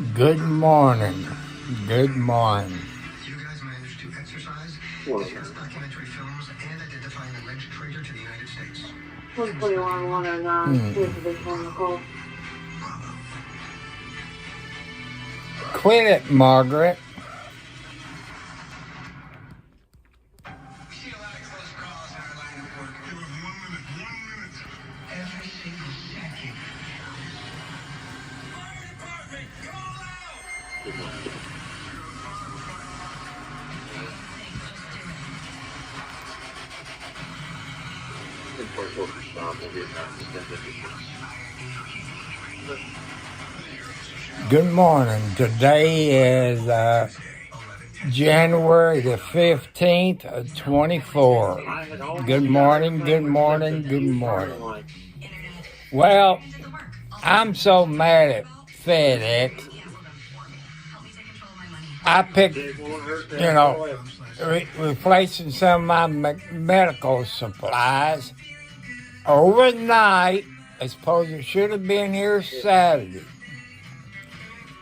Good morning. Good morning. You guys managed to exercise, discuss documentary films, and identify an alleged traitor to the United States. 121, 109, here's the big phone call. Quit it, Margaret. We see a lot of close calls in our line of work. Give us 1 minute. Every single second. Fire department, call out! Good morning. Today is January the 15th of 24. Good morning, good morning, good morning. Well, I'm so mad at FedEx. I picked, replacing some of my medical supplies overnight. I suppose it should have been here Saturday.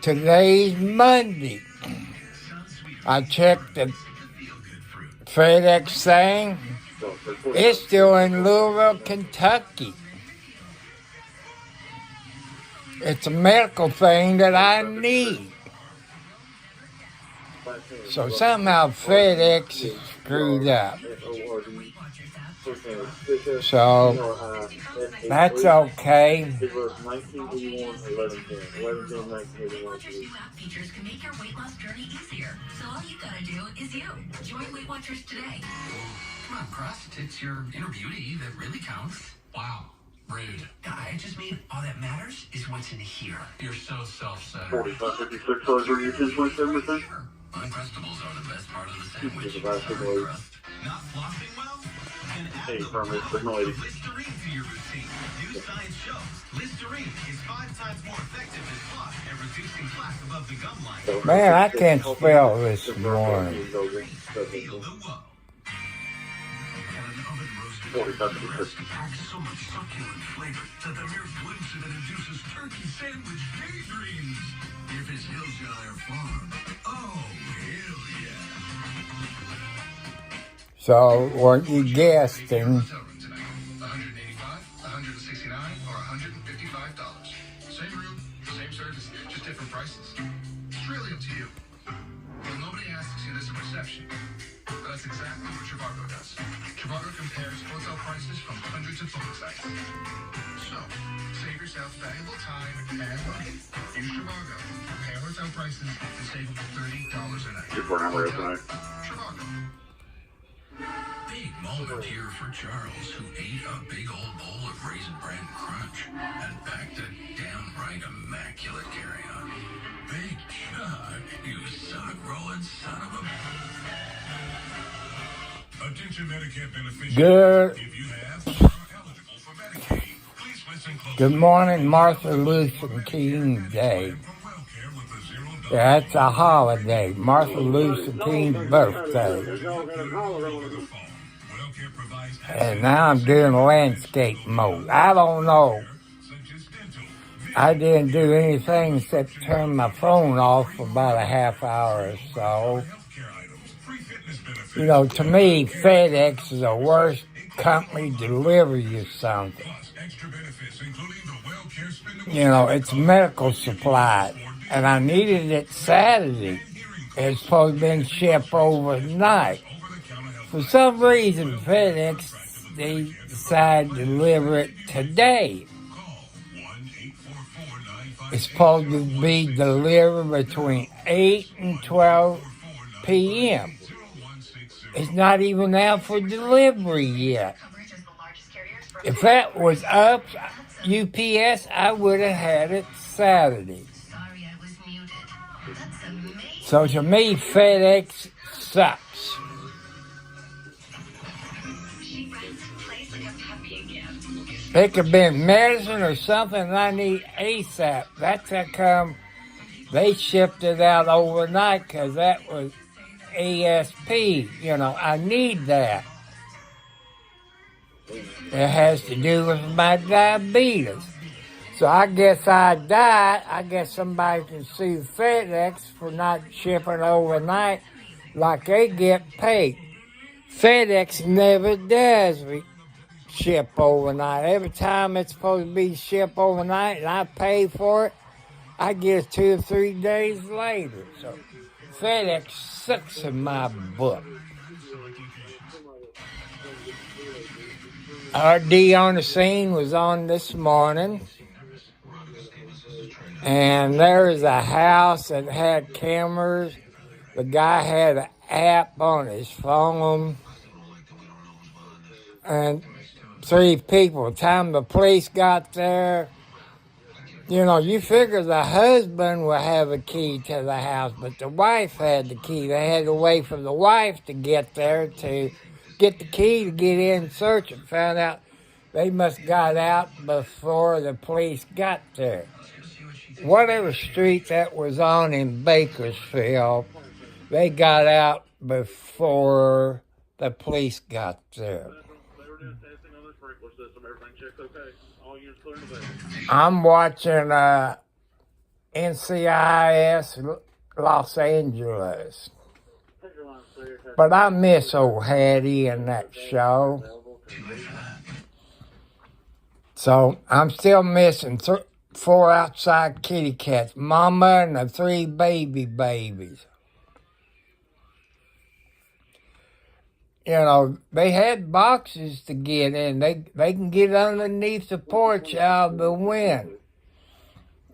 Today's Monday. I checked the FedEx thing. It's still in Louisville, Kentucky. It's a medical thing that I need. So somehow FedEx is screwed up. So that's okay. Features can make your weight loss journey easier. So all you gotta do is you. Join Weight Watchers today. Come on, Crust. It's your inner beauty that really counts. Wow. Rude. I just mean all that matters is what's in here. You're so self-centered. 4556 are you just with everything? Uncrustables are the best part of the sandwich. About to go. Not flossing well? Then add Hey, the permit, power signal 80. of Listerine to your routine. New science shows Listerine is 5 times more effective than floss at reducing plaque above the gum line. Man, I can't spell this morning. Feel the whoa. And an oven roasted 4556. packs so much succulent flavor that the mere glimpse of it induces turkey sandwich daydreams. If it's Hillshire Farm, oh, hell yeah. So, weren't you guessing? $185, $169, or $155. Same room, same service, just different prices. It's really up to you. Well, nobody asks you this at reception, but that's exactly what Trivago does. Trivago compares hotel prices from hundreds of phone sites. So, save yourself valuable time and money. Use Trivago. Compare hotel prices and save up to $30 a night. Good for an hour tonight. Trivago. Big moment here for Charles, who ate a big old bowl of Raisin Bran Crunch and packed a downright immaculate carry-on. Big Chuck, you sock-rolling son of a... Attention Medicare beneficiaries. Good. If you have or are eligible for Medicaid, please listen closely. Good morning, Martin Luther King Day. That's a holiday. Martin Luther King's birthday. And now I'm doing landscape mode. I don't know. I didn't do anything except turn my phone off for about a half hour or so. You know, to me, FedEx is the worst company to deliver you something. You know, it's medical supplies. And I needed it Saturday. It's supposed to be shipped overnight. For some reason, FedEx, they decided to deliver it today. It's supposed to be delivered between 8 and 12 p.m. It's not even out for delivery yet. If that was up, UPS, I would have had it Saturday. So to me, FedEx sucks. It could have been medicine or something I need ASAP. That's how come they shipped it out overnight, because that was ASP. You know, I need that. It has to do with my diabetes. So I guess I died. I guess somebody can sue FedEx for not shipping overnight like they get paid. FedEx never does ship overnight. Every time it's supposed to be shipped overnight and I pay for it, I get it 2 or 3 days later. So FedEx sucks in my book. RD on the scene was on this morning. And there was a house that had cameras. The guy had an app on his phone. And 3 people. By the time the police got there, you know, you figure the husband would have a key to the house, but the wife had the key. They had to wait for the wife to get there to get the key to get in and search it. Found out they must got out before the police got there. Whatever street that was on in Bakersfield, they got out before the police got there. I'm watching NCIS Los Angeles. But I miss old Hattie and that show. So I'm still missing 4 outside kitty cats, mama and the 3 babies. You know, they had boxes to get in. They can get underneath the porch out of the wind.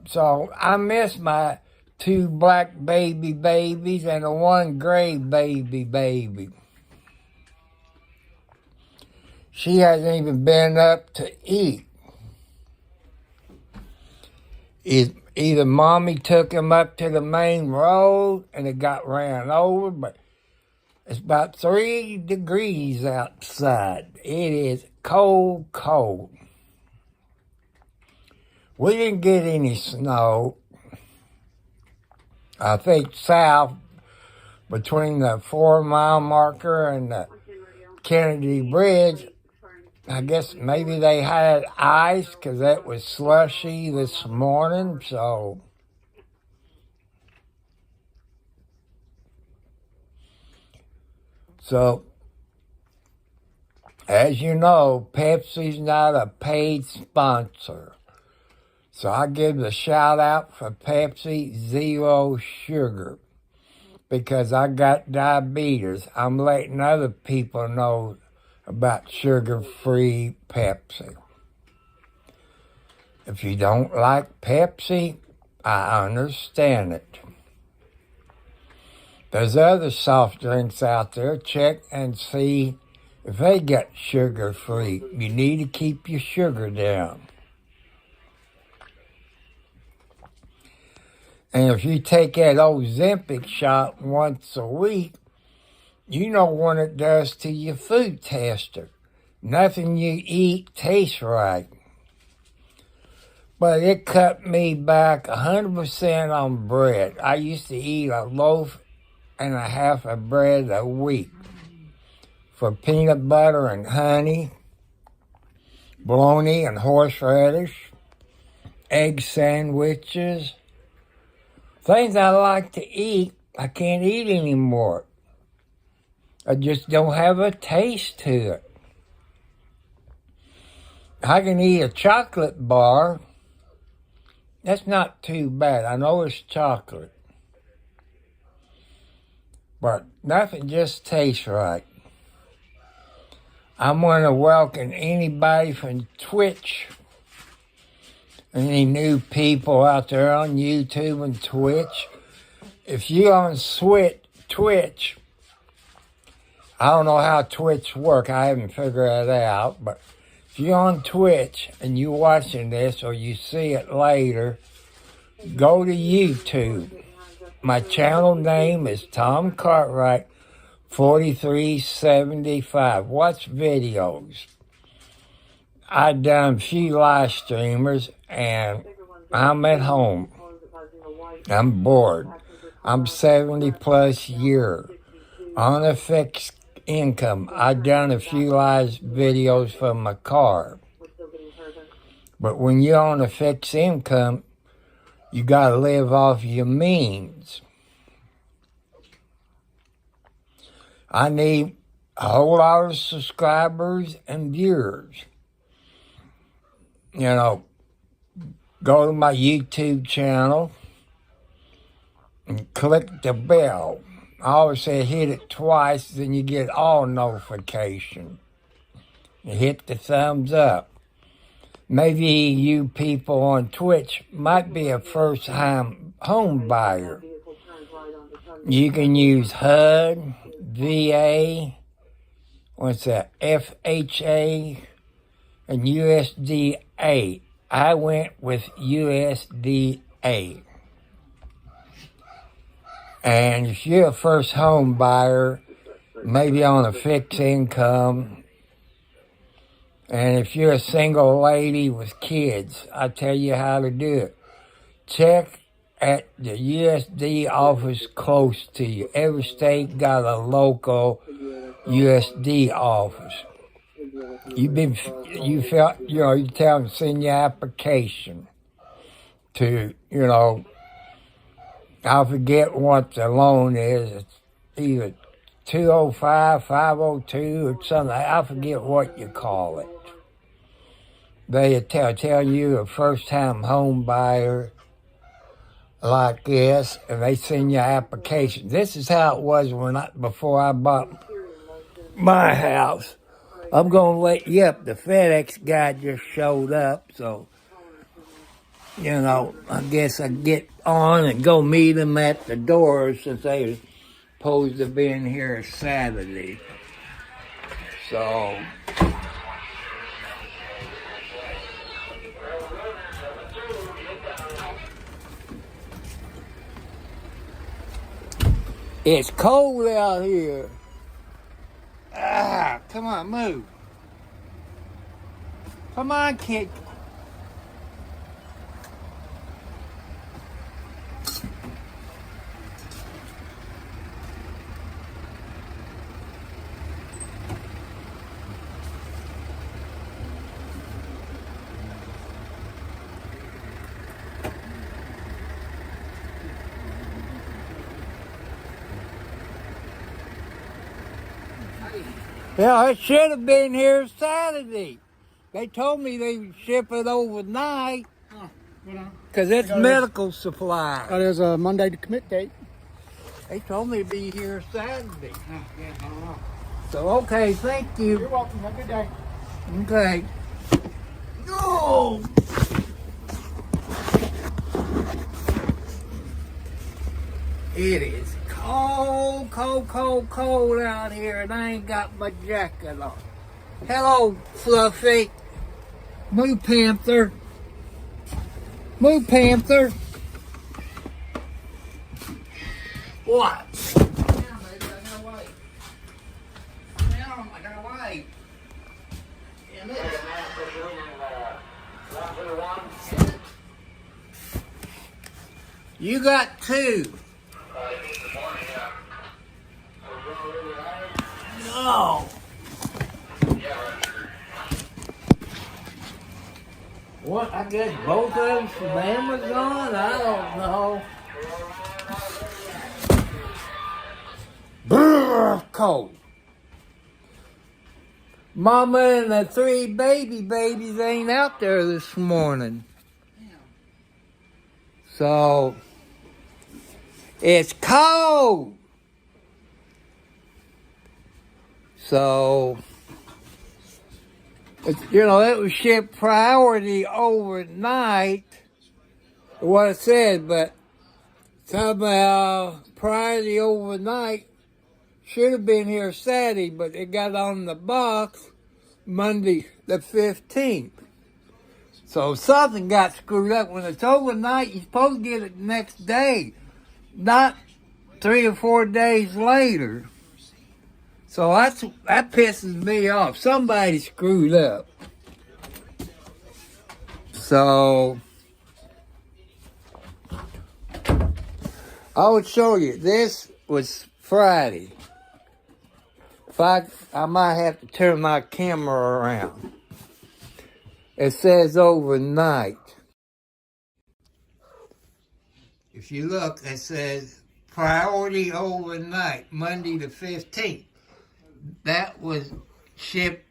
So I miss my 2 black babies and the 1 gray baby. She hasn't even been up to eat. Either mommy took him up to the main road and it got ran over, but it's about 3 degrees outside. It is cold. We didn't get any snow. I think south between the 4-mile marker and the Kennedy Bridge, I guess maybe they had ice because it was slushy this morning, so. So, as you know, Pepsi's not a paid sponsor. So I give the shout out for Pepsi Zero Sugar because I got diabetes. I'm letting other people know about sugar-free Pepsi. If you don't like Pepsi, I understand it. There's other soft drinks out there. Check and see if they got sugar-free. You need to keep your sugar down. And if you take that Ozempic shot once a week, you know what it does to your food tester. Nothing you eat tastes right. But it cut me back 100% on bread. I used to eat a loaf and a half of bread a week for peanut butter and honey, bologna and horseradish, egg sandwiches. Things I like to eat, I can't eat anymore. I just don't have a taste to it. I can eat a chocolate bar. That's not too bad. I know it's chocolate. But nothing just tastes right. I want to welcome anybody from Twitch. Any new people out there on YouTube and Twitch. If you're on Twitch, I don't know how Twitch works. I haven't figured it out. But if you're on Twitch and you're watching this or you see it later, go to YouTube. My channel name is Tom Cartwright 4375. Watch videos. I've done a few live streamers and I'm at home. I'm bored. I'm 70 plus years on a fixed income. I've done a few live videos from my car. But when you're on a fixed income, you got to live off your means. I need a whole lot of subscribers and viewers. You know, go to my YouTube channel and click the bell. I always say hit it twice, then you get all notifications. Hit the thumbs up. Maybe you people on Twitch might be a first-time home buyer. You can use HUD, VA, what's that, FHA, and USDA. I went with USDA. And if you're a first home buyer, maybe on a fixed income, and if you're a single lady with kids, I tell you how to do it. Check at the USD office close to you. Every state got a local USD office. You tell them send your application to, I forget what the loan is. It's either 205, 502, or something. I forget what you call it. They tell you a first-time home buyer like this, and they send you an application. This is how it was before I bought my house. I'm going to the FedEx guy just showed up, so, I guess I get on and go meet him at the door since they were supposed to be in here Saturday. So, it's cold out here. Come on, move. Come on, kid. Yeah, it should have been here Saturday. They told me they would ship it overnight because it's medical supplies. Oh, there's a Monday to commit date. They told me to be here Saturday. So, okay, thank you. You're welcome. Have a good day. Okay. No! It is cold out here, and I ain't got my jacket on. Hello, Fluffy. Move, Panther. Move, Panther. What? Down, baby. I gotta wait. Down, I gotta wait. You got two. No. What? I guess both of them from Amazon? I don't know. Brrr, cold. Mama and the three babies ain't out there this morning. So, it's cold. So, it was shipped priority overnight, what it said, but somehow priority overnight should have been here Saturday, but it got on the box Monday the 15th. So something got screwed up. When it's overnight, you're supposed to get it the next day, not 3 or 4 days later. So that pisses me off. Somebody screwed up. So I would show you. This was Friday. In fact, I might have to turn my camera around. It says overnight. If you look, it says priority overnight, Monday the 15th. That was shipped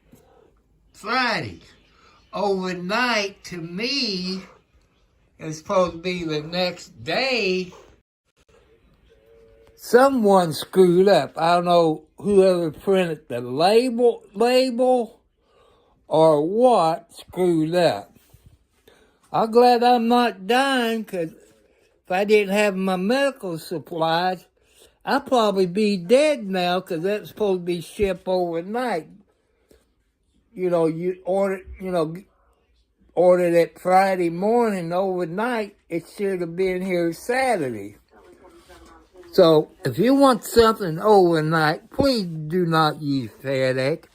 Friday. Overnight, to me, is supposed to be the next day. Someone screwed up. I don't know whoever printed the label or what screwed up. I'm glad I'm not dying, because if I didn't have my medical supplies, I'd probably be dead now, because that's supposed to be shipped overnight. You know, you ordered it Friday morning overnight. It should have been here Saturday. So if you want something overnight, please do not use FedEx.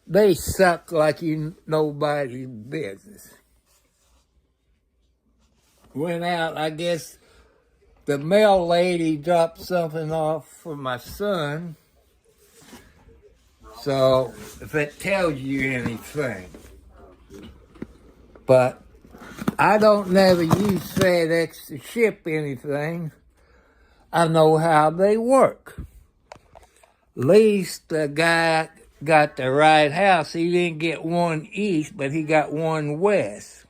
They suck like nobody's business. Went out, I guess the mail lady dropped something off for my son. So if it tells you anything. But I don't never use FedEx to ship anything. I know how they work. At least the guy got the right house. He didn't get one east, but he got one west.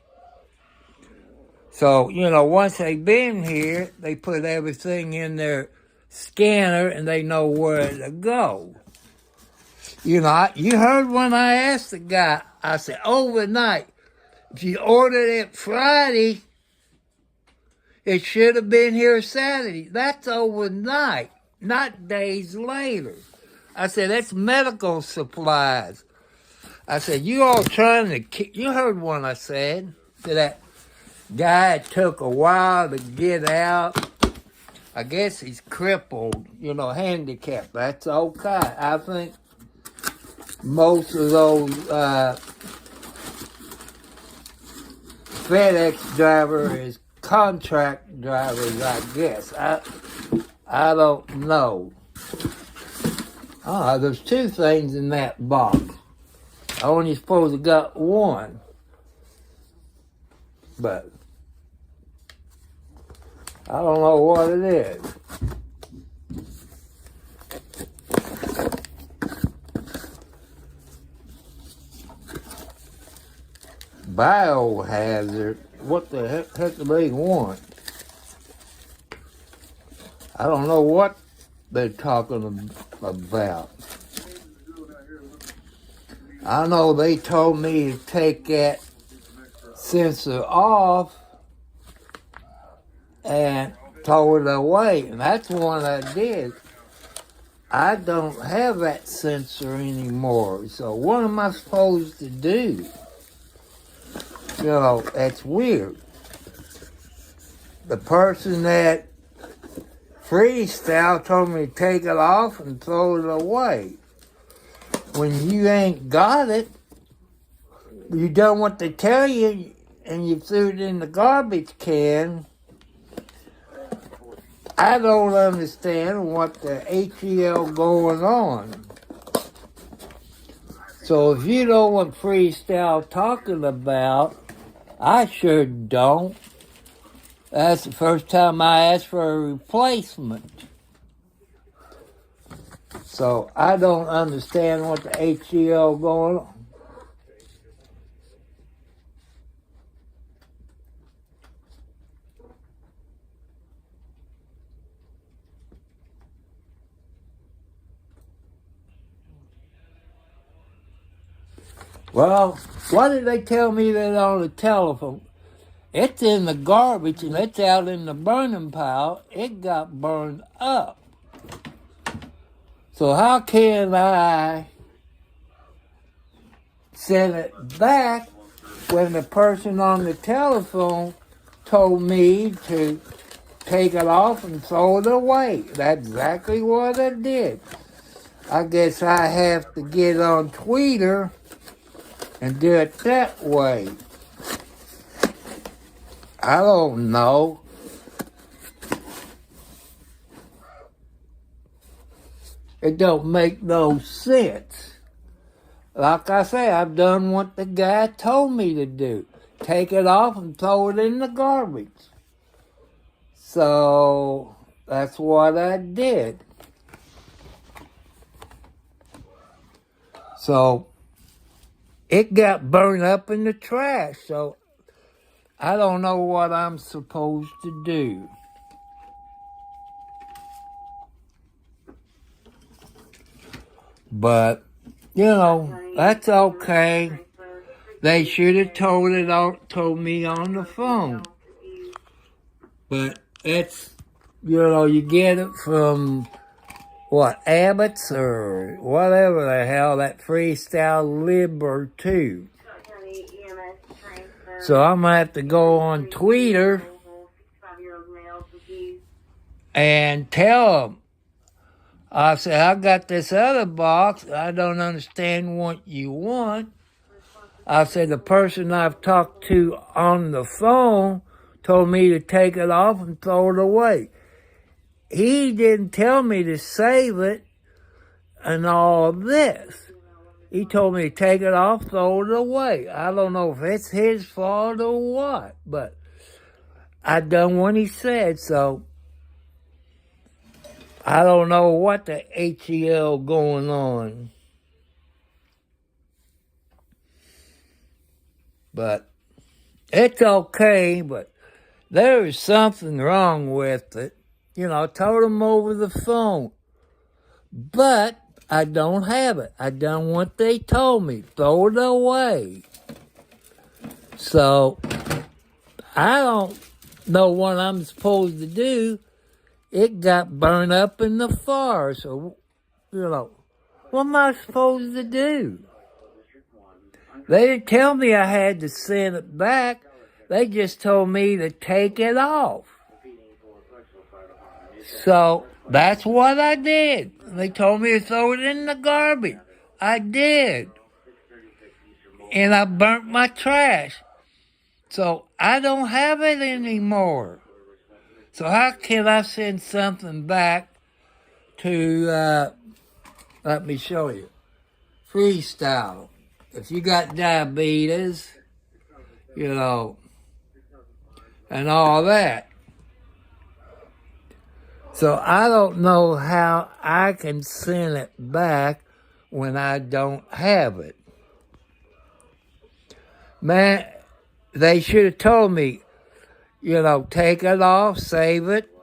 So, once they've been here, they put everything in their scanner and they know where to go. You heard when I asked the guy, I said, overnight, if you ordered it Friday, it should have been here Saturday. That's overnight, not days later. I said, that's medical supplies. I said, you all trying to you heard what I said to that guy. It took a while to get out. I guess he's crippled, handicapped. That's okay. I think most of those FedEx driver is contract drivers, I guess. I don't know. There's two things in that box. I only supposed to got one. But I don't know what it is. Biohazard. What the heck do they want? I don't know what they're talking about. I know they told me to take that sensor off and throw it away, and that's what I did. I don't have that sensor anymore, so what am I supposed to do? That's weird. The person that Freestyle told me to take it off and throw it away. When you ain't got it, you done what they tell you, and you threw it in the garbage can. I don't understand what the HEL going on. So if you know what Freestyle talking about, I sure don't. That's the first time I asked for a replacement. So I don't understand what the HEL going on. Well, why did they tell me that on the telephone? It's in the garbage and it's out in the burning pile. It got burned up. So how can I send it back when the person on the telephone told me to take it off and throw it away? That's exactly what I did. I guess I have to get on Twitter and do it that way. I don't know. It don't make no sense. Like I say, I've done what the guy told me to do. take it off and throw it in the garbage. So that's what I did. So it got burned up in the trash. So I don't know what I'm supposed to do. But, you know, that's okay. They should have told me on the phone. But it's, you know, you get it from, what, Abbott's or whatever the hell, that Freestyle Liber 2. So I'm going to have to go on Twitter and tell them. I said, I got this other box. I don't understand what you want. I said, the person I've talked to on the phone told me to take it off and throw it away. He didn't tell me to save it and all this. He told me to take it off, throw it away. I don't know if it's his fault or what, but I done what he said, so I don't know what the HEL going on. But it's okay, but there is something wrong with it. You know, I told him over the phone. But I don't have it. I done what they told me. Throw it away. So I don't know what I'm supposed to do. It got burned up in the fire. So, you know, what am I supposed to do? They didn't tell me I had to send it back. They just told me to take it off. So that's what I did. They told me to throw it in the garbage. I did. And I burnt my trash. So I don't have it anymore. So how can I send something back to, let me show you, Freestyle? If you got diabetes, you know, and all that. So I don't know how I can send it back when I don't have it. Man, they should have told me, you know, take it off, save it,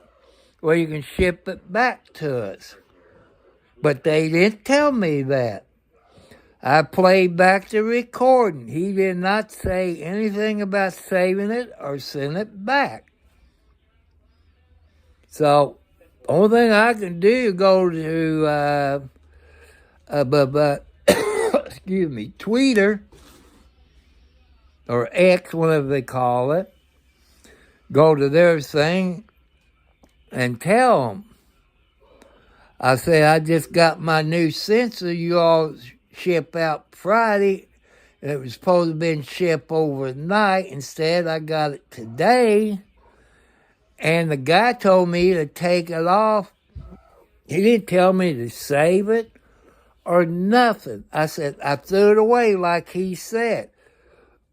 or you can ship it back to us. But they didn't tell me that. I played back the recording. He did not say anything about saving it or sending it back. So, only thing I can do is go to, excuse me, Twitter, or X, whatever they call it. Go to their thing and tell them. I say, I just got my new sensor you all ship out Friday, and it was supposed to have been shipped overnight. Instead, I got it today. And the guy told me to take it off. He didn't tell me to save it or nothing. I said, I threw it away like he said.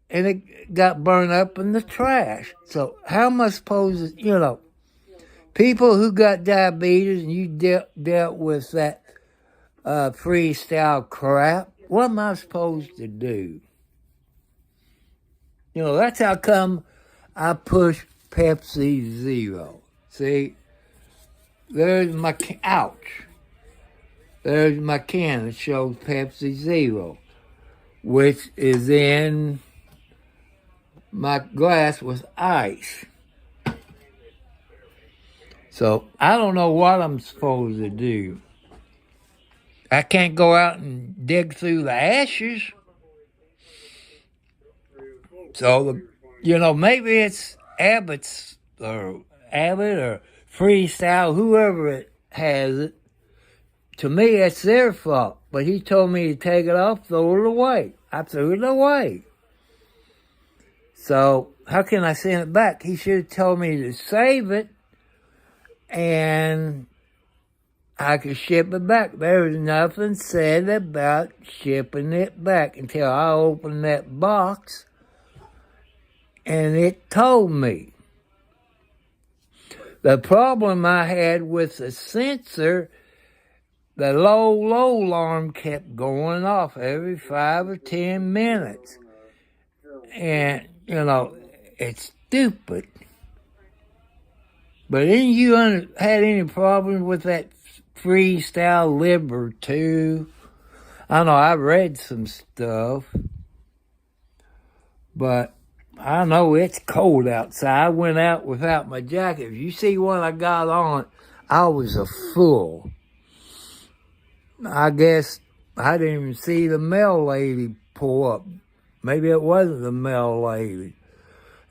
And it got burned up in the trash. So how am I supposed to, you know, people who got diabetes and you dealt with that freestyle crap, what am I supposed to do? You know, that's how come I push Pepsi Zero. See, there's my, ouch. There's my can that shows Pepsi Zero, which is in my glass with ice. So I don't know what I'm supposed to do. I can't go out and dig through the ashes. So, you know, maybe it's Abbott or Freestyle, whoever it has it. To me, it's their fault. But he told me to take it off, throw it away. I threw it away. So, how can I send it back? He should have told me to save it, and I could ship it back. There was nothing said about shipping it back until I opened that box and it told me. The problem I had with the sensor, the low alarm kept going off every 5 or 10 minutes. And, it's stupid. But didn't you had any problems with that Freestyle Liber 2? I know I read some stuff, but I know it's cold outside. I went out without my jacket. If you see what I got on, I was a fool. I guess I didn't even see the mail lady pull up. Maybe it wasn't the mail lady.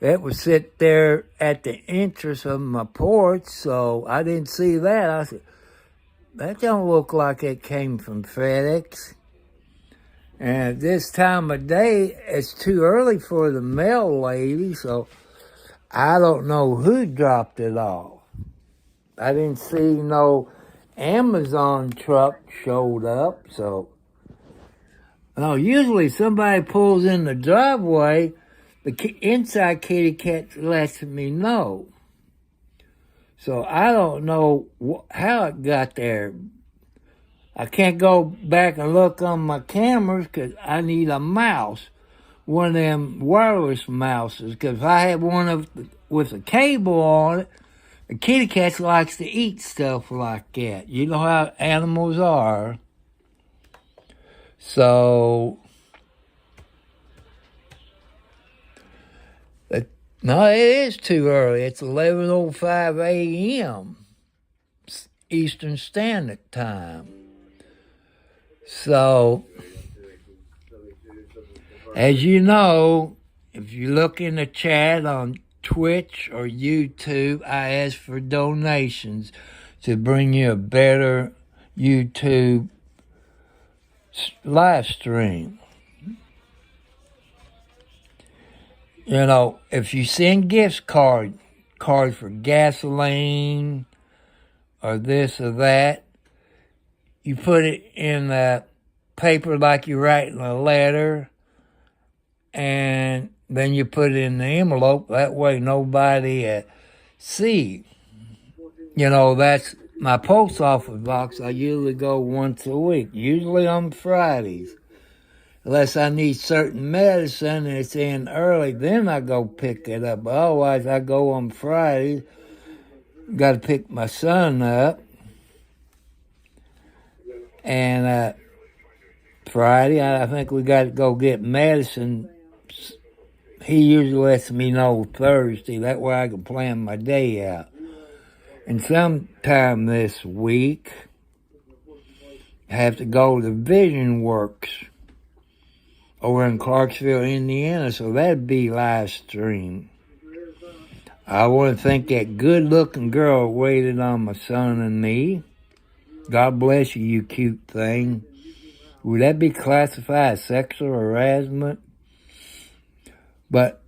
It was sit there at the entrance of my porch, so I didn't see that. I said, that don't look like it came from FedEx. And at this time of day, it's too early for the mail lady, so I don't know who dropped it off. I didn't see no Amazon truck showed up, so. No, usually somebody pulls in the driveway, the inside kitty cat lets me know. So I don't know how it got there. I can't go back and look on my cameras because I need a mouse, one of them wireless mouses, because if I had one with a cable on it, the kitty cat likes to eat stuff like that. You know how animals are. So, no, it is too early. It's 11:05 a.m. Eastern Standard Time. So, as you know, if you look in the chat on Twitch or YouTube, I ask for donations to bring you a better YouTube live stream. If you send gift cards for gasoline or this or that, you put it in a paper like you're writing a letter, and then you put it in the envelope. That way nobody see. That's my post office box. I usually go once a week, usually on Fridays. Unless I need certain medicine and it's in early, then I go pick it up. Otherwise, I go on Fridays. Got to pick my son up. And Friday, I think we got to go get medicine. He usually lets me know Thursday. That way I can plan my day out. And sometime this week, I have to go to Vision Works over in Clarksville, Indiana, so that'd be live stream. I want to thank that good-looking girl who waited on my son and me. God bless you, you cute thing. Would that be classified as sexual harassment? But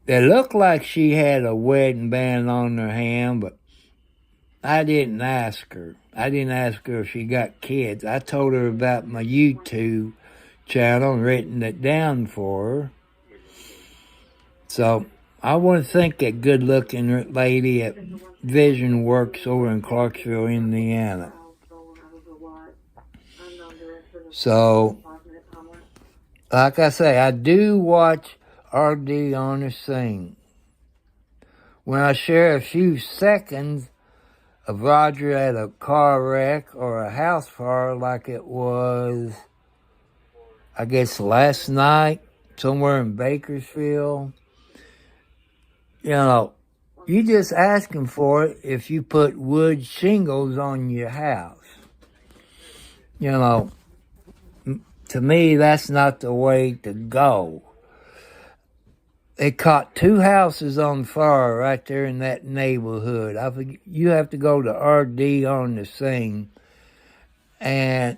it looked like she had a wedding band on her hand, but I didn't ask her. I didn't ask her if she got kids. I told her about my YouTube channel and written it down for her. So I want to thank that good-looking lady at Vision Works over in Clarksville, Indiana. So, like I say, I do watch RD on the scene. When I share a few seconds of Roger at a car wreck or a house fire like it was, I guess, last night, somewhere in Bakersfield, you just asking for it if you put wood shingles on your house. To me, that's not the way to go. They caught 2 houses on fire right there in that neighborhood. You have to go to RD on the scene, and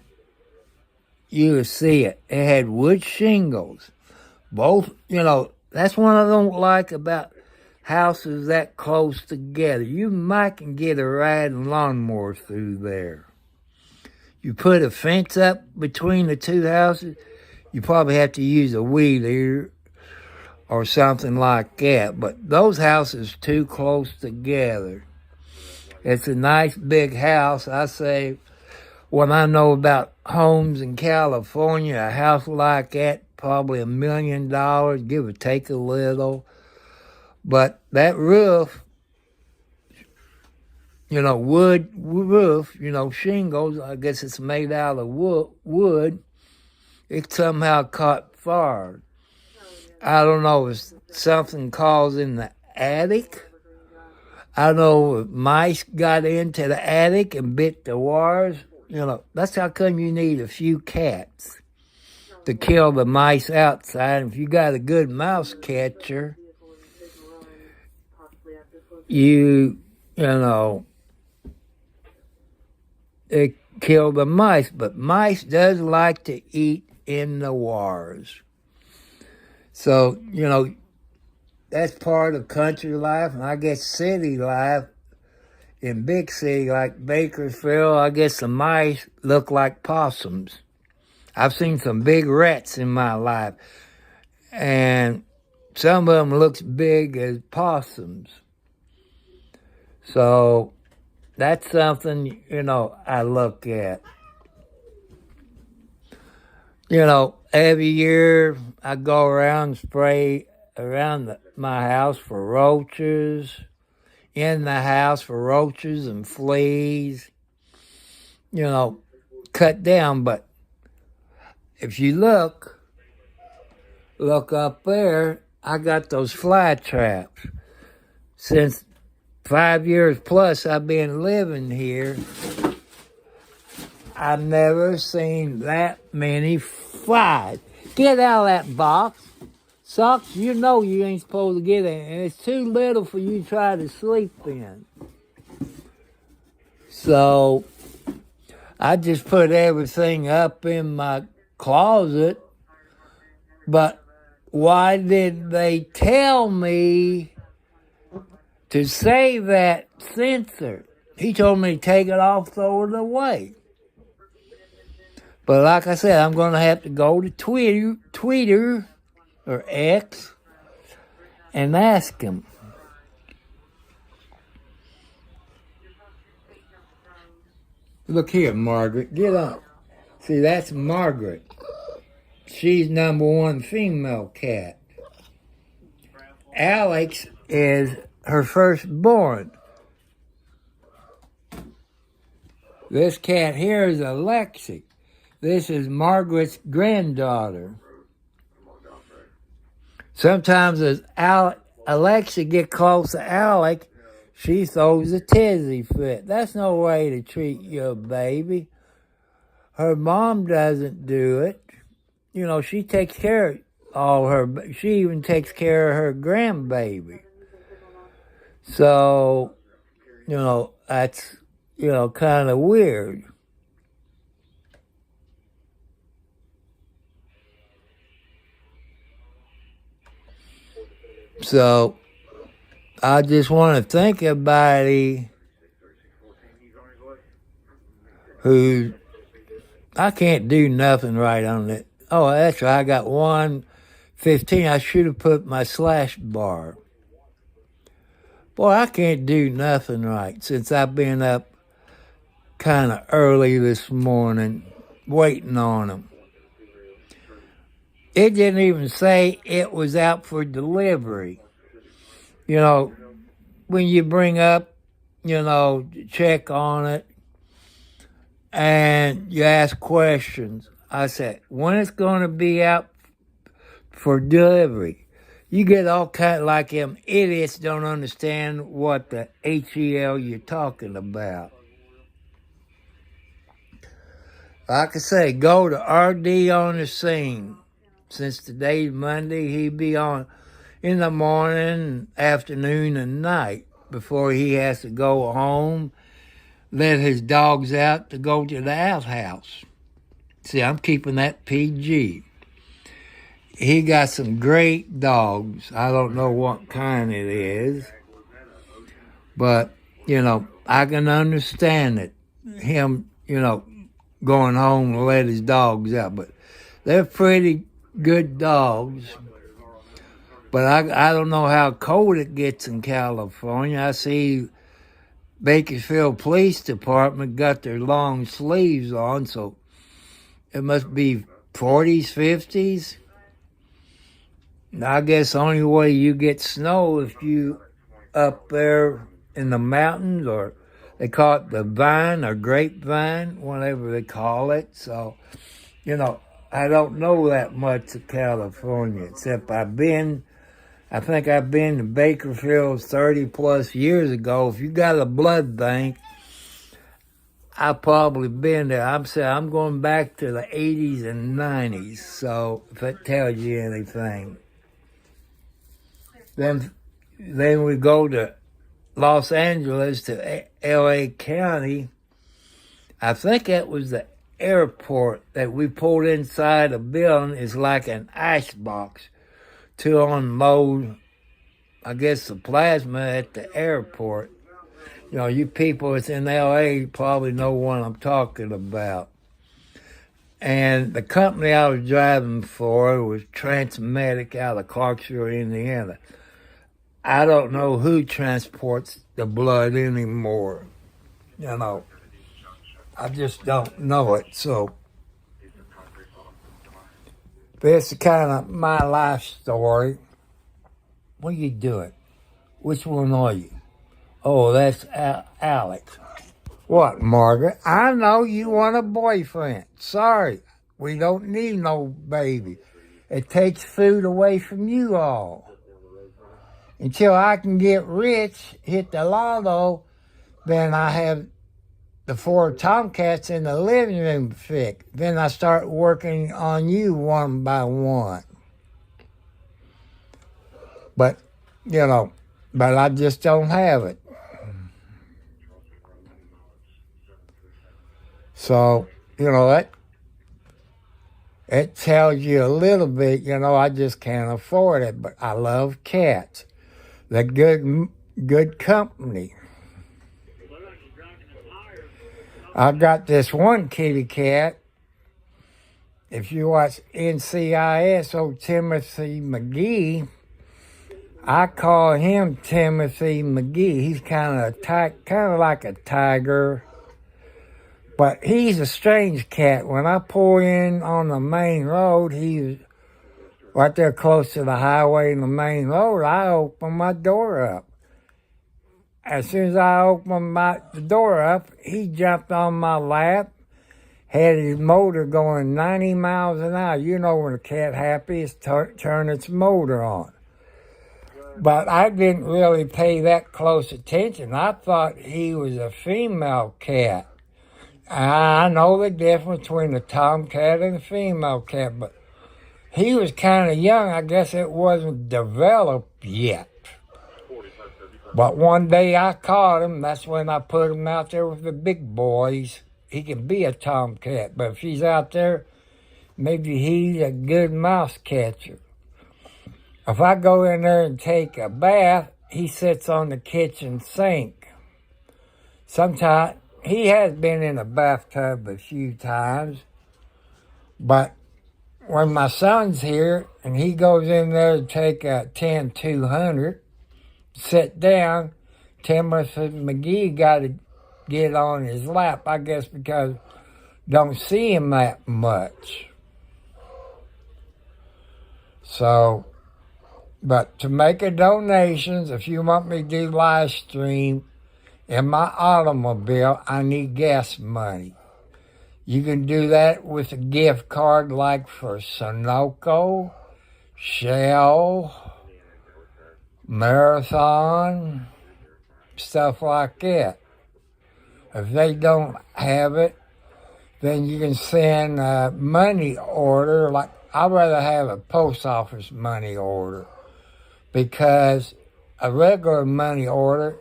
you will see it. It had wood shingles. Both, that's what I don't like about houses that close together. You might can get a riding lawnmower through there. You put a fence up between the 2 houses, you probably have to use a weed eater or something like that. But those houses too close together. It's a nice big house. I say, what I know about homes in California, a house like that, probably $1 million, give or take a little. But that roof, wood roof, shingles, I guess it's made out of wood. It somehow caught fire. I don't know if something causing the attic. I know if mice got into the attic and bit the wires. That's how come you need a few cats to kill the mice outside. And if you got a good mouse catcher, it kill the mice. But mice does like to eat in the wires. So, that's part of country life, and I guess city life. In big city like Bakersfield, I guess the mice look like possums. I've seen some big rats in my life, and some of them looks big as possums. So that's something, I look at. Every year I go around and spray around my house for roaches, in the house for roaches and fleas, cut down. But if you look up there, I got those fly traps. Since 5 years plus I've been living here, I've never seen that many flies. Get out of that box. Socks, you ain't supposed to get in, and it's too little for you to try to sleep in. So I just put everything up in my closet. But why did they tell me to save that sensor? He told me to take it off, throw it away. But like I said, I'm going to have to go to Twitter or X and ask him. Look here, Margaret, get up. See, that's Margaret. She's number one female cat. Alex is her firstborn. This cat here is Alexi. This is Margaret's granddaughter. Sometimes as Alexa get close to Alec, she throws a tizzy fit. That's no way to treat your baby. Her mom doesn't do it. She takes care of she even takes care of her grandbaby. So, that's, kind of weird. So, I just want to thank everybody who, I can't do nothing right on it. Oh, that's right, I got 1:15. I should have put my slash bar. Boy, I can't do nothing right since I've been up kind of early this morning waiting on them. It didn't even say it was out for delivery. When you bring up, check on it and you ask questions. I said, when it's going to be out for delivery? You get all kind of like them idiots don't understand what the HEL you're talking about. Like I say, go to RD on the scene. Since today's Monday, he'd be on in the morning, afternoon, and night before he has to go home, let his dogs out to go to the outhouse. See, I'm keeping that PG. He got some great dogs. I don't know what kind it is, but, I can understand it. Him, going home to let his dogs out, but they're pretty good dogs. But I don't know how cold it gets in California. I see Bakersfield Police Department got their long sleeves on, so it must be 40s, 50s. I guess the only way you get snow if you up there in the mountains, or they call it the vine or grapevine, whatever they call it. So, I don't know that much of California, except I think I've been to Bakersfield 30 plus years ago. If you got a blood bank, I've probably been there. I'm going back to the 80s and 90s, so if that tells you anything. Then we go to Los Angeles to L.A. County. I think that was the airport that we pulled inside a building. It's like an ice box to unload, I guess, the plasma at the airport. You people that's in L.A. probably know what I'm talking about. And the company I was driving for was Transmedic out of Clarksville, Indiana. I don't know who transports the blood anymore. I just don't know it. So that's kind of my life story. What are you doing? Which one are you? Oh, that's Alex. What, Margaret? I know you want a boyfriend. Sorry, we don't need no baby. It takes food away from you all. Until I can get rich, hit the lotto, then I have the 4 Tomcats in the living room fixed. Then I start working on you one by one. But, but I just don't have it. So, it tells you a little bit, I just can't afford it, but I love cats. They're good company. I got this one kitty cat. If you watch NCIS, old Timothy McGee, I call him Timothy McGee. He's kind of like a tiger, but he's a strange cat. When I pull in on the main road, he's right there close to the highway and the main road. I open my door up. As soon as I opened the door up, he jumped on my lap, had his motor going 90 miles an hour. When a cat happy, it's turn its motor on. But I didn't really pay that close attention. I thought he was a female cat. I know the difference between a tomcat and a female cat, but he was kind of young. I guess it wasn't developed yet. But one day I caught him. That's when I put him out there with the big boys. He can be a tomcat, but if he's out there, maybe he's a good mouse catcher. If I go in there and take a bath, he sits on the kitchen sink. Sometimes he has been in a bathtub a few times, but when my son's here and he goes in there to take a 10-200, sit down, Timothy McGee got to get on his lap, I guess, because don't see him that much. So, but to make a donations, if you want me to do live stream in my automobile, I need gas money. You can do that with a gift card like for Sunoco, Shell, Marathon, stuff like that. If they don't have it, then you can send a money order. Like, I'd rather have a post office money order, because a regular money order,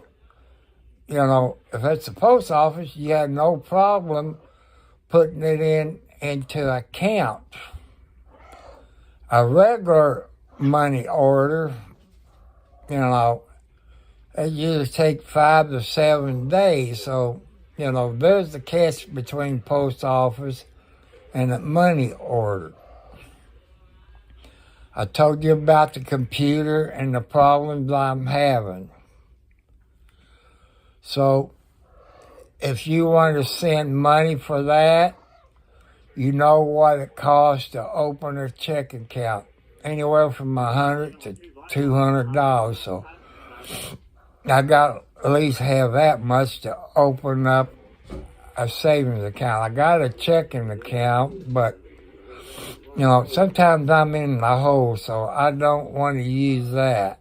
if it's a post office, you have no problem putting it into account. A regular money order, it usually takes 5 to 7 days. So, there's the catch between post office and a money order. I told you about the computer and the problems I'm having. So, if you want to send money for that, you know what it costs to open a checking account. Anywhere from $100 to $200. So, I got at least have that much to open up a savings account. I got a checking account, but sometimes I'm in the hole, so I don't want to use that.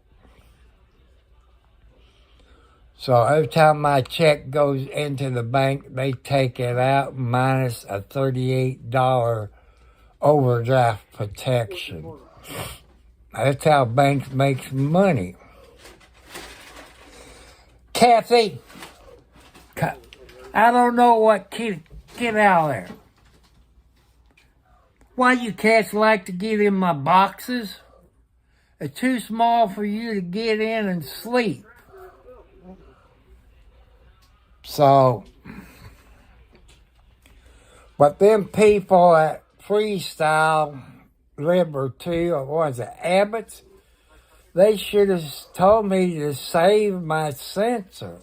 So every time my check goes into the bank, they take it out minus a $38 overdraft protection. That's how banks make money. Kathy, I don't know what kid, get out of there. Why you cats like to get in my boxes? They're too small for you to get in and sleep. So, but them people at Freestyle Liberty, or what is it, Abbott's, they should have told me to save my sensor.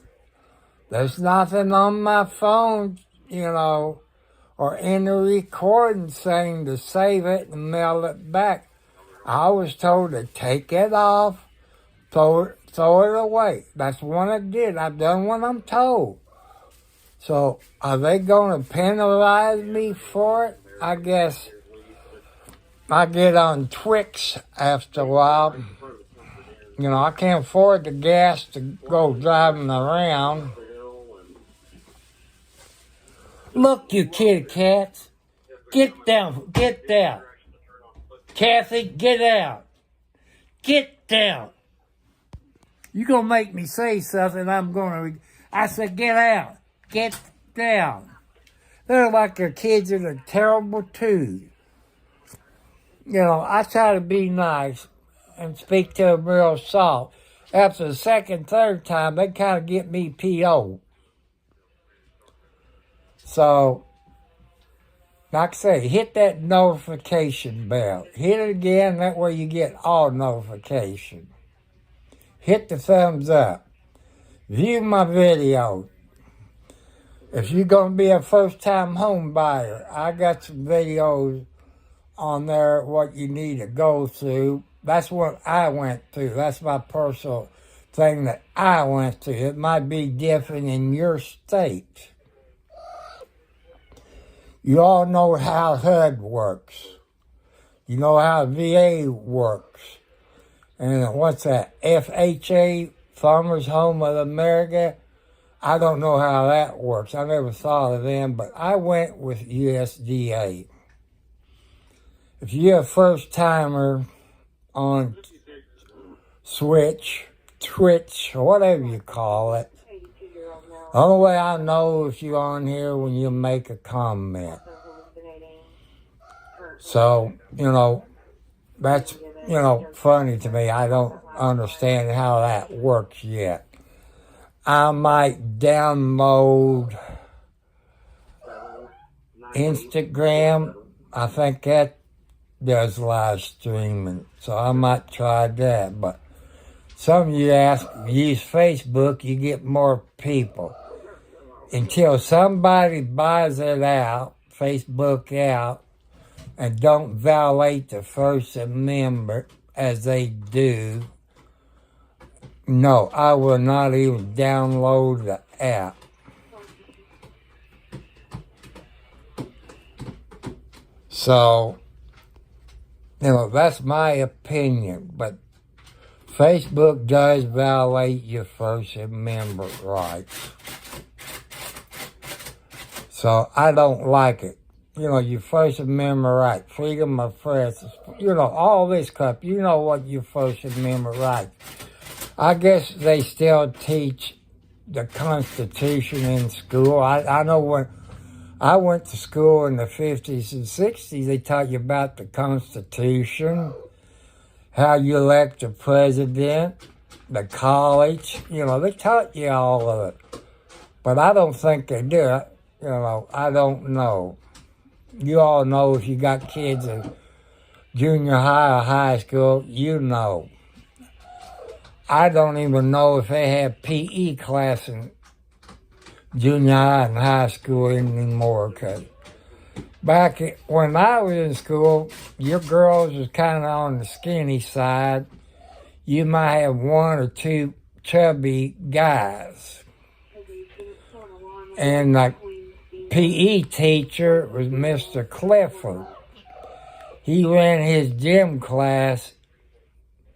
There's nothing on my phone, or in the recording saying to save it and mail it back. I was told to take it off, throw it away. That's what I did. I've done what I'm told. So, are they going to penalize me for it? I guess I get on Twix after a while. I can't afford the gas to go driving around. Look, you kitty cats. Get down. Kathy, get out. Get down. You're going to make me say something, I said, get out. Get down. They're like their kids in a terrible tube. I try to be nice and speak to them real soft. After the second, third time, they kind of get me P.O. So, like I say, hit that notification bell. Hit it again, that way you get all notifications. Hit the thumbs up. View my videos. If you're going to be a first-time home buyer, I got some videos on there what you need to go through. That's what I went through. That's my personal thing that I went through. It might be different in your state. You all know how HUD works. You know how VA works. And what's that? FHA, Farmers Home of America. I don't know how that works. I never thought of them, but I went with USDA. If you're a first-timer on Twitch, or whatever you call it, the only way I know if you're on here when you make a comment. So, that's, funny to me. I don't understand how that works yet. I might download Instagram. I think that does live streaming, so I might try that. But some of you use Facebook, you get more people. Until somebody buys it out, Facebook out, and don't violate the First Amendment as they do, no, I will not even download the app. So, that's my opinion, but Facebook does violate your First Amendment rights. So, I don't like it. Your First Amendment right, freedom of press, all this stuff. What your First Amendment rights. I guess they still teach the Constitution in school. I know when I went to school in the 50s and 60s, they taught you about the Constitution, how you elect a president, the college. They taught you all of it. But I don't think they do it. I don't know. You all know if you got kids in junior high or high school, you know. I don't even know if they have PE class in junior high and high school anymore. Cause when I was in school, your girls was kind of on the skinny side. You might have one or two chubby guys. And the PE teacher was Mr. Clifford. He ran his gym class.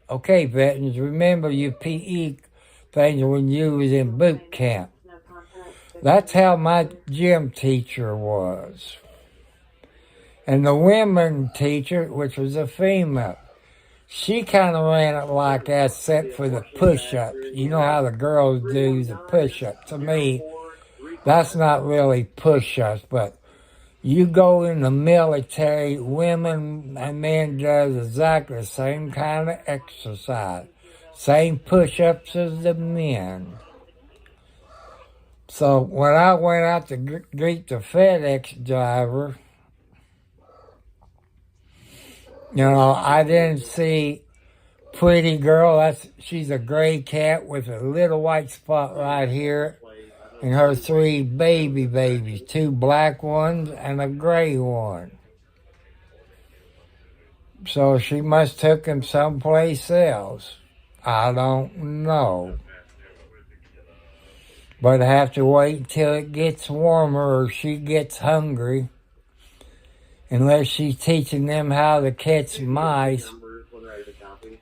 Okay, veterans, remember your PE things when you was in boot camp. That's how my gym teacher was. And the women teacher, which was a female, she kind of ran it like that, except for the push-ups. You know how the girls do the push-ups. To me, that's not really push-ups, but you go in the military, women and men does exactly the same kind of exercise. Same push-ups as the men. So when I went out to greet the FedEx driver, you know, I didn't see pretty girl. She's a gray cat with a little white spot right here. And her 3 babies, 2 black ones and a gray one. So she must took him someplace else. I don't know. But I have to wait until it gets warmer or she gets hungry. Unless she's teaching them how to catch mice.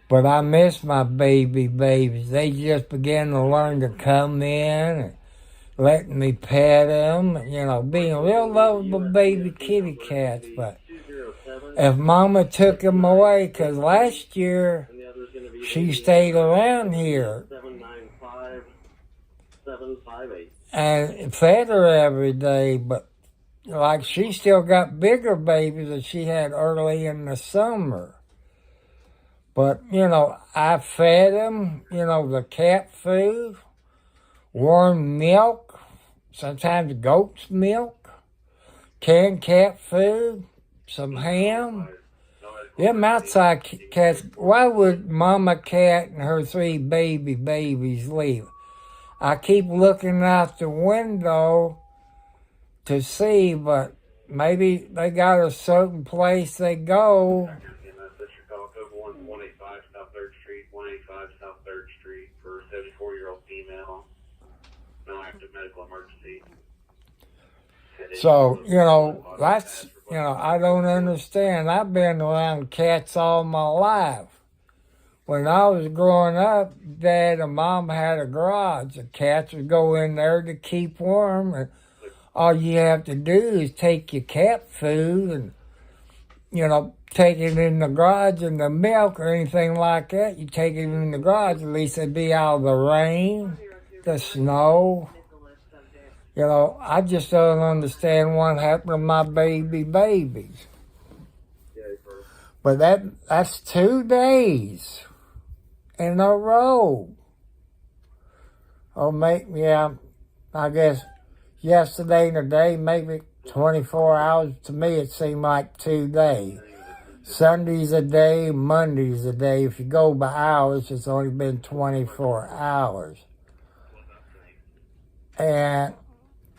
But I miss my babies. They just began to learn to come in and letting me pet them, you know, being real lovable baby kitty cats. But if Mama took them away, because last year she stayed around here and fed her every day, but like she still got bigger babies that she had early in the summer. But, you know, I fed them, you know, the cat food, warm milk, sometimes goat's milk, canned cat food, some ham. Them outside cats, why would Mama Cat and her 3 babies leave? I keep looking out the window to see, but maybe they got a certain place they go. 185 South 3rd Street, 185 South 3rd Street for a 74-year-old female. No active medical emergency. So, you know, that's, you know, I don't understand. I've been around cats all my life. When I was growing up, Dad and Mom had a garage. The cats would go in there to keep warm. And all you have to do is take your cat food and, you know, take it in the garage, and the milk or anything like that, you take it in the garage, at least it'd be out of the rain, the snow. You know, I just don't understand what happened to my babies. But that's 2 days in a row. Oh, I guess yesterday and today, maybe 24 hours. To me, it seemed like 2 days. Sunday's a day, Monday's a day. If you go by hours, it's only been 24 hours. And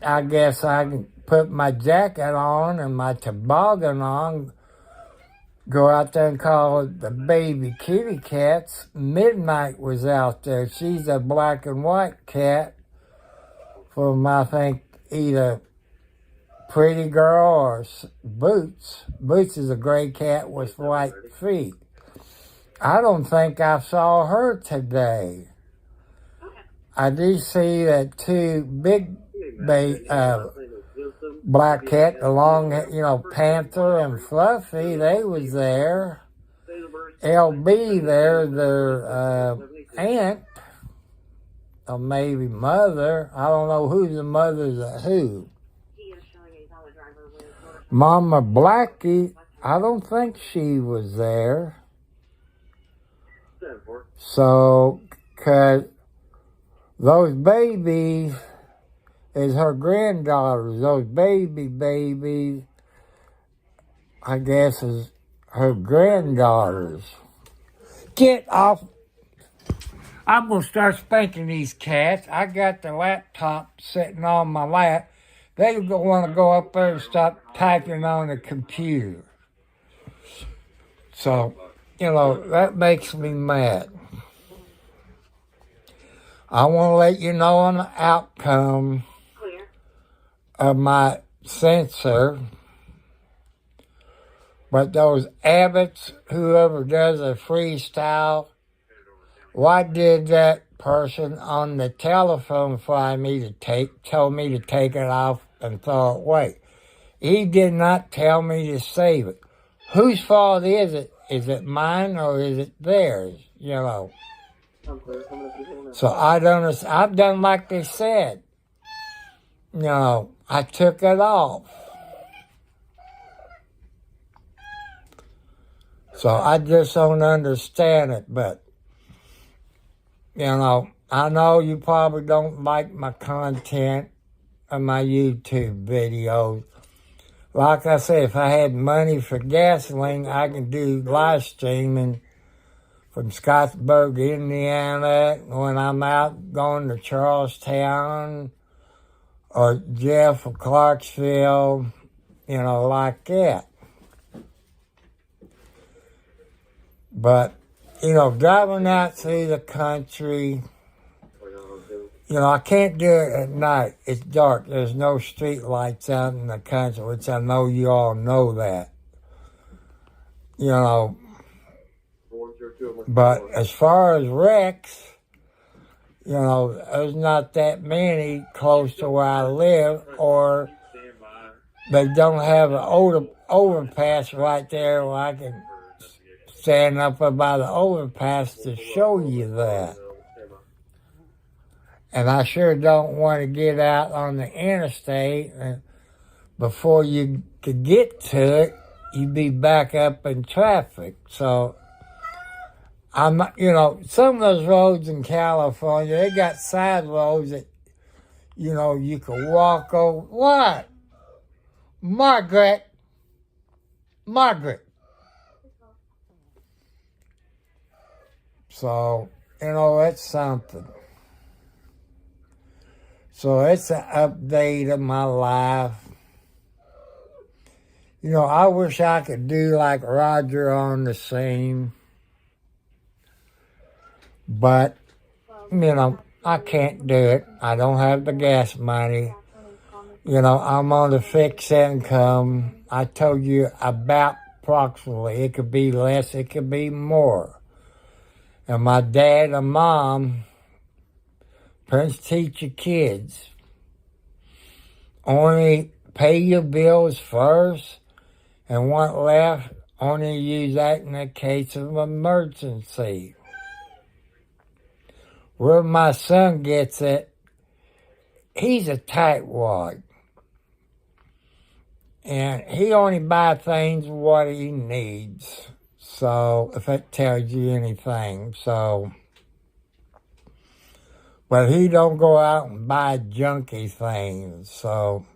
I guess I can put my jacket on and my toboggan on, go out there and call the baby kitty cats. Midnight was out there. She's a black and white cat from, I think, either Pretty Girl or Boots. Boots is a gray cat with white feet. I don't think I saw her today. I do see that 2 big black cat, the long, you know, Panther and Fluffy, they was there. LB there, their aunt, or maybe mother. I don't know who's the mother's of who. Mama Blackie, I don't think she was there. So, 'cause those babies is her granddaughters. Those babies, I guess, is her granddaughters. Get off. I'm going to start spanking these cats. I got the laptop sitting on my lap. They want to go up there and stop typing on the computer. So, that makes me mad. I want to let you know on the outcome Clear. of my censor. But those Abbots, whoever does a freestyle, why did that person on the telephone told me to take it off and throw it away? He did not tell me to save it. Whose fault is it? Is it mine or is it theirs? So I don't. I've done like they said. I took it off. So I just don't understand it, but, I know you probably don't like my content on my YouTube videos. Like I said, if I had money for gasoline, I could do live streaming from Scottsburg, Indiana, when I'm out going to Charlestown or Jeff or Clarksville, like that. But, driving out through the country, I can't do it at night. It's dark. There's no street lights out in the country, which I know you all know that. But as far as wrecks, there's not that many close to where I live, or they don't have an overpass right there where I can stand up by the overpass to show you that. And I sure don't want to get out on the interstate, and before you could get to it, you'd be back up in traffic. So, some of those roads in California, they got side roads that, you can walk over. What? Margaret. So, that's something. So it's an update of my life. I wish I could do like Roger on the scene. But, I can't do it. I don't have the gas money. I'm on a fixed income. I told you about approximately. It could be less, it could be more. And my dad and mom, parents teach your kids, only pay your bills first, and what left, only use that in the case of emergency. Where my son gets it, he's a tightwad. And he only buys things what he needs. So, if that tells you anything. But he don't go out and buy junky things. So,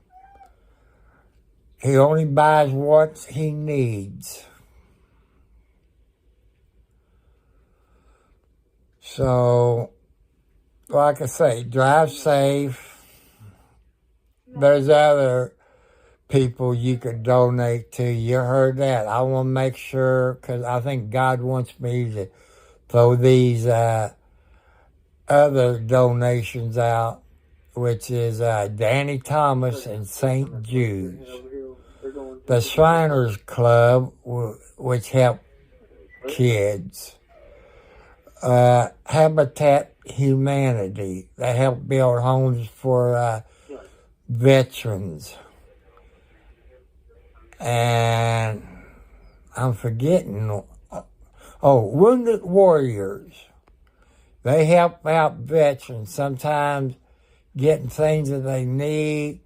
he only buys what he needs. So, like I say, drive safe. There's other people you could donate to. You heard that. I want to make sure, because I think God wants me to throw these other donations out, which is Danny Thomas and St. Jude's. The Shriners Club, which help kids. Habitat Humanity, they help build homes for veterans. And I'm forgetting. Wounded Warriors. They help out veterans, sometimes getting things that they need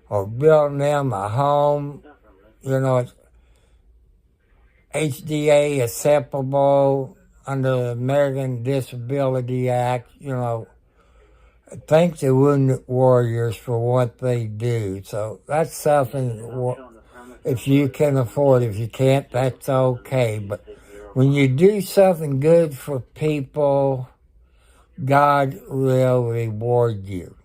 or building them a home. It's HDA acceptable under the American Disability Act. Thank the Wounded Warriors for what they do. So that's something. if you can afford it. If you can't, that's okay. But when you do something good for people, God will reward you.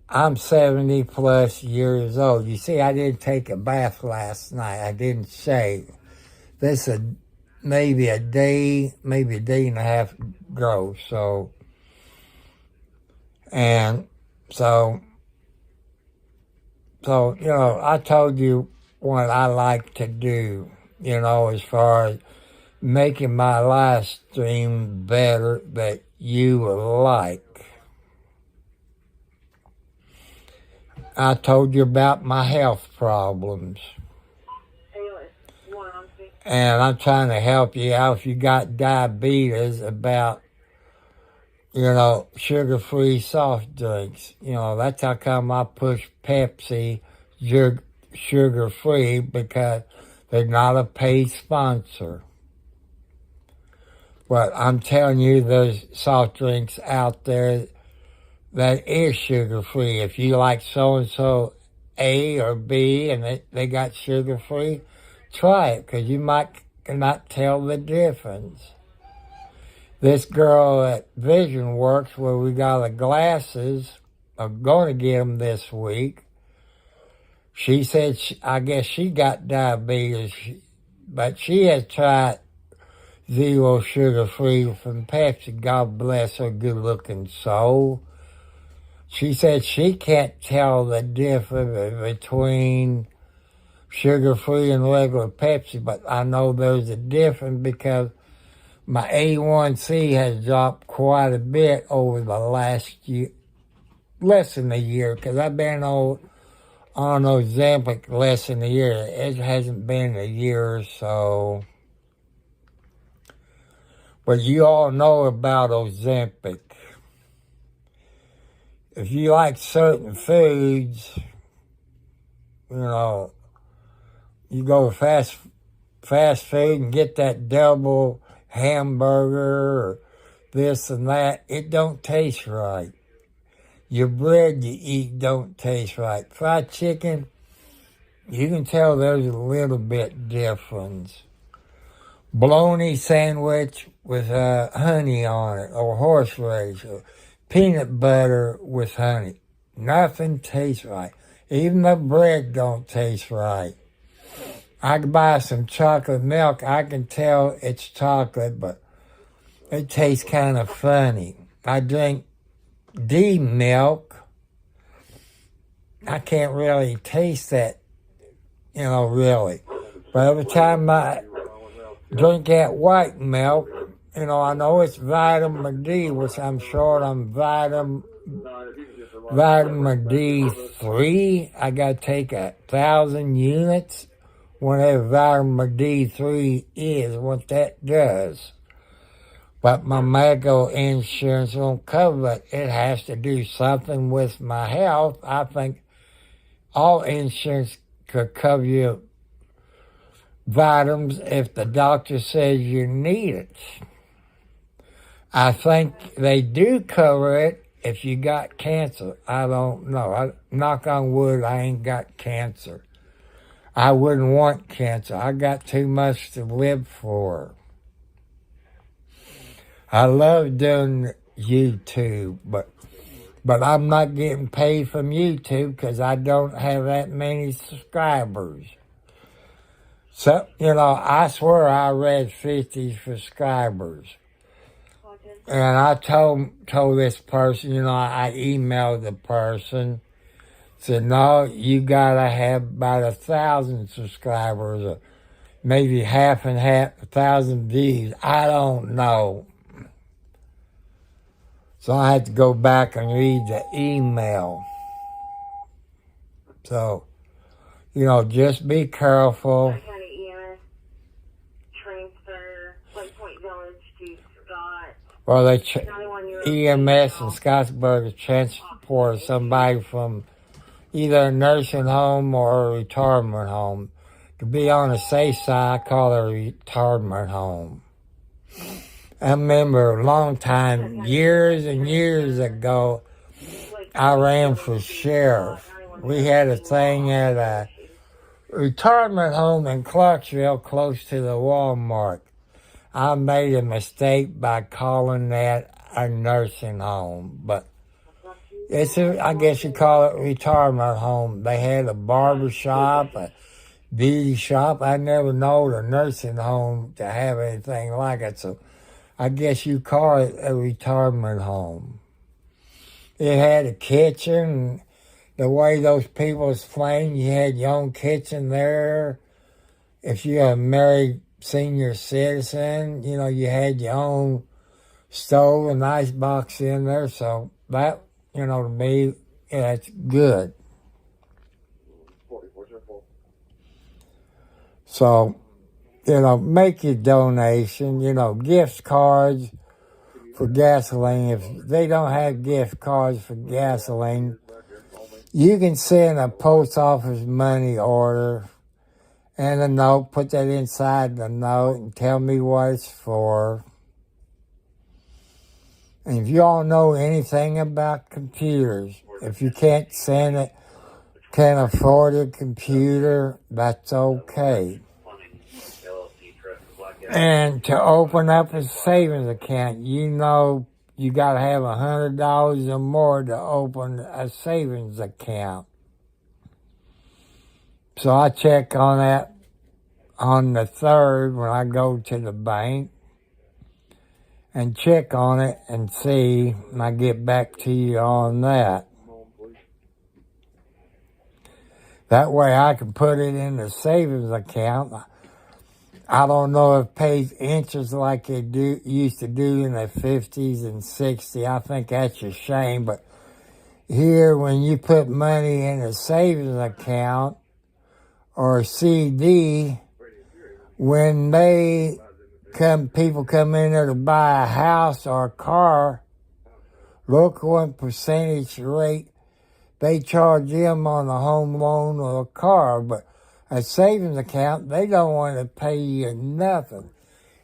I'm 70 plus years old. You see, I didn't take a bath last night. I didn't shave. This is maybe a day and a half ago. So, I told you what I like to do, as far as making my live stream better that you will like. I told you about my health problems. And I'm trying to help you out if you got diabetes about, sugar-free soft drinks. That's how come I push Pepsi sugar-free, because they're not a paid sponsor. But I'm telling you, there's soft drinks out there that is sugar-free. If you like so-and-so A or B and they got sugar-free, try it, because you might not tell the difference. This girl at Vision Works, where we got the glasses, I'm going to get them this week. She said, I guess she got diabetes, but she has tried zero sugar-free from Pepsi. God bless her good-looking soul. She said she can't tell the difference between sugar-free and regular Pepsi, but I know there's a difference because my A1C has dropped quite a bit over the last year, less than a year, because I've been on Ozempic less than a year. It hasn't been a year or so. But you all know about Ozempic. If you like certain foods, you go fast food and get that double hamburger or this and that, it don't taste right. Your bread you eat don't taste right. Fried chicken, you can tell there's a little bit difference. Bologna sandwich with honey on it, or horseradish, or peanut butter with honey. Nothing tastes right. Even the bread don't taste right. I can buy some chocolate milk. I can tell it's chocolate, but it tastes kind of funny. I drink D milk. I can't really taste that, really. But every time I drink that white milk, I know it's vitamin D, which I'm short on vitamin D3. I got to take 1,000 units. Whatever vitamin D3 is, what that does. But my medical insurance won't cover it. It has to do something with my health. I think all insurance could cover your vitamins if the doctor says you need it. I think they do cover it if you got cancer. I don't know. Knock on wood, I ain't got cancer. I wouldn't want cancer. I got too much to live for. I love doing YouTube, but I'm not getting paid from YouTube because I don't have that many subscribers. So, I swear I read 50 subscribers. And I told this person, I emailed the person, said, no, you gotta have about 1,000 subscribers, or maybe half and half, 1,000 views. I don't know. So I had to go back and read the email. So, just be careful. Well, EMS in Scottsburg transport somebody from either a nursing home or a retirement home. To be on the safe side, I call it a retirement home. I remember a long time, years and years ago, I ran for sheriff. We had a thing at retirement home in Clarksville close to the Walmart. I made a mistake by calling that a nursing home, but I guess you call it retirement home. They had a barber shop, a beauty shop. I never known a nursing home to have anything like it, so I guess you call it a retirement home. It had a kitchen. The way those people was playing, you had your own kitchen there. If you're a married senior citizen, you had your own stove and icebox in there. So that, to me, it's good. So, make your donation, gift cards for gasoline. If they don't have gift cards for gasoline, you can send a post office money order and a note, put that inside the note and tell me what it's for. And if you all know anything about computers, if you can't send it, can't afford a computer, that's okay. And to open up a savings account, you got to have $100 or more to open a savings account. So I check on that on the 3rd when I go to the bank and check on it and see, and I get back to you on that. That way I can put it in the savings account. I don't know if it pays interest like it used to do in the 50s and 60s. I think that's a shame. But here, when you put money in a savings account or a CD, when people come in there to buy a house or a car, look what percentage rate they charge them on a home loan or a car. But a savings account, they don't want to pay you nothing.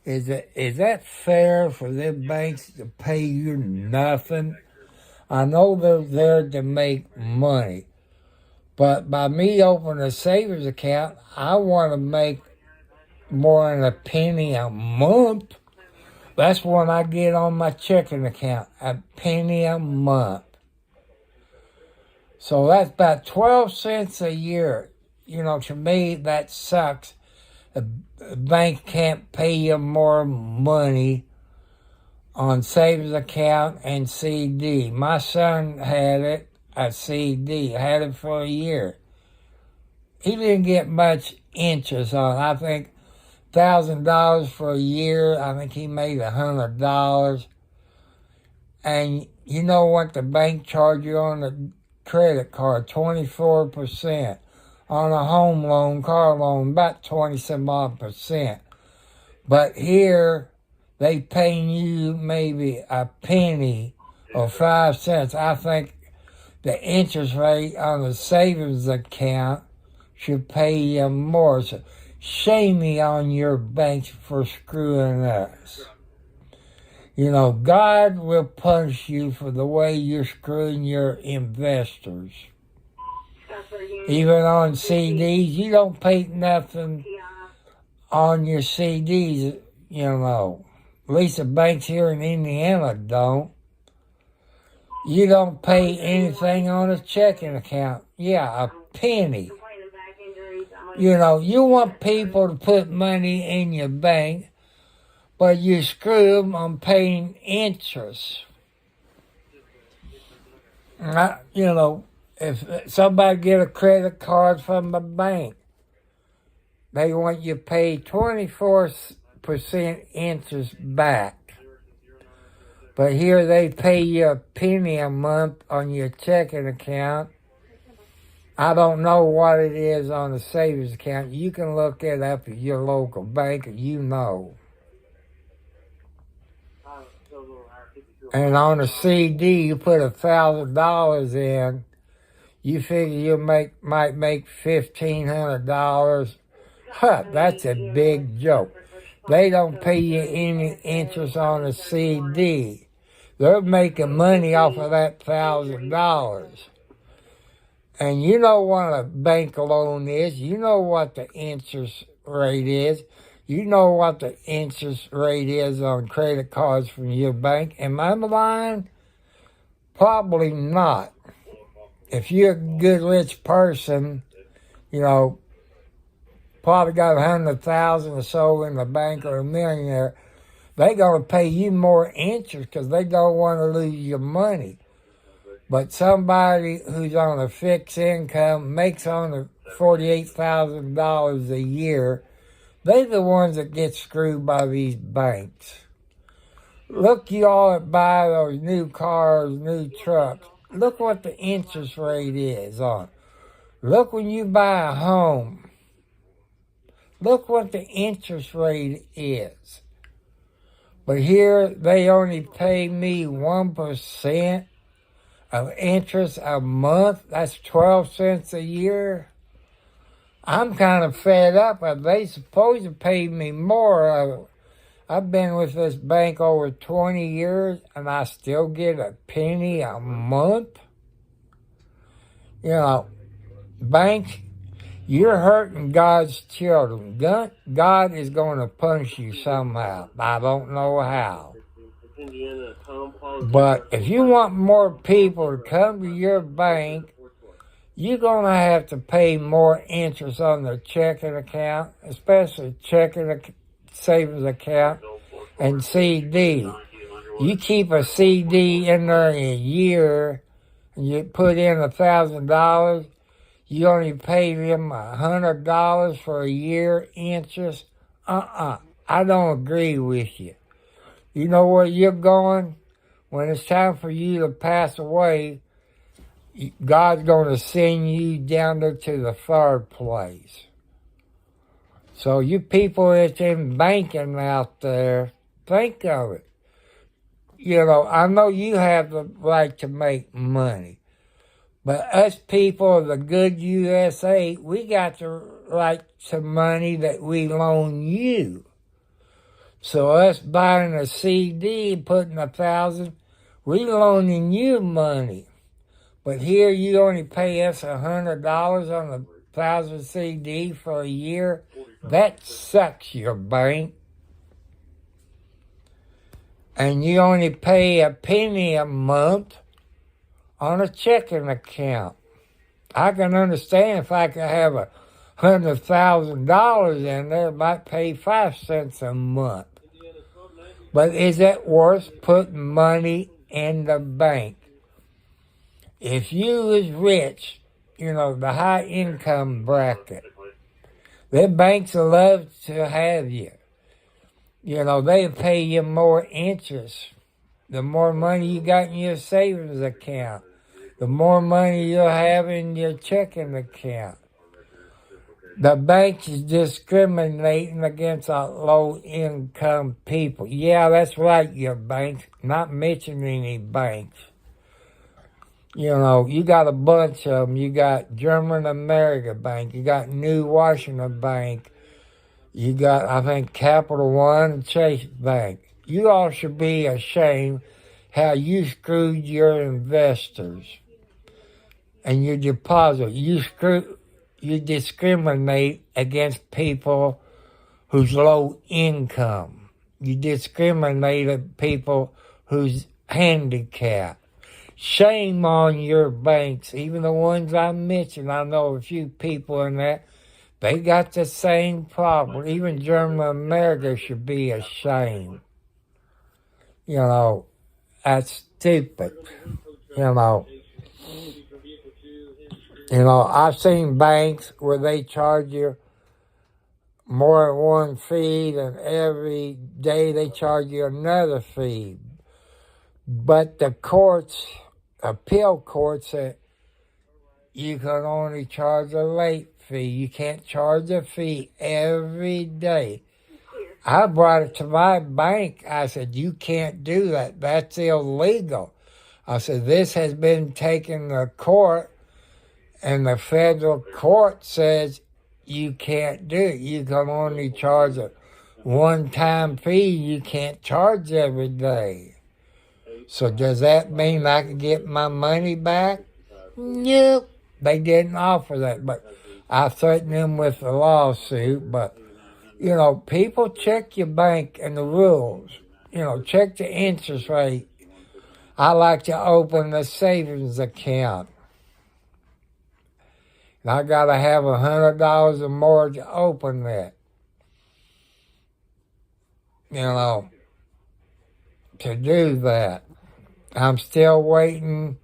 Is that fair for them banks to pay you nothing? I know they're there to make money, but by me opening a savings account, I want to make more than a penny a month. That's what I get on my checking account, a penny a month. So that's about 12 cents a year. To me, that sucks. A bank can't pay you more money on savings account and CD. My son had a CD, had it for a year. He didn't get much interest on it. I think $1,000 for a year. I think he made $100. And you know what the bank charge you on the credit card? 24%. On a home loan, car loan, about 20-some odd percent. But here, they paying you maybe a penny or 5 cents. I think the interest rate on the savings account should pay you more. So shame me on your banks for screwing us. God will punish you for the way you're screwing your investors. Even on CDs, you don't pay nothing on your CDs, At least the banks here in Indiana don't. You don't pay anything on a checking account. Yeah, a penny. You want people to put money in your bank, but you screw them on paying interest. If somebody get a credit card from a bank, they want you to pay 24% interest back. But here they pay you a penny a month on your checking account. I don't know what it is on the savings account. You can look it up at your local bank and And on a CD, you put $1,000 in. You figure you might make $1,500. That's a big joke. They don't pay you any interest on a CD. They're making money off of that $1,000. And you know what a bank loan is. You know what the interest rate is. You know what the interest rate is on credit cards from your bank. Am I lying? Probably not. If you're a good rich person, you know, probably got 100,000 or so in the bank or a millionaire, they gonna pay you more interest because they don't want to lose your money. But somebody who's on a fixed income makes on $48,000 a year, they're the ones that get screwed by these banks. Look, you all that buy those new cars, new trucks. Look what the interest rate is on. Look when you buy a home. Look what the interest rate is. But here they only pay me 1% of interest a month. That's 12 cents a year. I'm kind of fed up. They supposed to pay me more. I've been with this bank over 20 years, and I still get a penny a month. You know, banks, you're hurting God's children. God is going to punish you somehow. I don't know how. But if you want more people to come to your bank, you're going to have to pay more interest on their checking account, especially savings account and CD. You keep a CD in there a year and you put in $1,000, you only pay them $100 for a year interest. I don't agree with you. You know where you're going? When it's time for you to pass away, God's going to send you down there to the third place. So you people that's in banking out there, think of it. You know, I know you have the right to make money. But us people of the good USA, we got the right to money that we loan you. So us buying a CD, putting 1,000, we loaning you money. But here you only pay us $100 on a 1,000 CD for a year. That sucks, your bank. And you only pay a penny a month on a checking account. I can understand if I could have $100,000 in there, it might pay 5 cents a month. But is it worth putting money in the bank? If you is rich, you know, the high income bracket, the banks will love to have you. You know, they pay you more interest. The more money you got in your savings account, the more money you'll have in your checking account. The banks is discriminating against low-income people. Yeah, that's right, your banks. Not mentioning any banks. You know, you got a bunch of them. You got German America Bank. You got New Washington Bank. You got, I think, Capital One and Chase Bank. You all should be ashamed how you screwed your investors and your deposit. You discriminate against people who's low income. You discriminate against people who's handicapped. Shame on your banks, even the ones I mentioned. I know a few people in that. They got the same problem. Even German America should be ashamed. You know, that's stupid. You know, I've seen banks where they charge you more than one fee, and every day they charge you another fee. But the courts, appeal courts, say you can only charge a late fee. You can't charge a fee every day. I brought it to my bank. I said, you can't do that. That's illegal. I said, this has been taken to court, and the federal court says you can't do it. You can only charge a one-time fee. You can't charge every day. So does that mean I can get my money back? Nope. They didn't offer that, but I threatened them with a lawsuit. But, you know, people check your bank and the rules. You know, check the interest rate. I like to open a savings account. And I got to have $100 or more to open that. You know, to do that. I'm still waiting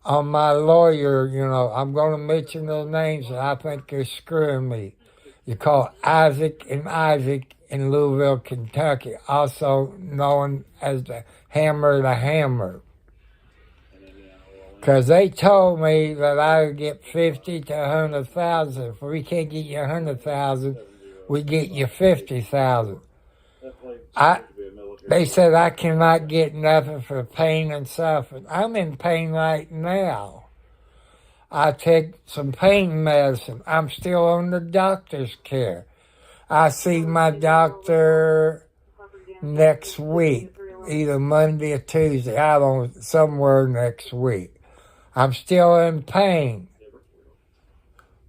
on my lawyer. You know, I'm going to mention their names, and I think they're screwing me. You call Isaac and Isaac in Louisville, Kentucky, also known as the Hammer. Because they told me that I would get 50 to 100,000. If we can't get you 100,000, we get you 50,000. They said I cannot get nothing for pain and suffering. I'm in pain right now. I take some pain medicine. I'm still on the doctor's care. I see my doctor next week, either Monday or Tuesday. I don't know, somewhere next week. I'm still in pain.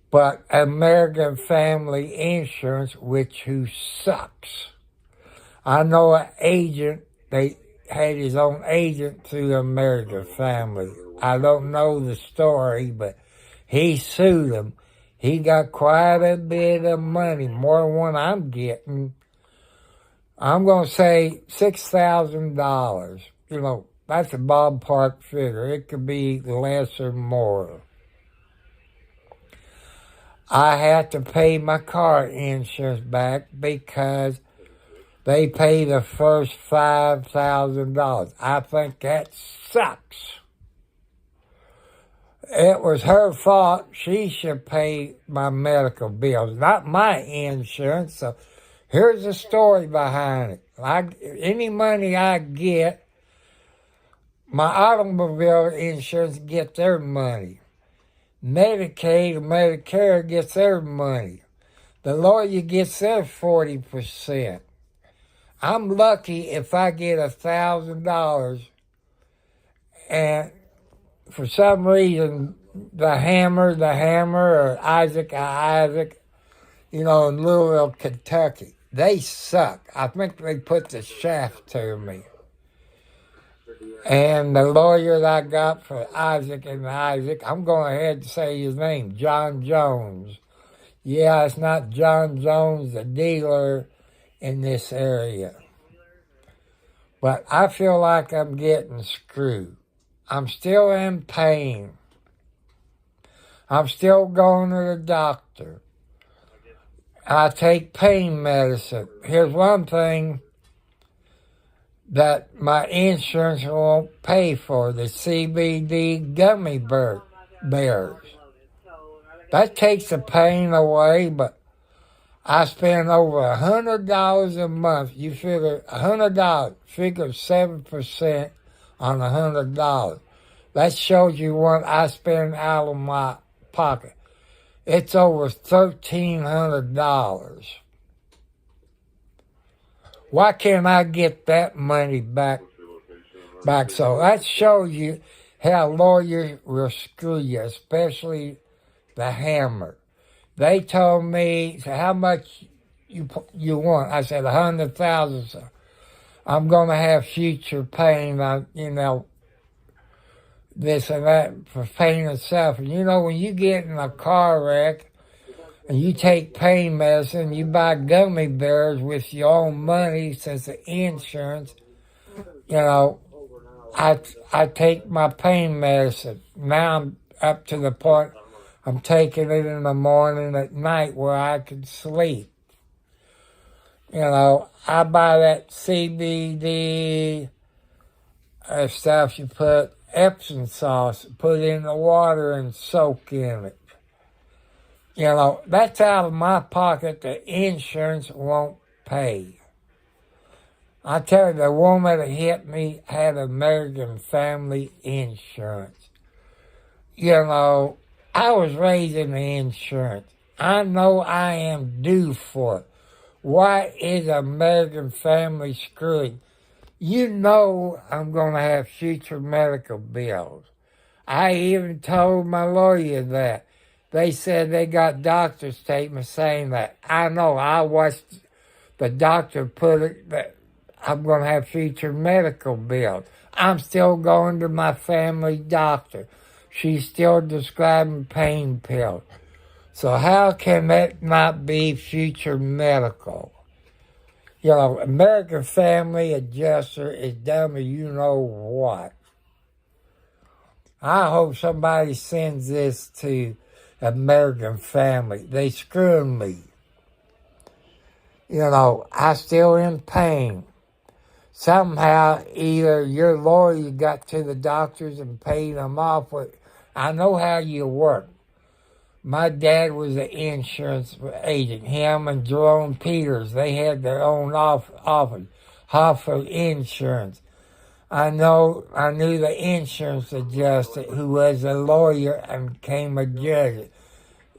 But American Family Insurance, who sucks. I know an agent, they had his own agent through American Family. I don't know the story, but he sued them. He got quite a bit of money, more than what I'm getting. I'm going to say $6,000. You know, that's a ballpark figure. It could be less or more. I had to pay my car insurance back because they pay the first $5,000. I think that sucks. It was her fault. She should pay my medical bills, not my insurance. So here's the story behind it. Any money I get, my automobile insurance gets their money. Medicaid or Medicare gets their money. The lawyer gets their 40%. I'm lucky if I get $1,000, and for some reason, the Hammer, or Isaac, you know, in Louisville, Kentucky, they suck. I think they put the shaft to me. And the lawyer that I got for Isaac and Isaac, I'm going ahead to say his name, John Jones. Yeah, it's not John Jones, the dealer in this area. But I feel like I'm getting screwed. I'm still in pain. I'm still going to the doctor. I take pain medicine. Here's one thing that my insurance won't pay for, the CBD gummy bears. That takes the pain away, but I spend over $100 a month. You figure $100, figure 7% on $100. That shows you what I spend out of my pocket. It's over $1,300. Why can't I get that money back? So that shows you how lawyers will screw you, especially the Hammer. They told me, so how much you want? I said 100,000. So I'm going to have future pain, this and that for pain and suffering. You know, when you get in a car wreck and you take pain medicine, you buy gummy bears with your own money since the insurance, I take my pain medicine. Now I'm up to the point I'm taking it in the morning at night where I can sleep. I buy that CBD stuff you put Epsom sauce, put it in the water and soak in it. That's out of my pocket. The insurance won't pay. I tell you, the woman that hit me had American Family Insurance. I was raised in the insurance. I know I am due for it. Why is American Family screwing? I'm going to have future medical bills. I even told my lawyer that. They said they got doctor statements saying that. I know, I watched the doctor put it that I'm going to have future medical bills. I'm still going to my family doctor. She's still describing pain pills. So how can that not be future medical? You know, American Family Adjuster is dumb as you know what. I hope somebody sends this to American Family. They screwed me. You know, I still in pain. Somehow, either your lawyer got to the doctors and paid them off. I know how you work. My dad was an insurance agent. Him and Jerome Peters, they had their own office, Hartford Insurance. I knew the insurance adjuster who was a lawyer and became a judge.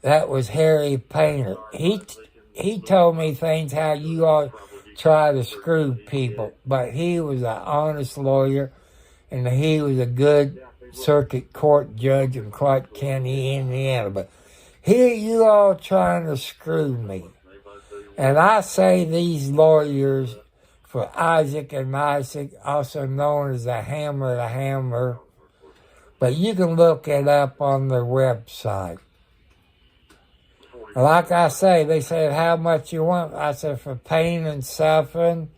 That was Harry Painter. He told me things how you all try to screw people, but he was an honest lawyer, and he was a good circuit court judge in Clark County, Indiana. But here you all trying to screw me. And I say these lawyers for Isaac and Isaac, also known as the Hammer, but you can look it up on their website. Like I say, they said, how much you want? I said, for pain and suffering,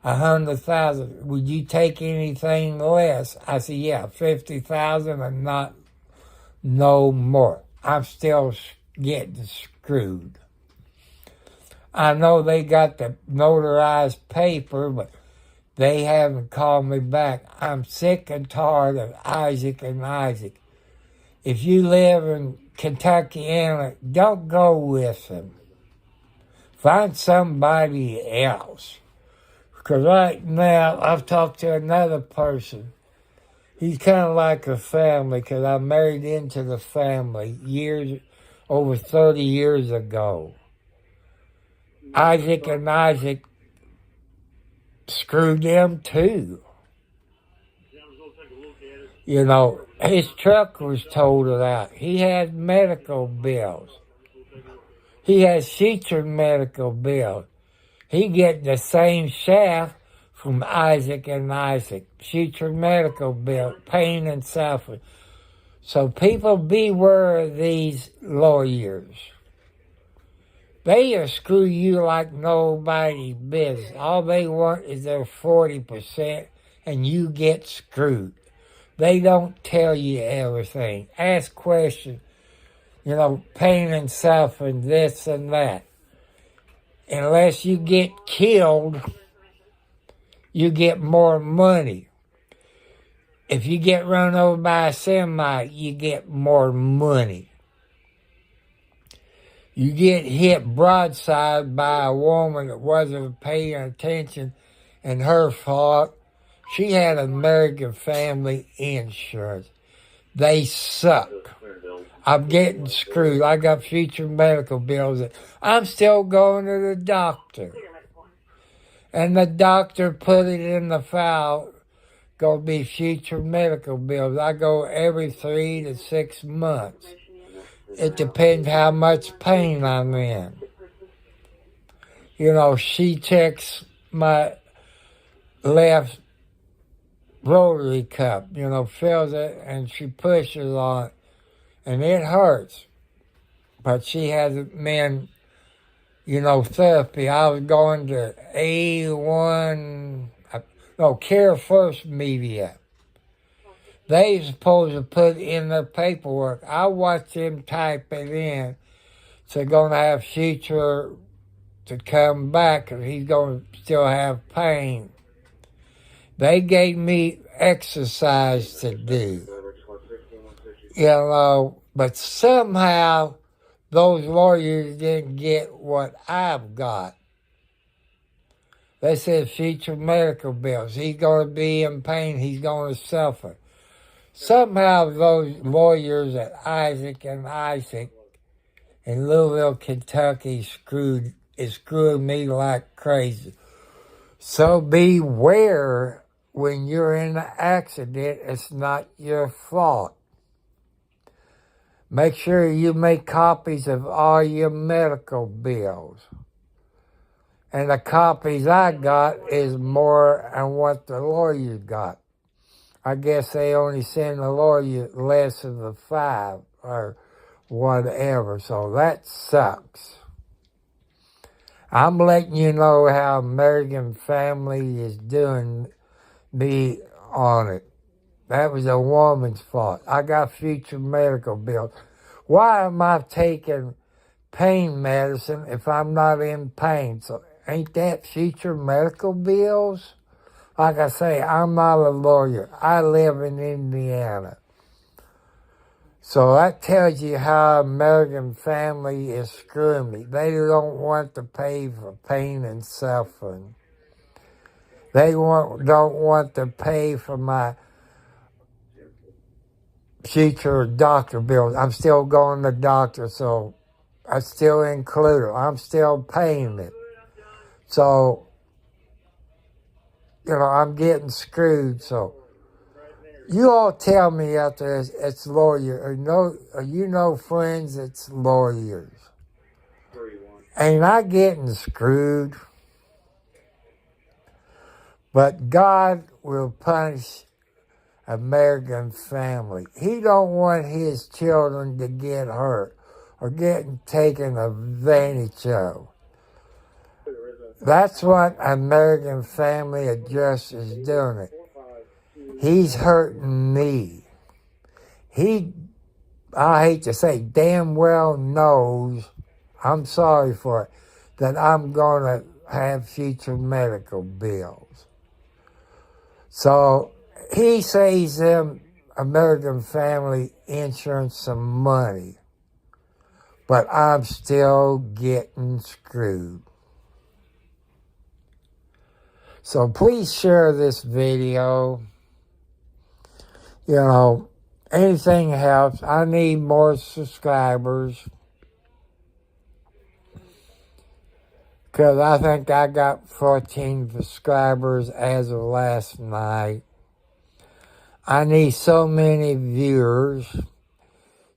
100,000. Would you take anything less? I said, yeah, 50,000 and not no more. I'm still getting screwed. I know they got the notarized paper, but they haven't called me back. I'm sick and tired of Isaac and Isaac. If you live in Kentucky, don't go with them. Find somebody else. Because right now, I've talked to another person. He's kind of like a family, because I married into the family over 30 years ago. Isaac and Isaac screwed them too. You know, his truck was totaled out. He had medical bills. He has future medical bills. He get the same shaft from Isaac and Isaac. Future medical bill, pain and suffering. So people beware of these lawyers. They screw you like nobody's business. All they want is their 40%, and you get screwed. They don't tell you everything. Ask questions. You know, pain and suffering, this and that. Unless you get killed, you get more money. If you get run over by a semi, you get more money. You get hit broadside by a woman that wasn't paying attention, and her fault. She had American Family Insurance. They suck. I'm getting screwed. I got future medical bills. I'm still going to the doctor. And the doctor put it in the file, going to be future medical bills. I go every 3 to 6 months. It depends how much pain I'm in. You know, she checks my left rotary cup, you know, fills it, and she pushes on it, and it hurts. But she hasn't been, you know, therapy. I was going to Care First Media. They supposed to put in their paperwork. I watched them type it in. So going to have future to come back, because he's going to still have pain. They gave me exercise to do. You know, but somehow those lawyers didn't get what I've got. They said future medical bills. He's going to be in pain. He's going to suffer. Somehow those lawyers at Isaac and Isaac in Louisville, Kentucky screwed me like crazy. So beware when you're in an accident. It's not your fault. Make sure you make copies of all your medical bills. And the copies I got is more than what the lawyer got. I guess they only send the lawyer less than the 5 or whatever, so that sucks. I'm letting you know how American Family is doing me on it. That was a woman's fault. I got future medical bills. Why am I taking pain medicine if I'm not in pain? So ain't that future medical bills? Like I say, I'm not a lawyer. I live in Indiana. So that tells you how American Family is screwing me. They don't want to pay for pain and suffering. They don't want to pay for my future doctor bills. I'm still going to the doctor, so I still include it. I'm still paying it. So, I'm getting screwed. So, you all tell me out there it's lawyer. Or you know friends that's lawyers. Ain't I getting screwed? But God will punish American Family. He don't want his children to get hurt or getting taken advantage of. That's what American Family Adjuster is doing it. He's hurting me. I hate to say, damn well knows, I'm sorry for it, that I'm going to have future medical bills. So he saves them American Family Insurance some money, but I'm still getting screwed. So please share this video. Anything helps. I need more subscribers. Because I think I got 14 subscribers as of last night. I need so many viewers.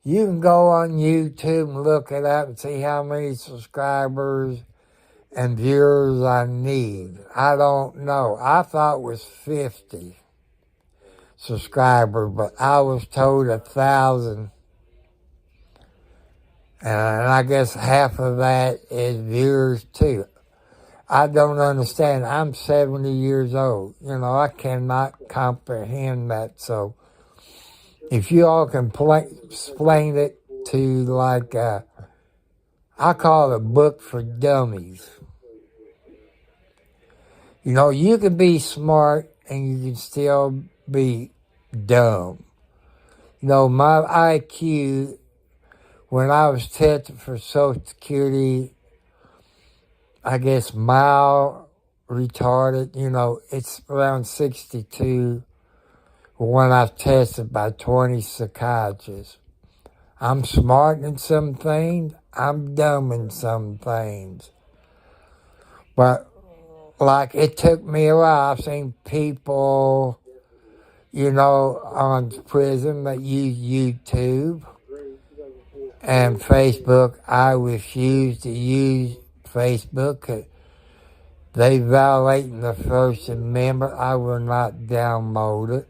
You can go on YouTube and look it up and see how many subscribers and viewers I need. I don't know. I thought it was 50 subscribers, but I was told 1,000. And I guess half of that is viewers too. I don't understand. I'm 70 years old. I cannot comprehend that. So if you all can explain it to I call it a book for dummies. You can be smart and you can still be dumb. My IQ, when I was tested for Social Security, I guess mild retarded, it's around 62 when I was tested by 20 psychiatrists. I'm smart in some things, I'm dumb in some things. But, it took me a while. I've seen people, on prison that use YouTube and Facebook. I refuse to use Facebook because they violating the First Amendment. I will not download it.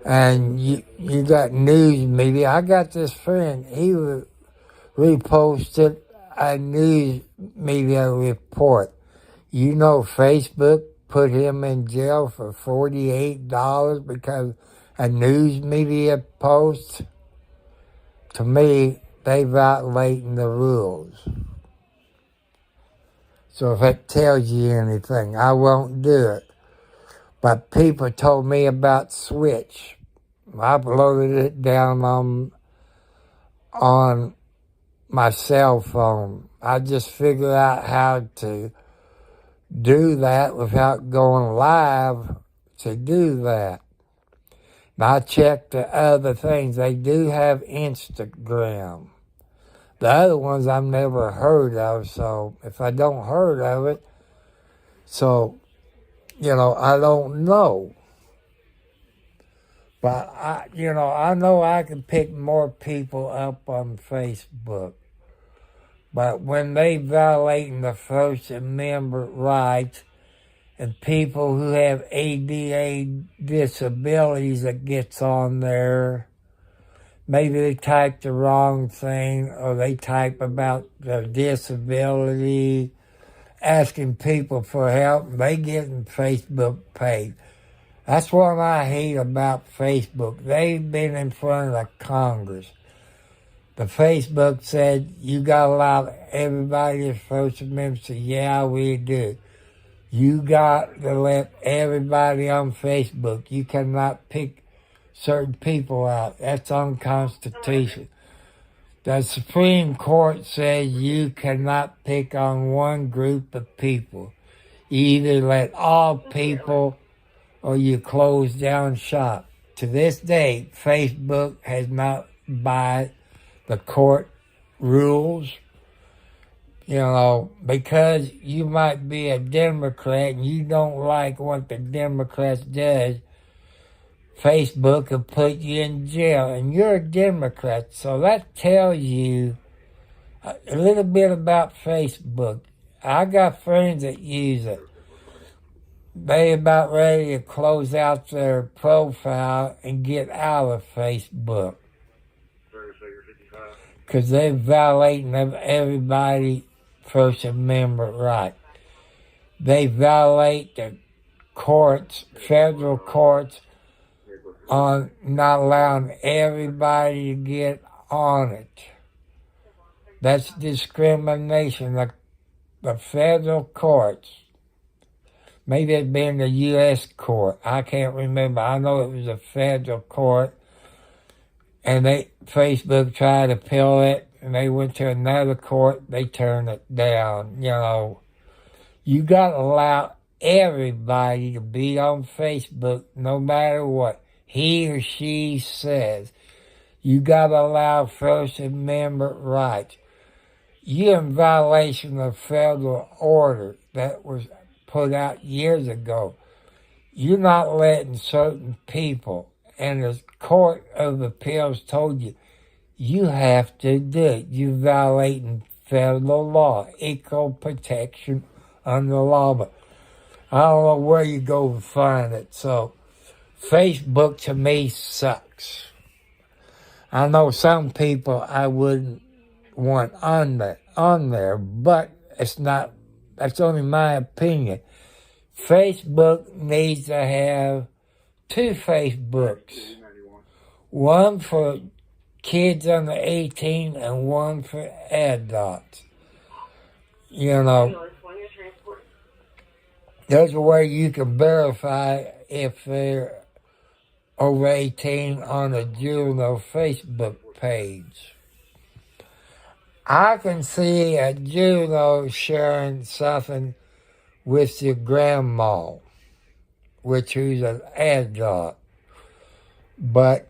And you got news media. I got this friend. He reposted a news media report. Facebook put him in jail for $48 because a news media post. To me, they violating the rules. So if it tells you anything, I won't do it. But people told me about Switch. I uploaded it down on my cell phone. I just figured out how to do that without going live to do that. Now, I checked the other things. They do have Instagram. The other ones I've never heard of, so if I don't heard of it, I don't know. But I know I can pick more people up on Facebook. But when they violating the First Amendment rights and people who have ADA disabilities that gets on there, maybe they type the wrong thing or they type about their disability, asking people for help, they getting Facebook paid. That's what I hate about Facebook. They've been in front of the Congress. The Facebook said, you got to allow everybody to First Amendment. Said, yeah, we do. You got to let everybody on Facebook. You cannot pick certain people out. That's unconstitutional. The Supreme Court says you cannot pick on one group of people. You either let all people or you close down shop. To this day, Facebook has not abided the court rules, because you might be a Democrat and you don't like what the Democrats does, Facebook will put you in jail, and you're a Democrat. So that tells you a little bit about Facebook. I got friends that use it. They about ready to close out their profile and get out of Facebook. Because they're violating everybody's First Amendment right. They violate the courts, federal courts, on not allowing everybody to get on it. That's discrimination. The federal courts, maybe it'd been the U.S. court, I can't remember. I know it was a federal court. And Facebook tried to appeal it, and they went to another court. They turned it down. You got to allow everybody to be on Facebook, no matter what he or she says. You got to allow First Amendment rights. You're in violation of federal order that was put out years ago. You're not letting certain people. And the Court of Appeals told you, you have to do it. You're violating federal law, equal protection under law. But I don't know where you go to find it. So Facebook to me sucks. I know some people I wouldn't want on there, but that's only my opinion. Facebook needs to have 2 Facebooks. One for kids under 18 and one for adults. There's a way you can verify if they're over 18 on a juvenile Facebook page. I can see a juvenile sharing something with your grandma, which is an adult. But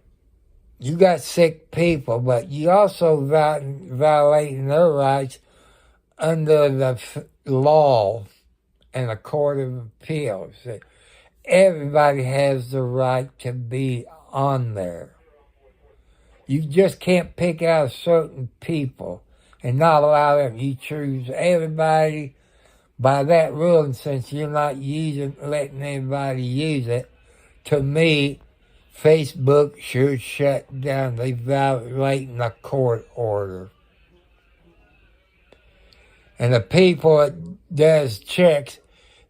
you got sick people, but you also violating their rights under the law and the Court of Appeals. Everybody has the right to be on there. You just can't pick out certain people and not allow them. You choose everybody by that rule, and since you're not letting anybody use it, to me, Facebook should shut down. They violating the court order. And the people that does checks,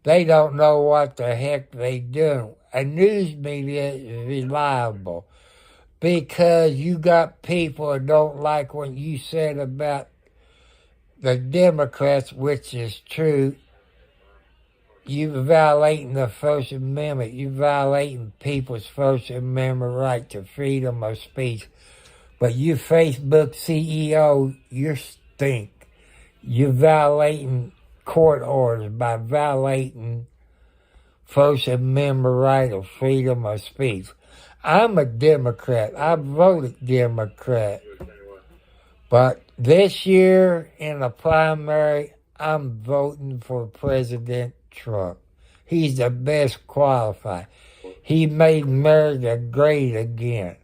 they don't know what the heck they do. A news media is reliable because you got people that don't like what you said about the Democrats, which is true. You're violating the First Amendment. You're violating people's First Amendment right to freedom of speech. But you Facebook CEO, you stink. You're violating court orders by violating First Amendment right of freedom of speech. I'm a Democrat. I voted Democrat. But this year in the primary, I'm voting for President Trump. He's the best qualified. he made America great again.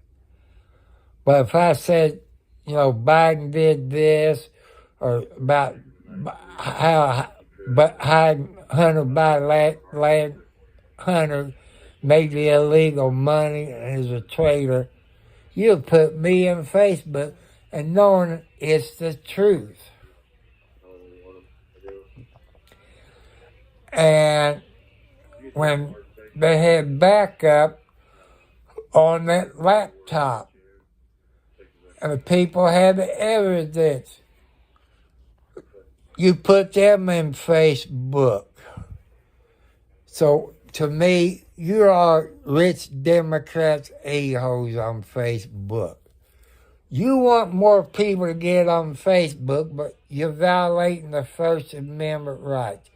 But if I said, Biden did this, or about how Hunter Biden Hunter made the illegal money and is a traitor, you'll put me in Facebook and knowing it's the truth. And when they had backup on that laptop, and the people had the evidence, you put them in Facebook. So, to me, you are rich Democrats a-holes on Facebook. You want more people to get on Facebook, but you're violating the First Amendment rights.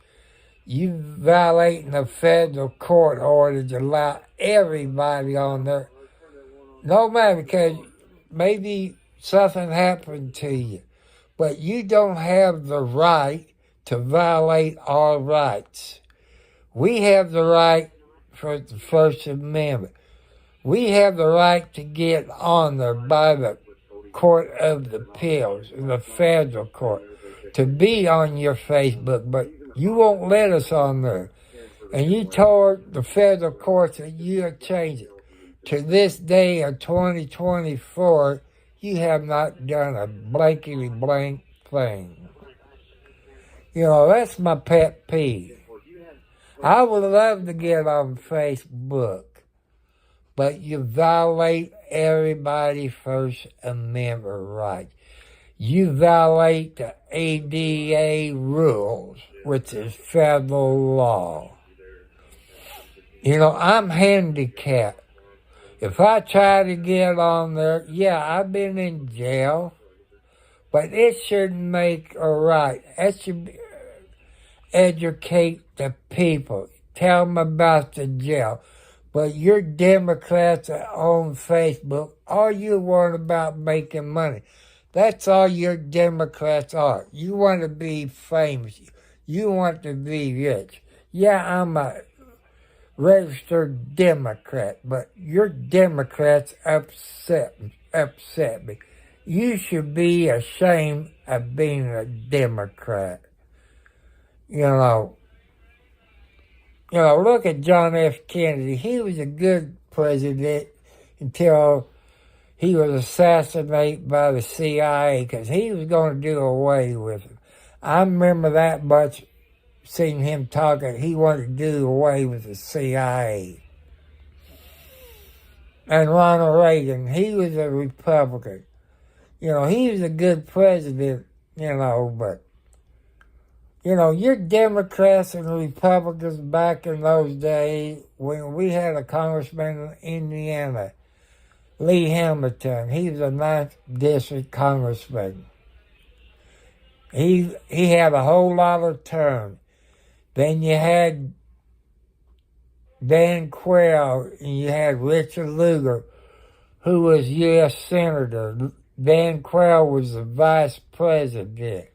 You're violating the federal court order to allow everybody on there. No matter, because maybe something happened to you, but you don't have the right to violate our rights. We have the right for the First Amendment. We have the right to get on there by the Court of Appeals, the federal court, to be on your Facebook, but you won't let us on there. And you told the federal courts that you'll change it. To this day of 2024, you have not done a blankety blank thing. That's my pet peeve. I would love to get on Facebook, but you violate everybody's First Amendment rights. You violate the ADA rules, which is federal law. I'm handicapped. If I try to get on there, I've been in jail, but it shouldn't make a right. It should educate the people. Tell them about the jail. But you're Democrats that own Facebook. All you want about making money. That's all your Democrats are. You want to be famous. You want to be rich. Yeah, I'm a registered Democrat, but your Democrats upset me. You should be ashamed of being a Democrat. Look at John F. Kennedy. He was a good president until he was assassinated by the CIA, because he was going to do away with it. I remember that much, seeing him talking. He wanted to do away with the CIA. And Ronald Reagan, he was a Republican. He was a good president, but you're Democrats and Republicans back in those days when we had a congressman in Indiana, Lee Hamilton. He was a 9th district congressman. He had a whole lot of terms. Then you had Dan Quayle and you had Richard Lugar, who was U.S. Senator. Dan Quayle was the vice president.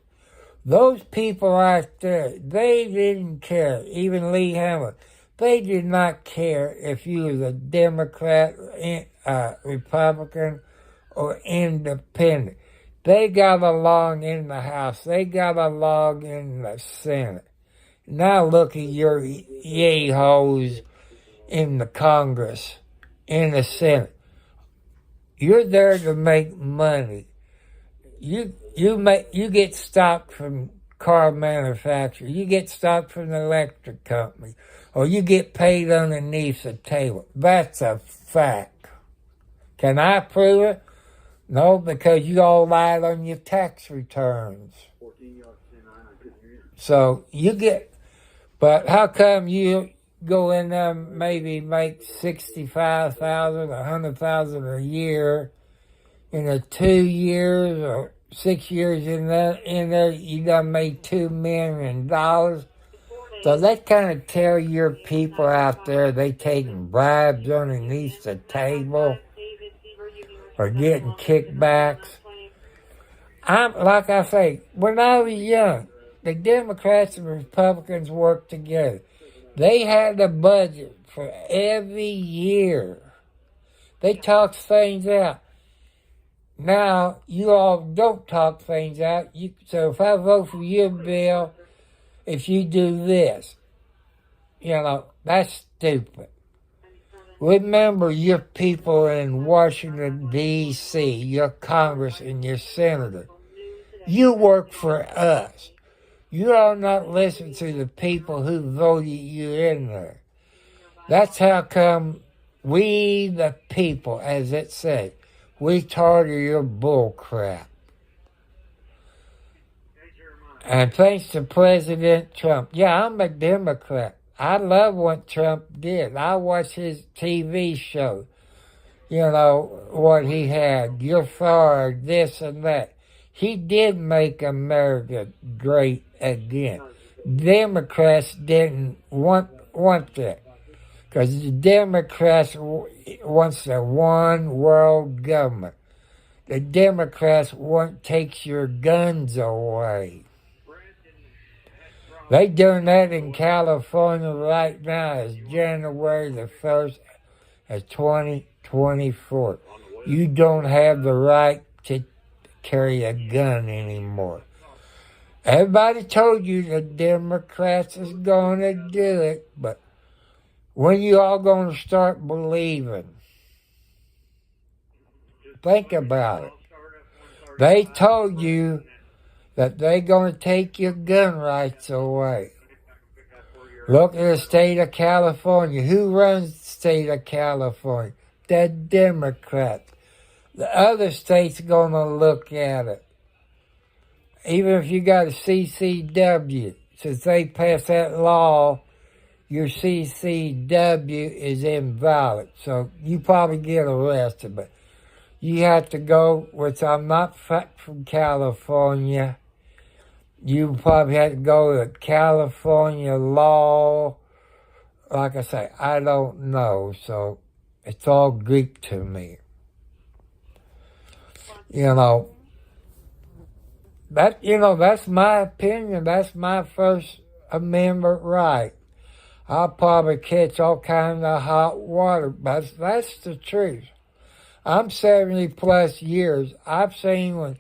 Those people out there, they didn't care. Even Lee Hamilton, they did not care if you was a Democrat, Republican, or Independent. They got along in the House. They got along in the Senate. Now look at your yay-hoes in the Congress, in the Senate. You're there to make money. You get stock from car manufacturers. You get stock from the electric company. Or you get paid underneath the table. That's a fact. Can I prove it? No, because you all lied on your tax returns. So you get, but how come you go in there and maybe make $65,000, $100,000 a year in the 2 years or 6 years in there you done made $2 million? So that kind of tell your people out there they taking bribes underneath the table or getting kickbacks. Like I say, when I was young, the Democrats and Republicans worked together. They had a budget for every year. They talk things out. Now, you all don't talk things out. So if I vote for your bill, if you do this, that's stupid. Remember your people in Washington, D.C., your Congress and your senator. You work for us. You are not listening to the people who voted you in there. That's how come we, the people, as it said, we tired of your bull crap. And thanks to President Trump. Yeah, I'm a Democrat. I love what Trump did. I watched his TV show. What he had. You're fired, this and that. He did make America great again. Democrats didn't want that. Because the Democrats wants a one world government. The Democrats takes your guns away. They doing that in California right now. It's January the 1st of 2024. You don't have the right to carry a gun anymore. Everybody told you the Democrats is going to do it, but when you all going to start believing? Think about it. They told you that they're going to take your gun rights away. Look at the state of California. Who runs the state of California? The Democrats. The other states are going to look at it. Even if you got a CCW, since they passed that law, your CCW is invalid. So you probably get arrested, but you have to go, which I'm not from California. You probably have to go to California law. Like I say, I don't know, so it's all Greek to me. That's my opinion. That's my First Amendment right. I'll probably catch all kinds of hot water, but that's the truth. I'm 70 plus years. I've seen when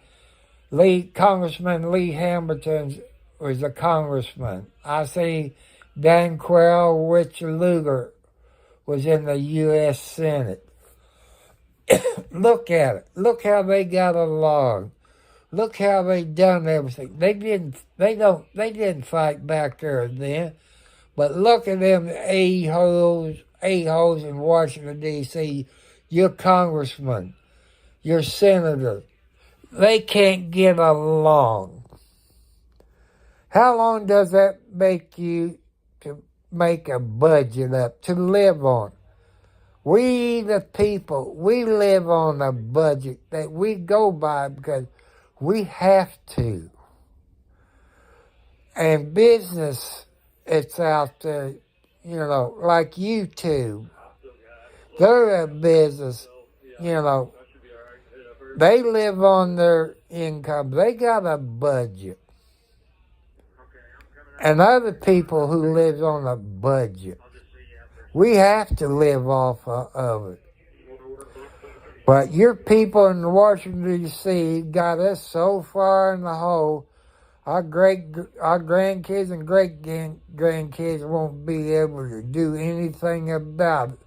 Congressman Lee Hamilton was a congressman. I see Dan Quayle, Richard Lugar was in the U.S. Senate. Look at it. Look how they got along. Look how they done everything. They didn't fight back there then. But look at them a-holes in Washington, D.C., your congressman, your senator. They can't get along. How long does that make you to make a budget up, to live on? We, the people, we live on a budget that we go by because we have to. And business, it's out there, like YouTube. They're a business, They live on their income. They got a budget. And other people who live on a budget. We have to live off of it. But your people in Washington, D.C. got us so far in the hole, our grandkids and great-grandkids won't be able to do anything about it.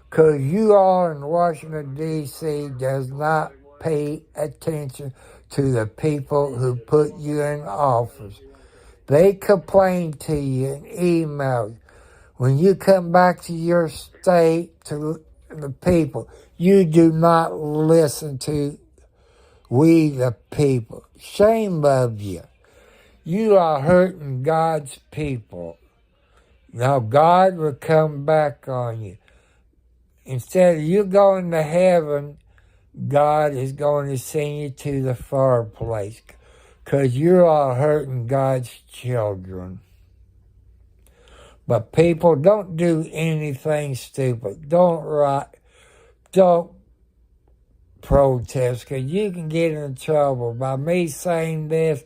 Because you all in Washington, D.C. does not pay attention to the people who put you in office. They complain to you in emails. When you come back to your state, to the people, you do not listen to we the people. Shame of you. You are hurting God's people. Now God will come back on you. Instead of you going to heaven, God is going to send you to the fireplace. Because you are hurting God's children. But people, don't do anything stupid. Don't protest, because you can get in trouble. By me saying this,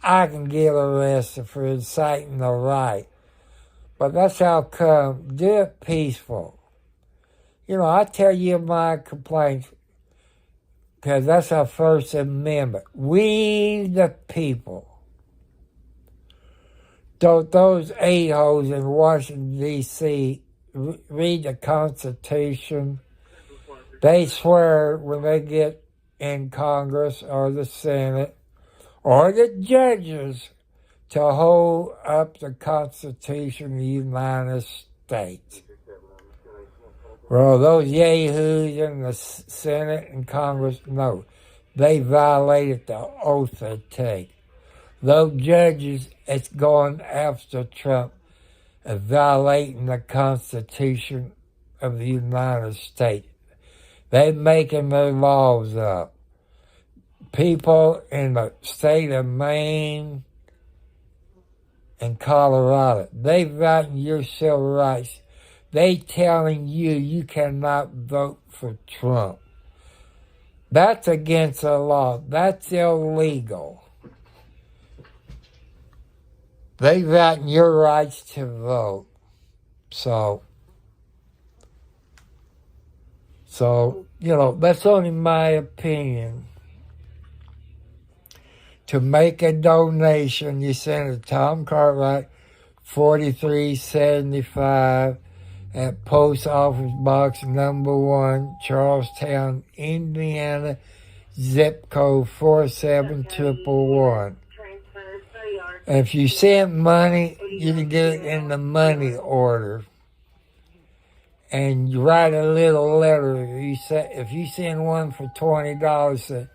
I can get arrested for inciting the riot. But that's how come. Do it peaceful. You know, I tell you my complaints because that's our First Amendment. We the people. Don't those a-holes in Washington, D.C. read the Constitution? They swear when they get in Congress or the Senate or the judges to hold up the Constitution of the United States. Well, those yahoos in the Senate and Congress, no. They violated the oath they take. Those judges that's going after Trump are violating the Constitution of the United States. They're making their laws up. People in the state of Maine and Colorado, they violating your civil rights. They telling you cannot vote for Trump. That's against the law. That's illegal. They violating your rights to vote. So, you know, that's only my opinion. To make a donation, you send it to Tom Cartwright, 4375 at Post Office Box number 1, Charlestown, Indiana, zip code 47111. And if you send money, you can get it in the money order. And you write a little letter. If you send one for $20, say,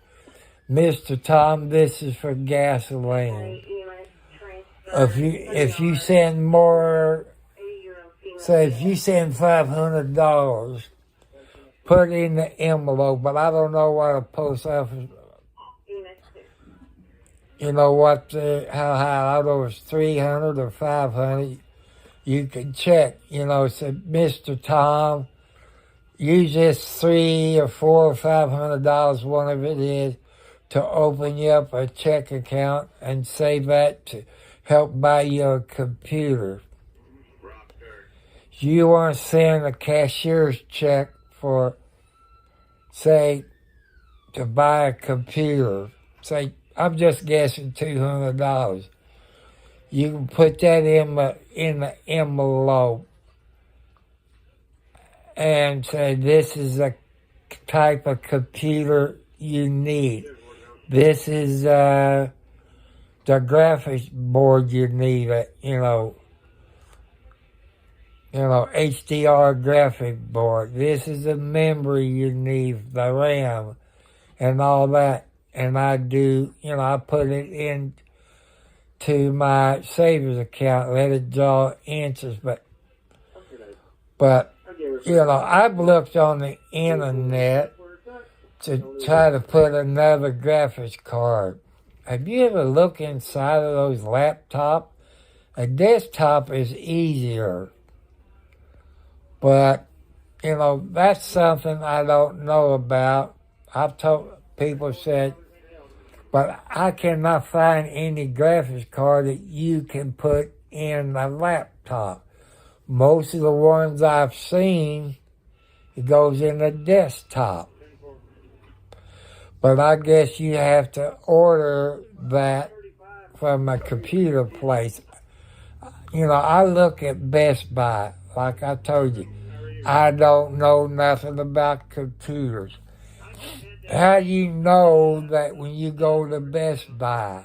Mr. Tom, this is for gasoline. If you send more, say if you send $500, put it in the envelope. But I don't know what a post office. You know what? How high? I don't know if it's 300 or 500. You can check. You know, say, Mr. Tom, use this $300 or $400 or $500, whatever it is, to open you up a check account and save that to help buy you a computer. You want to send a cashier's check for, say, to buy a computer. Say, I'm just guessing $200. You can put that in the envelope and say, this is the type of computer you need. This is the graphics board you need, HDR graphic board. This is the memory you need, the RAM, and all that. And I do, I put it into my savings account, let it draw interest. But I've looked on the internet to try to put another graphics card. Have you ever looked inside of those laptops? A desktop is easier. But, that's something I don't know about. I've told people said, but I cannot find any graphics card that you can put in a laptop. Most of the ones I've seen, it goes in a desktop. But I guess you have to order that from a computer place. I look at Best Buy. Like I told you, I don't know nothing about computers. How do you know that when you go to Best Buy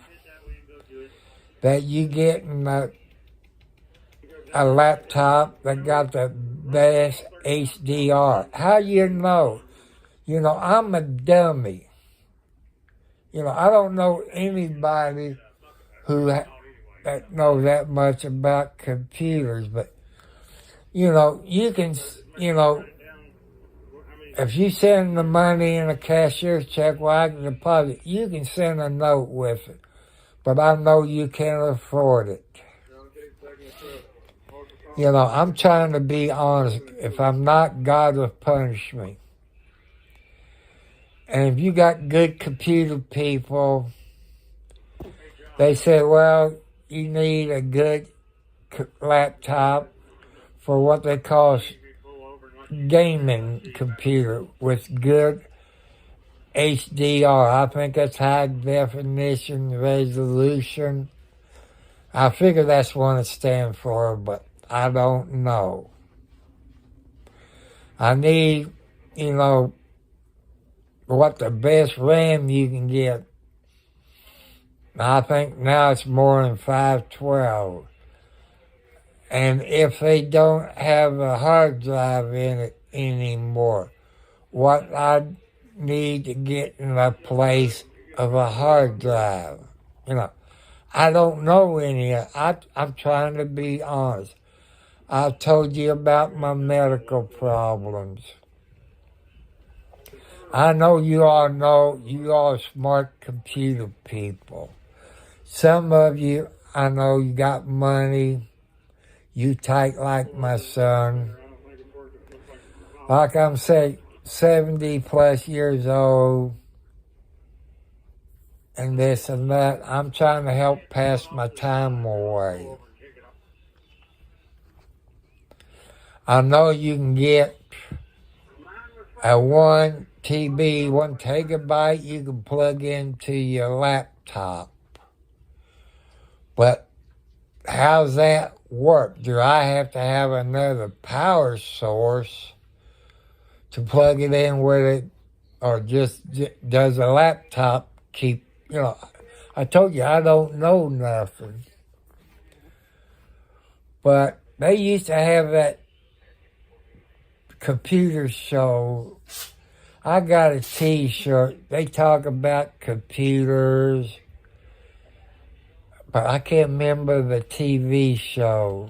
that you getting a laptop that got the best HDR? How do you know? I'm a dummy. I don't know anybody that knows that much about computers, but, you can, if you send the money in a cashier's check, I can deposit, you can send a note with it, but I know you can't afford it. I'm trying to be honest. If I'm not, God will punish me. And if you got good computer people, they say, well, you need a good laptop for what they call gaming computer with good HDR. I think that's high definition resolution. I figure that's what it stands for, but I don't know. I need, what the best RAM you can get. I think now it's more than 512. And if they don't have a hard drive in it anymore, what I need to get in the place of a hard drive? I don't know any. I'm trying to be honest. I've told you about my medical problems. I know you all smart computer people. Some of you, I know you got money. You type like my son. Like I'm saying, 70 plus years old. And this and that. I'm trying to help pass my time away. I know you can get a 1 TB, 1 gigabyte you can plug into your laptop. But how's that work? Do I have to have another power source to plug it in with it? Or just does a laptop keep, I told you I don't know nothing. But they used to have that computer show. I got a t-shirt. They talk about computers, but I can't remember the TV show.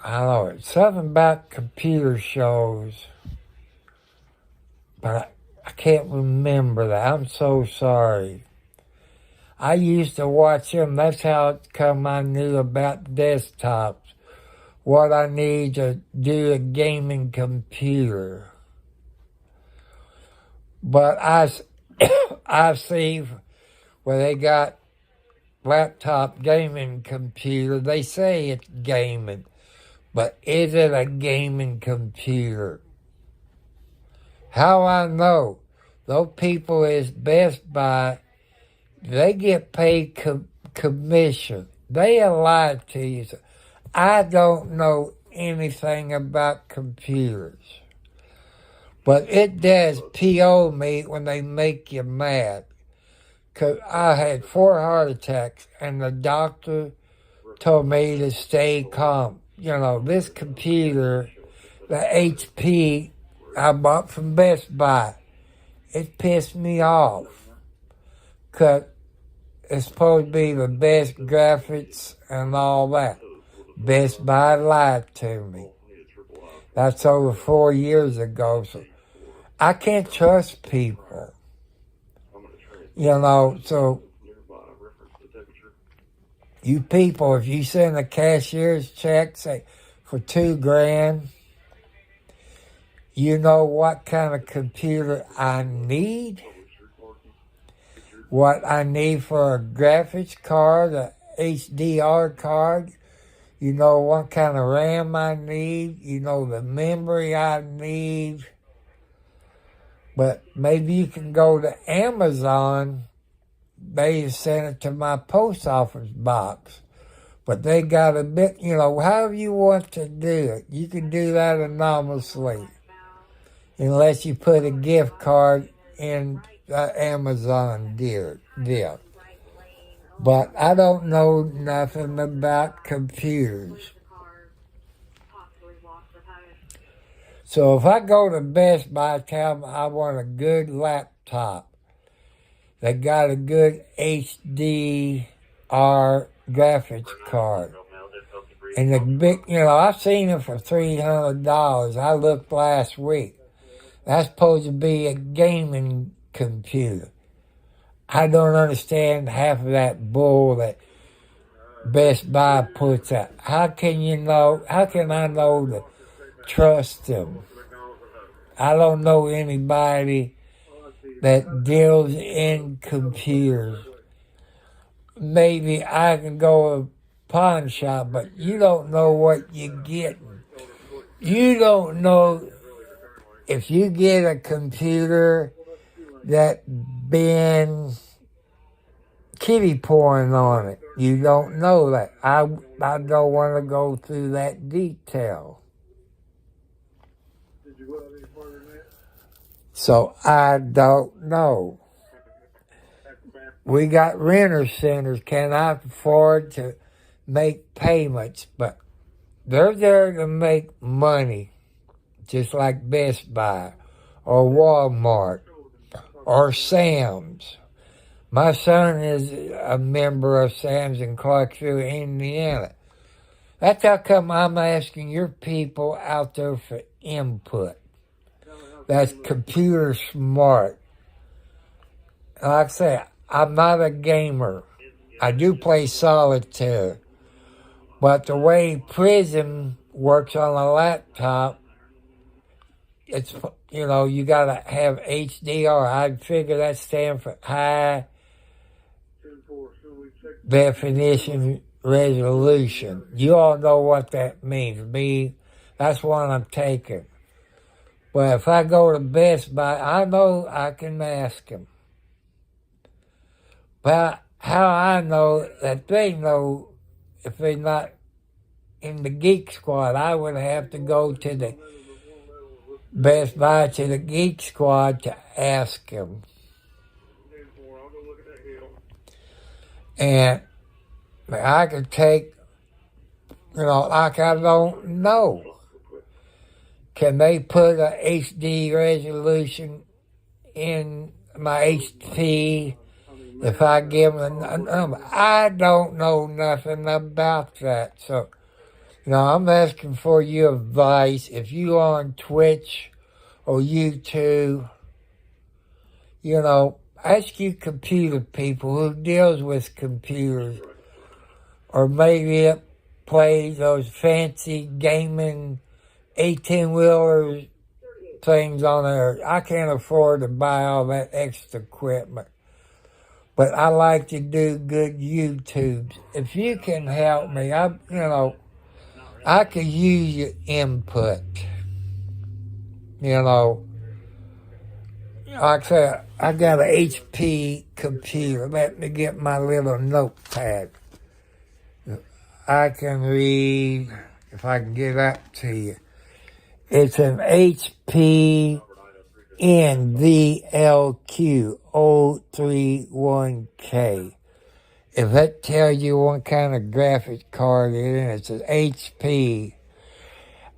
I don't know. It's something about computer shows, but I can't remember that. I'm so sorry. I used to watch them. That's how it come I knew about desktops. What I need to do a gaming computer. But I see where they got laptop gaming computer. They say it's gaming, but is it a gaming computer? How I know? Those people is Best Buy, they get paid commission. They lie to you. I don't know anything about computers. But it does PO me when they make you mad. 'Cause I had 4 heart attacks and the doctor told me to stay calm. This computer, the HP I bought from Best Buy, it pissed me off. 'Cause it's supposed to be the best graphics and all that. Best Buy lied to me. That's over 4 years ago. So I can't trust people. So you people, if you send a cashier's check, say, for $2,000, you know what kind of computer I need? What I need for a graphics card, a HDR card. You know what kind of RAM I need. You know the memory I need. But maybe you can go to Amazon. They send it to my post office box. But they got a bit, however you want to do it. You can do that anonymously. Unless you put a gift card in the Amazon deal. But I don't know nothing about computers. So if I go to Best Buy, tell them I want a good laptop. They got a good HDR graphics card. And the big, I've seen it for $300. I looked last week. That's supposed to be a gaming computer. I don't understand half of that bull that Best Buy puts out. How can I know to trust them? I don't know anybody that deals in computers. Maybe I can go pawn shop, but you don't know what you're getting. You don't know if you get a computer that been kitty porn on it. You don't know that. I don't want to go through that detail. So I don't know. We got renter centers, cannot afford to make payments, but they're there to make money, just like Best Buy or Walmart or Sam's. My son is a member of Sam's in Clarksville, Indiana. That's how come I'm asking your people out there for input. That's computer smart. Like I say, I'm not a gamer. I do play solitaire. But the way Prism works on a laptop, it's, you got to have HDR. I'd figure that stands for high definition resolution. You all know what that means. That's what I'm taking. But if I go to Best Buy, I know I can ask them. But how I know that they know if they're not in the Geek Squad, I would have to go to the Best Buy, to the Geek Squad to ask them. And I could take, like I don't know. Can they put a HD resolution in my HP if I give them a number? I don't know nothing about that. So, I'm asking for your advice. If you on Twitch or YouTube, ask you computer people who deals with computers, or maybe it plays those fancy gaming 18-wheeler things on there. I can't afford to buy all that extra equipment. But I like to do good YouTubes. If you can help me, I could use your input. Like I said, I got an HP computer. Let me get my little notepad. I can read, if I can get that to you. It's an HP NVLQ 031K. If that tells you what kind of graphics card it is, it's an HP.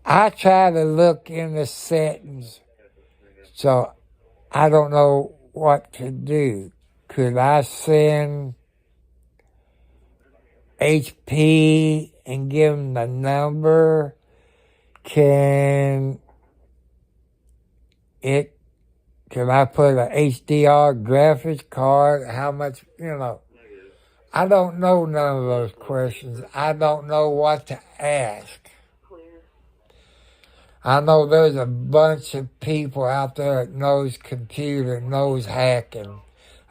I try to look in the settings, so I don't know what to do. Could I send HP and give them the number? Can I put an HDR graphics card? How much, I don't know none of those questions. I don't know what to ask. I know there's a bunch of people out there that knows computer, knows hacking.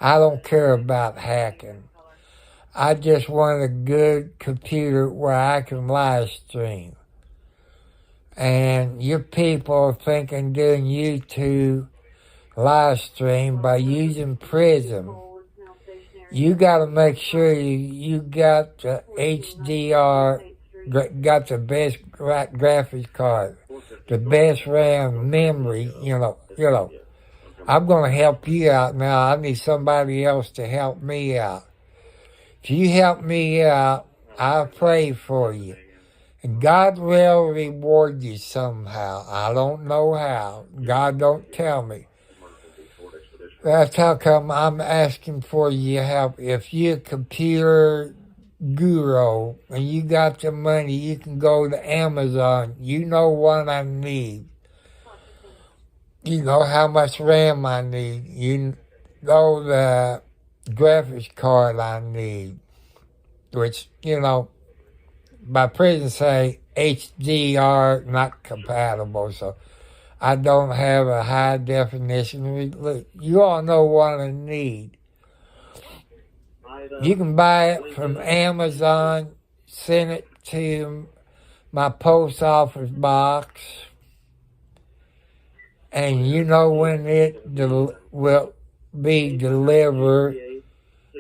I don't care about hacking. I just want a good computer where I can live stream. And your people are thinking doing YouTube live stream by using Prism. You got to make sure you got the HDR, got the best graphics card, the best RAM memory, I'm going to help you out now. I need somebody else to help me out. If you help me out, I'll pray for you. And God will reward you somehow. I don't know how. God don't tell me. That's how come I'm asking for your help. If you're a computer guru and you got the money, you can go to Amazon. You know what I need. You know how much RAM I need. You know the graphics card I need. Which, by prison say HDR not compatible, so I don't have a high definition. Look, you all know what I need. You can buy it from Amazon. send it to my post office box, and you know when it will be delivered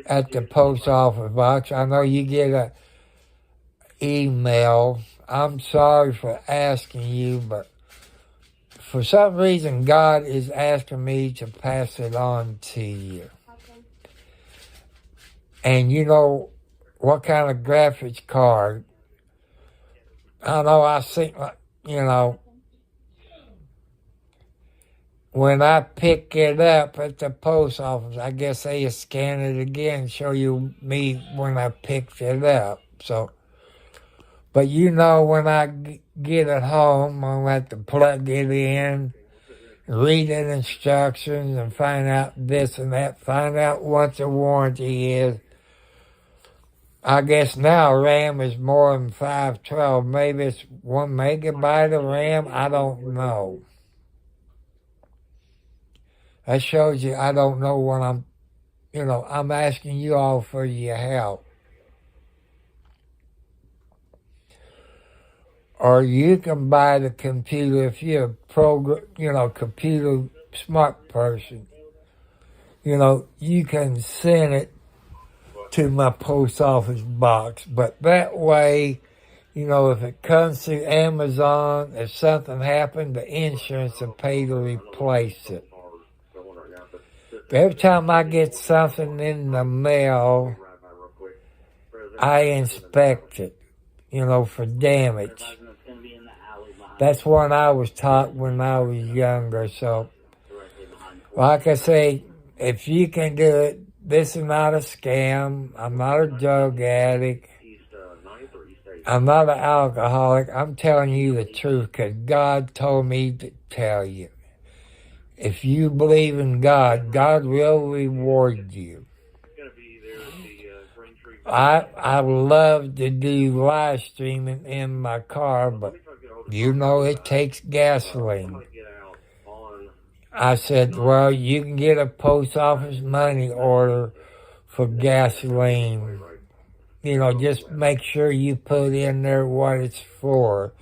at the post office box. I know you get a email. I'm sorry for asking you, but for some reason God is asking me to pass it on to you. And you know what kind of graphics card? I know I think, you know, when I pick it up at the post office, I guess they scan it again and show you me when I picked it up. So, but you know, when I get it home, I'm going to have to plug it in, read the instructions, and find out this and that, find out what the warranty is. I guess now RAM is more than 512. Maybe it's 1 megabyte of RAM. I don't know. That shows you I don't know what I'm asking you all for your help. Or you can buy the computer if you're a computer smart person. You can send it to my post office box. But that way, if it comes through Amazon, if something happened, the insurance will pay to replace it. Every time I get something in the mail, I inspect it, for damage. That's what I was taught when I was younger. So, like I say, if you can do it, this is not a scam. I'm not a drug addict. I'm not an alcoholic. I'm telling you the truth because God told me to tell you. If you believe in God, God will reward you. I love to do live streaming in my car, but it takes gasoline. I said, well, you can get a post office money order for gasoline. Just make sure you put in there what it's for.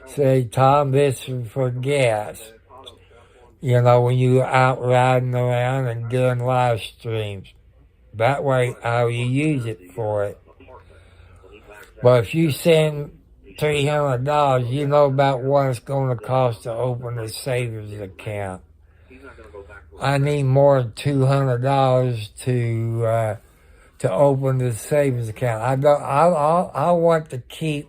Say, Tom, this is for gas. When you're out riding around and doing live streams. That way, how you use it for it. But if you send $300, you know about what it's going to cost to open a savings account. I need more than $200 to open the savings account. I want to keep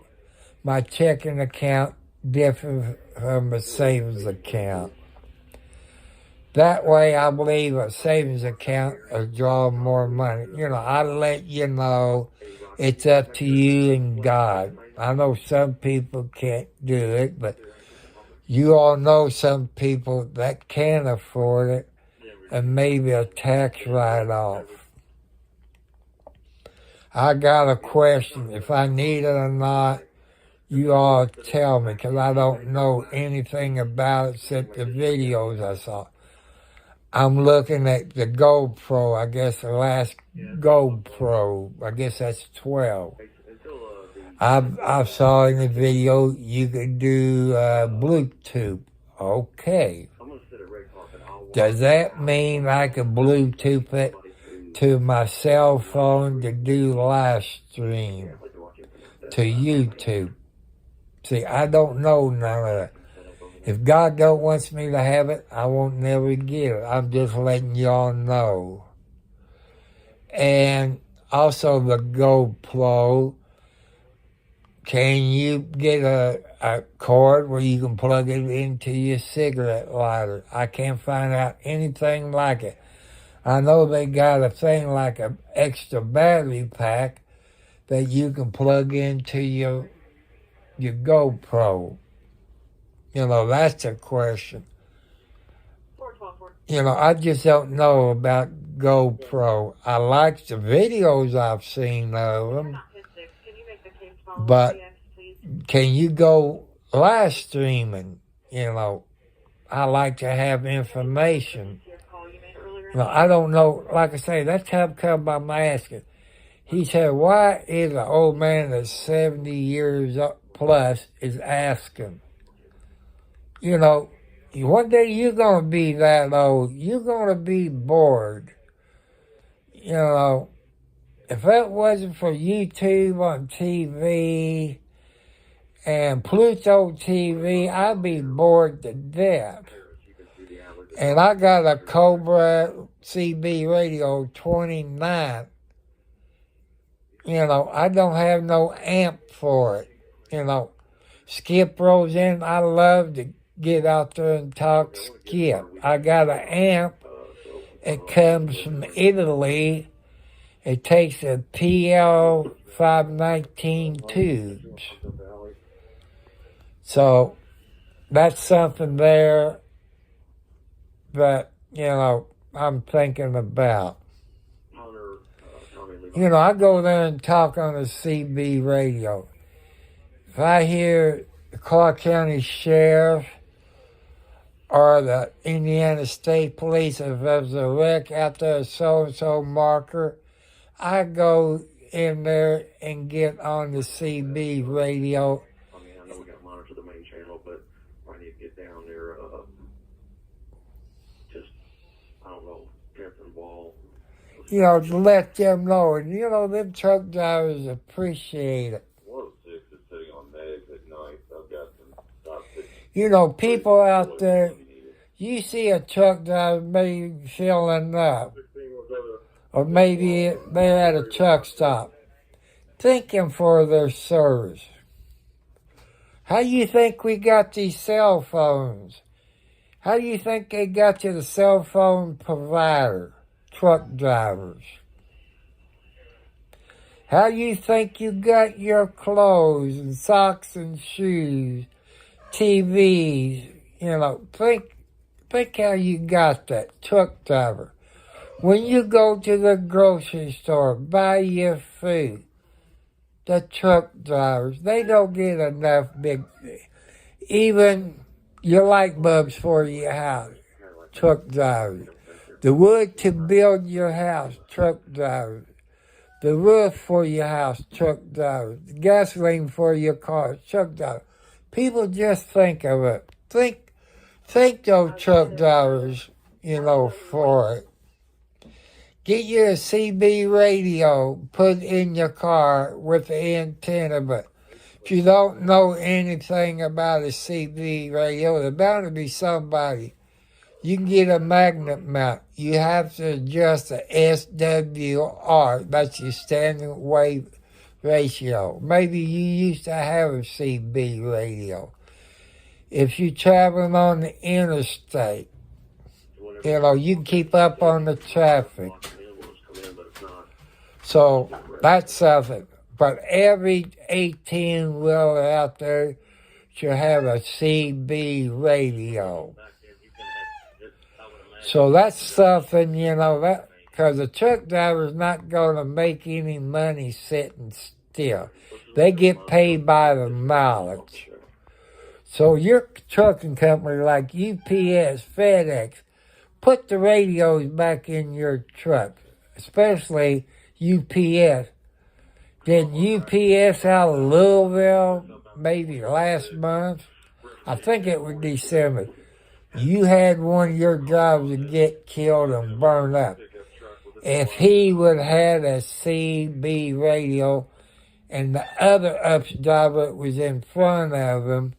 my checking account different from a savings account. That way, I believe a savings account will draw more money. I let you know it's up to you and God. I know some people can't do it, but you all know some people that can afford it and maybe a tax write-off. I got a question. If I need it or not, you all tell me because I don't know anything about it except the videos I saw. I'm looking at the GoPro, I guess the last GoPro, I guess that's 12. I saw in the video you could do Bluetooth. Okay. Does that mean I can Bluetooth it to my cell phone to do live stream to YouTube? See, I don't know none of that. If God don't want me to have it, I won't never get it. I'm just letting y'all know. And also the GoPro, can you get a cord where you can plug it into your cigarette lighter? I can't find out anything like it. I know they got a thing like an extra battery pack that you can plug into your GoPro. That's a question. I just don't know about GoPro. I like the videos I've seen of them. But can you go live streaming? I like to have information. I don't know. Like I say, that's how come I'm asking. He said, why is an old man that's 70 years plus is asking? You know, one day you're going to be that old. You're going to be bored. You know, if it wasn't for YouTube on TV and Pluto TV, I'd be bored to death. And I got a Cobra CB radio 29. You know, I don't have no amp for it. You know, Skip rolls in. I love to get out there and talk Skip. I got an amp. It comes from Italy. It takes a PL 519 tubes. So that's something there that, you know, I'm thinking about. You know, I go there and talk on the CB radio. If I hear the Clark County Sheriff or the Indiana State Police, if there's a wreck out there, so-and-so marker, I go in there and get on the CB radio. I mean, I know we got to monitor the main channel, but I need to get down there, just, I don't know, dripping the ball. You know, to let them know. And, you know, them truck drivers appreciate it. 106 is sitting on Meg at night. I've got some stop six. You know, people out there, you see a truck driver maybe filling up, or maybe they're at a truck stop, thinking for their service. How do you think we got these cell phones? How do you think they got to the cell phone provider? Truck drivers. How do you think you got your clothes and socks and shoes, TVs? You know, think how you got that, truck driver. When you go to the grocery store, buy your food, the truck drivers, they don't get enough big, even your light bulbs for your house, truck drivers. The wood to build your house, truck drivers. The roof for your house, truck drivers. The gasoline for your car, truck drivers. People just think of it. Think those truck drivers, you know, for it. Get you a CB radio, put it in your car with the antenna, but if you don't know anything about a CB radio, there's bound to be somebody. You can get a magnet mount. You have to adjust the SWR, that's your standing wave ratio. Maybe you used to have a CB radio. If you're traveling on the interstate, you know, you can keep up on the traffic. So that's something. But every 18-wheeler out there should have a CB radio. So that's something, you know, that because the truck driver's not going to make any money sitting still. They get paid by the mileage. So your trucking company like UPS, FedEx, put the radios back in your truck, especially UPS. Did UPS out of Louisville maybe last month? I think it was December. You had one of your drivers get killed and burned up. If he would have had a CB radio and the other UPS driver was in front of him,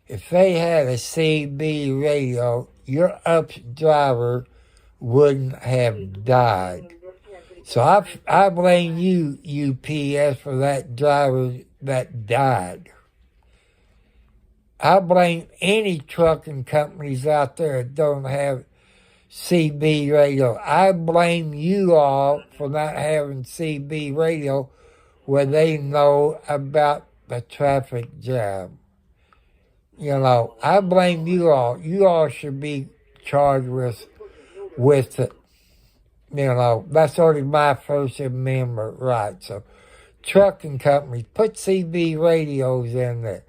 if they had a CB radio, your UPS driver wouldn't have died. So I blame you, UPS, for that driver that died. I blame any trucking companies out there that don't have CB radio. I blame you all for not having CB radio where they know about the traffic jam. You know, I blame you all. You all should be charged with it. You know, that's only my First Amendment right. So, trucking companies, put CB radios in there.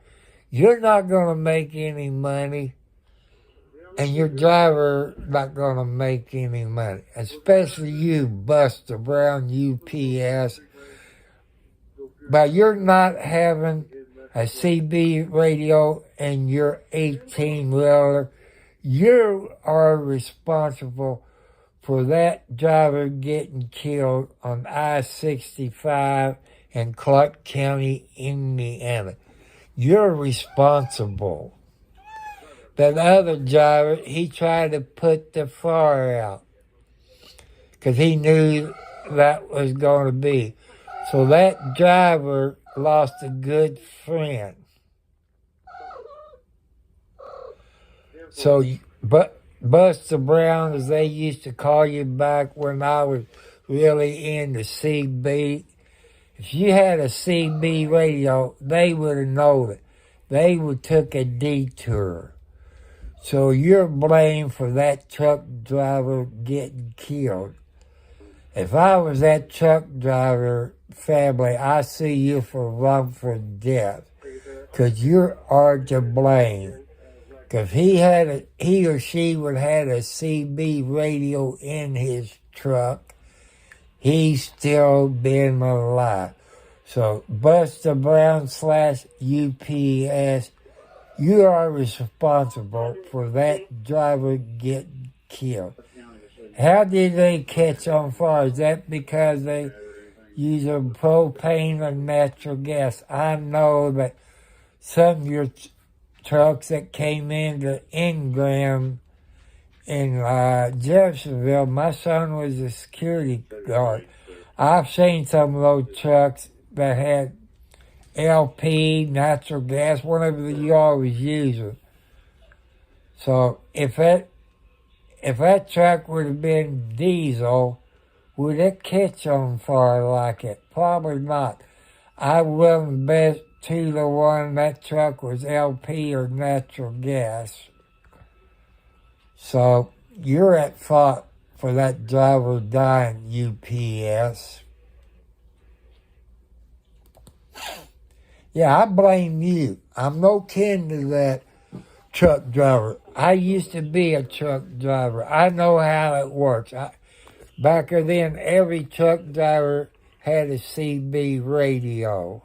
You're not going to make any money, and your driver not going to make any money. Especially you, Buster Brown, UPS, But you're not having a CB radio in your 18-wheeler. You are responsible for that driver getting killed on I-65 in Clark County, Indiana. You're responsible. That other driver, he tried to put the fire out because he knew that was going to be. So that driver lost a good friend. So, but Buster Brown, as they used to call you back when I was really into CB, if you had a CB radio, they would have known it. They would took a detour. So you're blamed for that truck driver getting killed. If I was that truck driver family, I see you for wrongful death, because you are to blame. Because he or she would have had a CB radio in his truck, he's still been alive. So Buster Brown /UPS, you are responsible for that driver getting killed. How did they catch on fire? Is that because they use propane or natural gas? I know that some of your trucks that came into Ingram in Jeffersonville, my son was a security guard. I've seen some of those trucks that had LP, natural gas, whatever you always use it. So if that truck would have been diesel, would it catch on fire like it? Probably not. I wouldn't bet 2-1 that truck was LP or natural gas. So you're at fault for that driver dying, UPS. Yeah, I blame you. I'm no kin to that truck driver. I used to be a truck driver. I know how it works. Back then, every truck driver had a CB radio.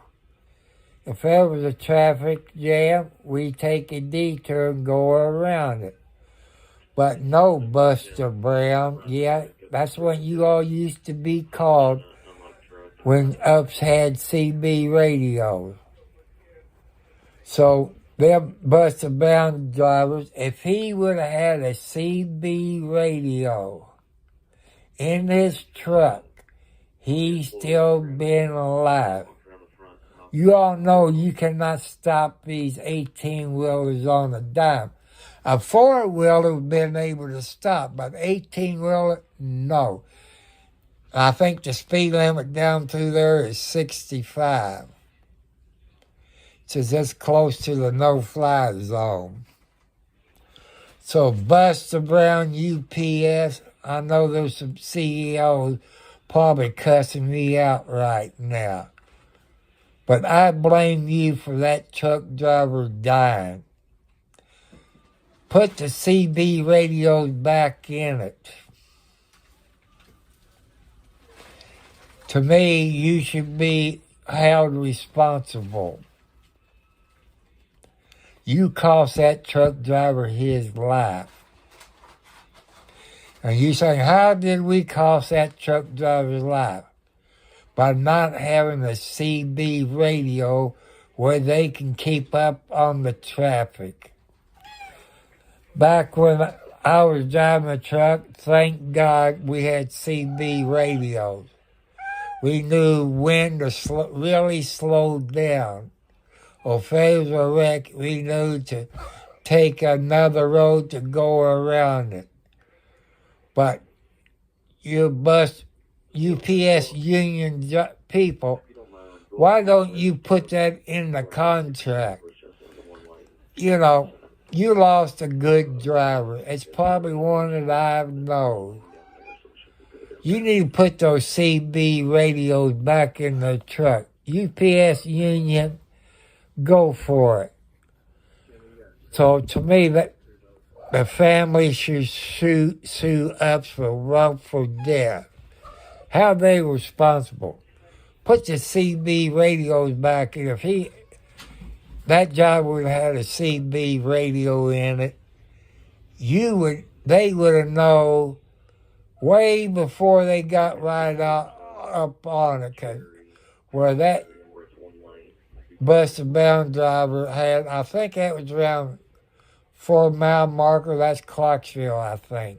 If there was a traffic jam, we take a detour and go around it. But no, Buster Brown. Yeah, that's what you all used to be called when ups had CB radios. So them Buster Brown drivers, if he would have had a CB radio in his truck, he's still been alive. You all know you cannot stop these 18-wheelers on a dime. A 4-wheeler would have been able to stop, but 18-wheeler, no. I think the speed limit down through there is 65. So that's close to the no-fly zone. So Buster Brown, UPS, I know there's some CEOs probably cussing me out right now. But I blame you for that truck driver dying. Put the CB radios back in it. To me, you should be held responsible. You cost that truck driver his life. And you say, how did we cost that truck driver's life? By not having a CB radio where they can keep up on the traffic. Back when I was driving a truck, thank God we had CB radios. We knew when to really slow down. Or if there was a wreck, we knew to take another road to go around it. But you UPS union people, why don't you put that in the contract? You know, you lost a good driver. It's probably one that I know. You need to put those CB radios back in the truck. UPS union, go for it. So to me, that the family should sue us for wrongful death. How are they responsible? put the CB radios back in. If that driver would have had a CB radio in it, they would have known way before they got right up on it, 'cause where that busted bound driver had, I think that was around 4 mile marker. That's Clarksville, I think.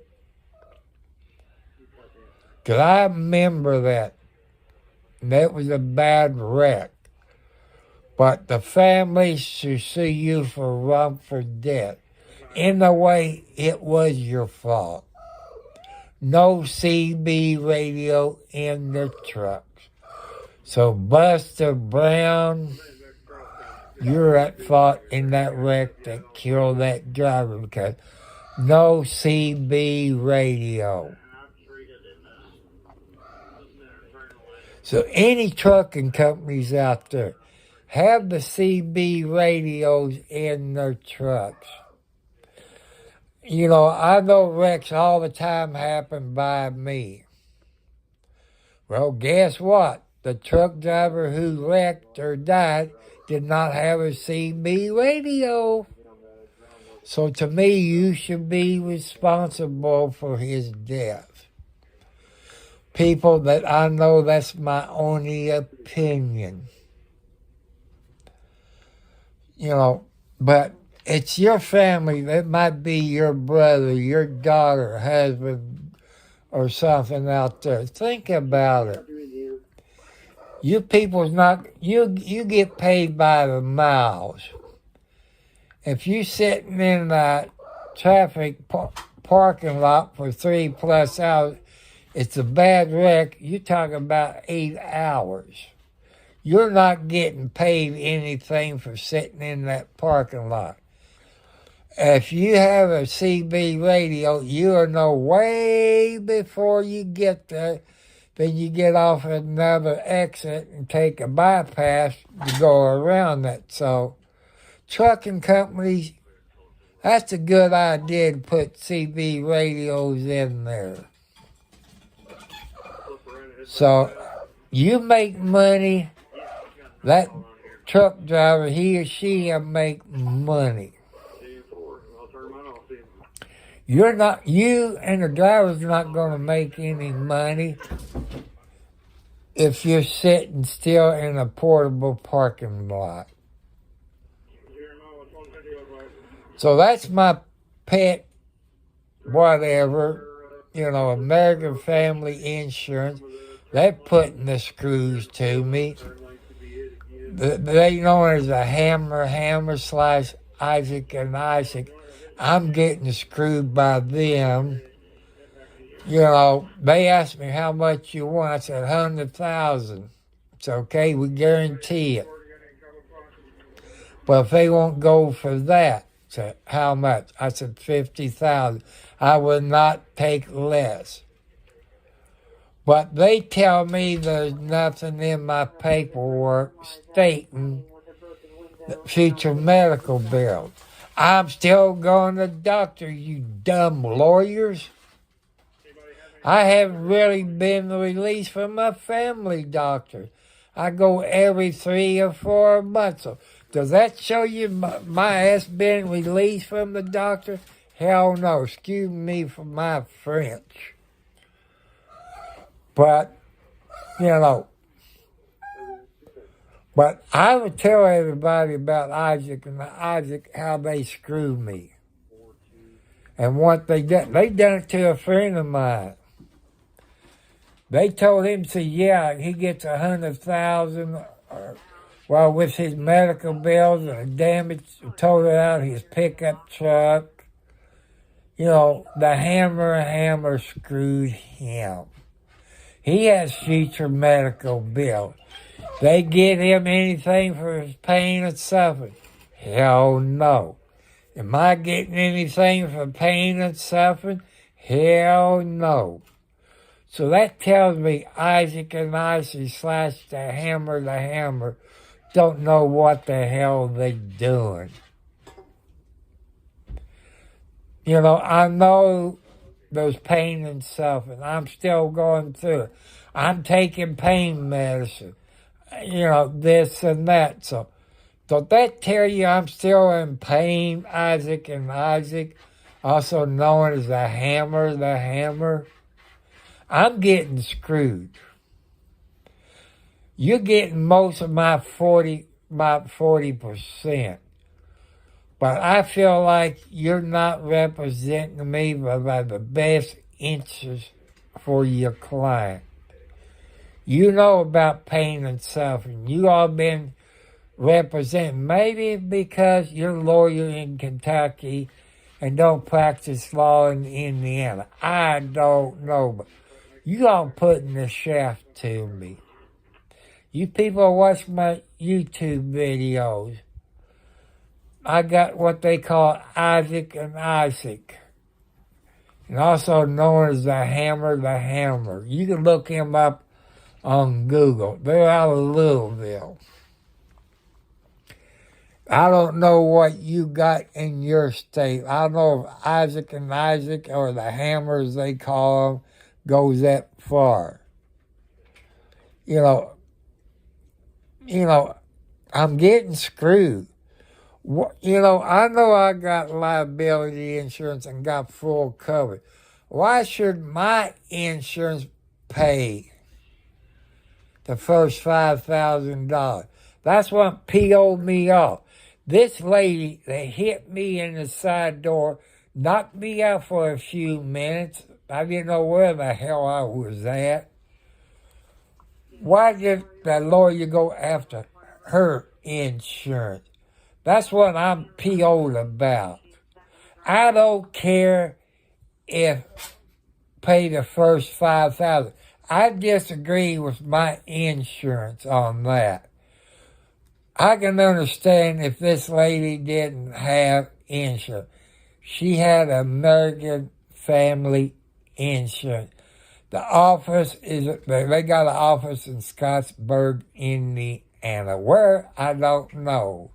'Cause I remember that. And that was a bad wreck. But the family should sue you for wrongful death. In a way, it was your fault. No CB radio in the trucks. So Buster Brown, you're at fault in that wreck that killed that driver because no CB radio. So any trucking companies out there, have the CB radios in their trucks. You know, I know wrecks all the time happen by me. Well, guess what? The truck driver who wrecked or died did not have a CB radio. So to me, you should be responsible for his death. People that I know, that's my only opinion. You know, but it's your family. It might be your brother, your daughter, husband, or something out there. Think about it. You people's not, you get paid by the miles. If you're sitting in that traffic parking lot for 3+ hours, it's a bad wreck, you're talking about 8 hours. You're not getting paid anything for sitting in that parking lot. If you have a CB radio, you'll know way before you get there. Then you get off at another exit and take a bypass to go around that. So, trucking companies, that's a good idea to put CB radios in there. So, you make money. That truck driver, he or she, will make money. You and the driver's not going to make any money if you're sitting still in a portable parking lot. So that's my pet, whatever, American Family Insurance. They're putting the screws to me. They know as a hammer / Isaac and Isaac. I'm getting screwed by them. They asked me how much you want. I said 100,000. It's okay, we guarantee it. But if they won't go for that, I said, how much? I said 50,000. I will not take less. But they tell me there's nothing in my paperwork stating the future medical bills. I'm still going to the doctor, you dumb lawyers. I haven't really been released from my family doctor. I go every 3 or 4 months. So does that show you my ass being released from the doctor? Hell no. Excuse me for my French. But, but I would tell everybody about Isaac and Isaac, how they screwed me. And what they done. They done it to a friend of mine. They told him, he gets 100,000, with his medical bills and the damage totaled out his pickup truck. The hammer screwed him. He has future medical bills. They get him anything for his pain and suffering? Hell no. Am I getting anything for pain and suffering? Hell no. So that tells me Isaac and Isaac / the hammer don't know what the hell they're doing. I know there's pain and suffering. I'm still going through it. I'm taking pain medicine. this and that. So don't that tell you I'm still in pain, Isaac and Isaac, also known as the hammer, the hammer? I'm getting screwed. You're getting most of my 40%. But I feel like you're not representing me by the best interest for your client. You know about pain and suffering. You all been represented. Maybe because you're a lawyer in Kentucky and don't practice law in Indiana. I don't know. But you all putting the shaft to me. You people watch my YouTube videos. I got what they call Isaac and Isaac. And also known as the hammer, the hammer. You can look him up on Google. They're out of Louisville. I don't know what you got in your state. I don't know if Isaac and Isaac, or the hammer as they call them, goes that far. I'm getting screwed. I know I got liability insurance and got full coverage. Why should my insurance pay the first $5,000? That's what PO'd me off. This lady that hit me in the side door knocked me out for a few minutes. I didn't know where the hell I was at. Why did the lawyer go after her insurance? That's what I'm PO'd about. I don't care if pay the first $5,000. I disagree with my insurance on that. I can understand if this lady didn't have insurance. She had American Family Insurance. The office they got an office in Scottsburg, Indiana. Where? I don't know.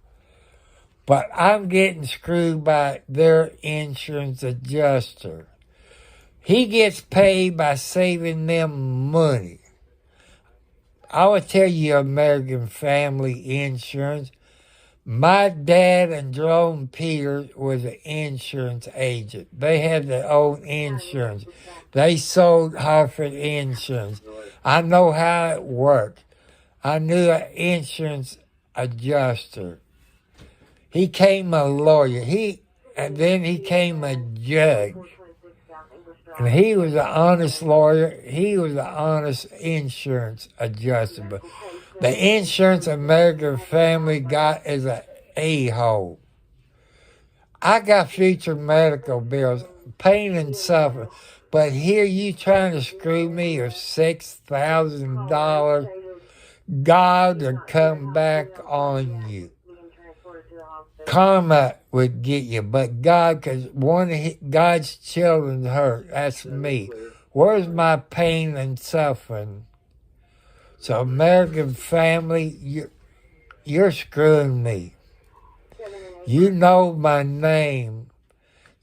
But I'm getting screwed by their insurance adjuster. He gets paid by saving them money. I will tell you American Family Insurance. My dad and Jerome Peters was an insurance agent. They had their own insurance. They sold Hartford Insurance. I know how it worked. I knew an insurance adjuster. He came a lawyer. And then he came a judge. And he was an honest lawyer. He was an honest insurance adjuster. But the insurance American Family got is an a-hole. I got future medical bills, pain and suffering. But here you trying to screw me with $6,000. God would come back on you. Karma would get you, but God, because one of God's children hurt. That's me. Where's my pain and suffering? So American Family, you're screwing me. You know my name.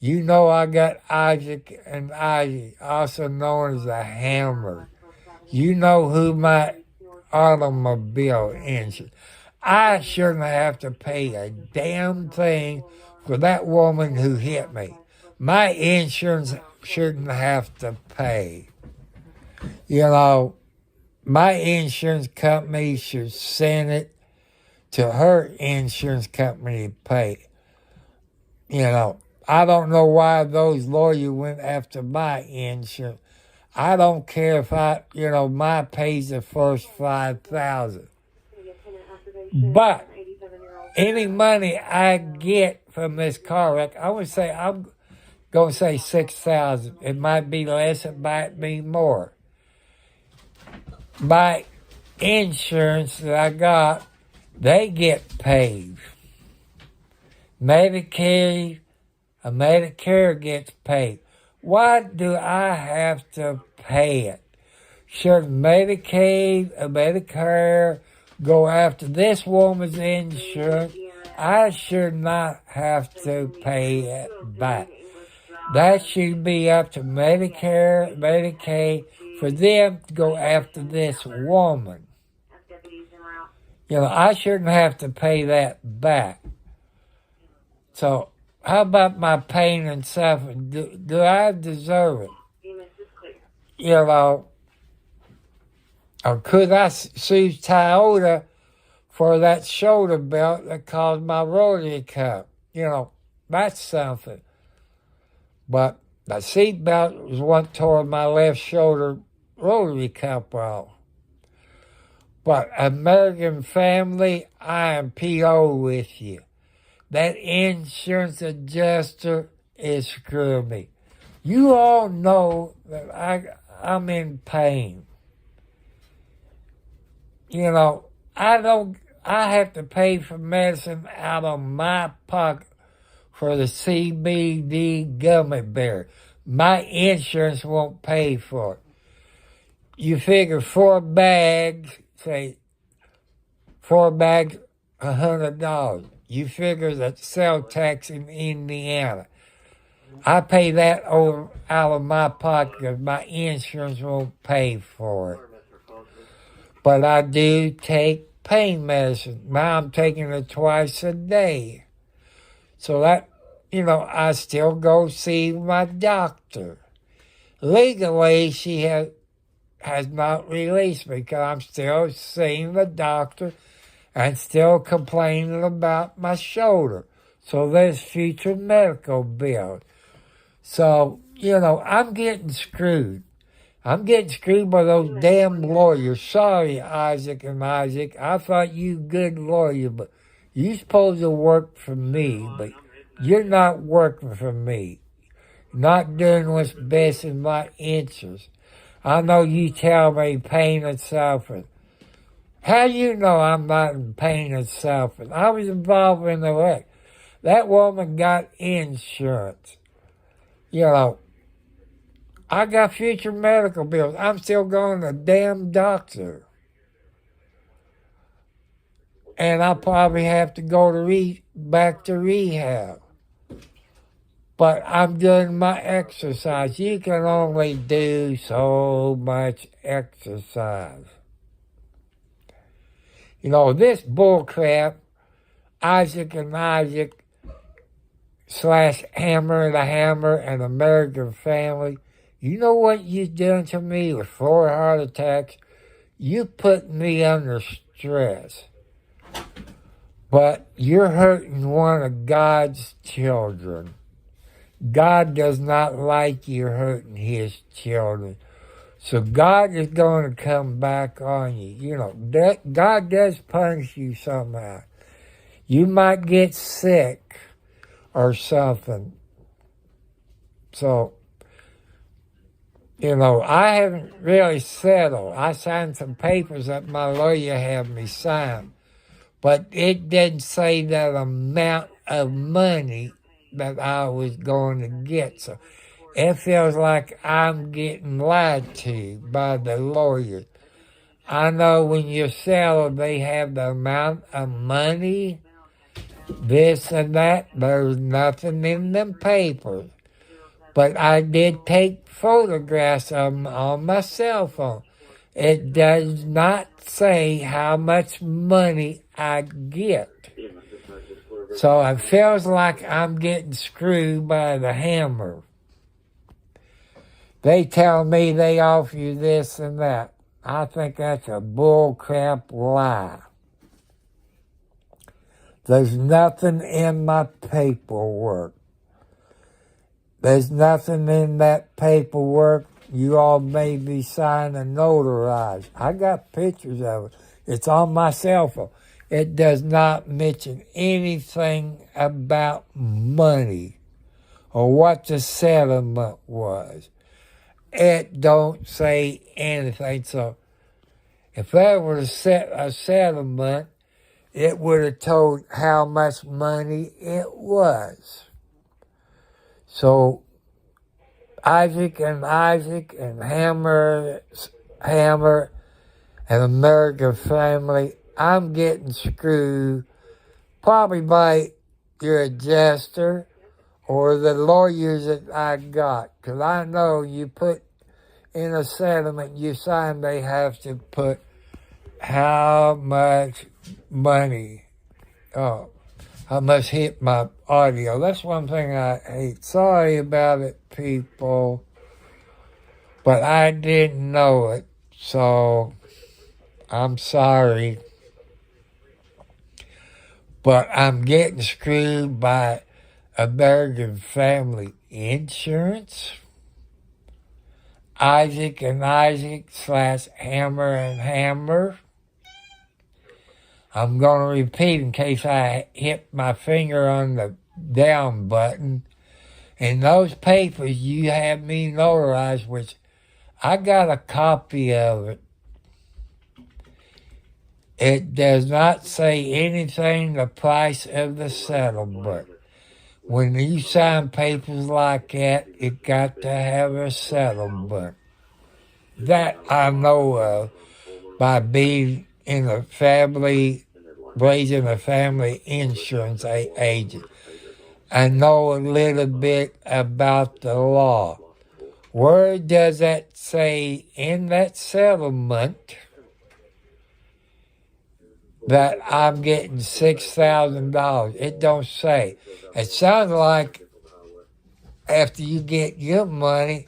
You know I got Isaac and Isaac, also known as the hammer. You know who my automobile insurance. I shouldn't have to pay a damn thing for that woman who hit me. My insurance shouldn't have to pay. My insurance company should send it to her insurance company to pay. I don't know why those lawyers went after my insurance. I don't care if my pays the first $5,000. But any money I get from this car wreck, I'm going to say $6,000. It might be less, it might be more. My insurance that I got, they get paid. Medicare gets paid. Why do I have to pay it? Should Medicaid or Medicare go after this woman's insurance? I should not have to pay it back. That should be up to Medicare, Medicaid, for them to go after this woman. I shouldn't have to pay that back. So how about my pain and suffering? Do I deserve it? Or could I sue Toyota for that shoulder belt that caused my rotary cup? That's something. But the seat belt was what tore my left shoulder rotary cup off. But American Family, I am PO with you. That insurance adjuster is screwing me. You all know that I'm in pain. I have to pay for medicine out of my pocket for the CBD gummy bear. My insurance won't pay for it. You figure 4 bags, say 4 bags, $100. You figure the sales tax in Indiana. I pay that out of my pocket because my insurance won't pay for it. But I do take pain medicine. Now I'm taking it twice a day. So that, I still go see my doctor. Legally, she has not released me because I'm still seeing the doctor and still complaining about my shoulder. So there's future medical bills. So, I'm getting screwed. I'm getting screwed by those damn lawyers. Sorry, Isaac and Isaac. I thought you good lawyer, but you're supposed to work for me, but you're not working for me. Not doing what's best in my interest. I know you tell me pain and suffering. How do you know I'm not in pain and suffering? I was involved in the wreck. That woman got insurance. I got future medical bills. I'm still going to the damn doctor. And I'll probably have to go back to rehab. But I'm doing my exercise. You can only do so much exercise. This bullcrap, Isaac and Isaac / Hammer the Hammer and American Family, you know what you're doing to me with 4 heart attacks? You put me under stress. But you're hurting one of God's children. God does not like you hurting his children. So God is going to come back on you. God does punish you somehow. You might get sick or something. So, I haven't really settled. I signed some papers that my lawyer had me sign. But it didn't say that amount of money that I was going to get. So it feels like I'm getting lied to by the lawyers. I know when you settle, they have the amount of money, this and that. There's nothing in them papers. But I did take photographs of them on my cell phone. It does not say how much money I get. So it feels like I'm getting screwed by the hammer. They tell me they offer you this and that. I think that's a bullcrap lie. There's nothing in my paperwork. There's nothing in that paperwork you all made me sign and notarize. I got pictures of it. It's on my cell phone. It does not mention anything about money or what the settlement was. It don't say anything. So if there was a settlement, it would have told how much money it was. So Isaac and Hammer and American Family, I'm getting screwed probably by your adjuster or the lawyers that I got. Because I know you put in a settlement you sign, they have to put how much money. Oh, I must hit my audio. That's one thing I hate. Sorry about it, people. But I didn't know it, so I'm sorry. But I'm getting screwed by American Family Insurance, Isaac and Isaac / Hammer and Hammer. I'm going to repeat in case I hit my finger on the down button. In those papers you have me notarized, which I got a copy of it. It does not say anything the price of the settlement. When you sign papers like that, it got to have a settlement. That I know of by being in a family, raising a family insurance agent. I know a little bit about the law. Where does that say in that settlement that I'm getting $6,000? It don't say. It sounds like after you get your money,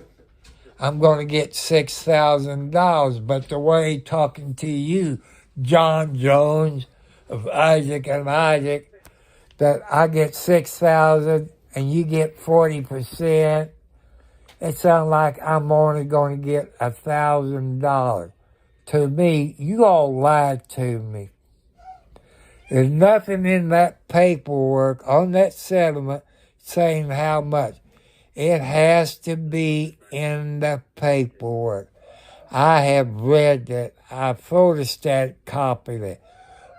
I'm going to get $6,000. But the way talking to you, John Jones of Isaac and Isaac, that I get $6,000 and you get 40%, it sounds like I'm only going to get $1,000. To me, you all lied to me. There's nothing in that paperwork on that settlement saying how much. It has to be in the paperwork. I have read that. I photostat copied it.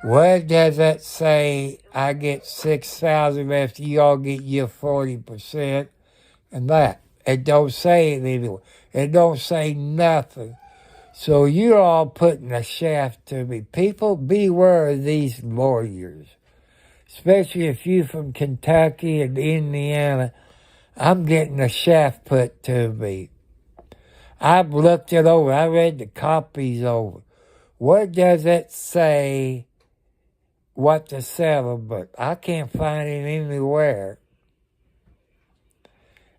Where does that say I get $6,000 after you all get your 40% and that? It don't say it anywhere. It don't say nothing. So you're all putting a shaft to me. People, beware of these lawyers. Especially if you're from Kentucky and Indiana. I'm getting a shaft put to me. I've looked it over. I read the copies over. Where does it say what the settlement? I can't find it anywhere.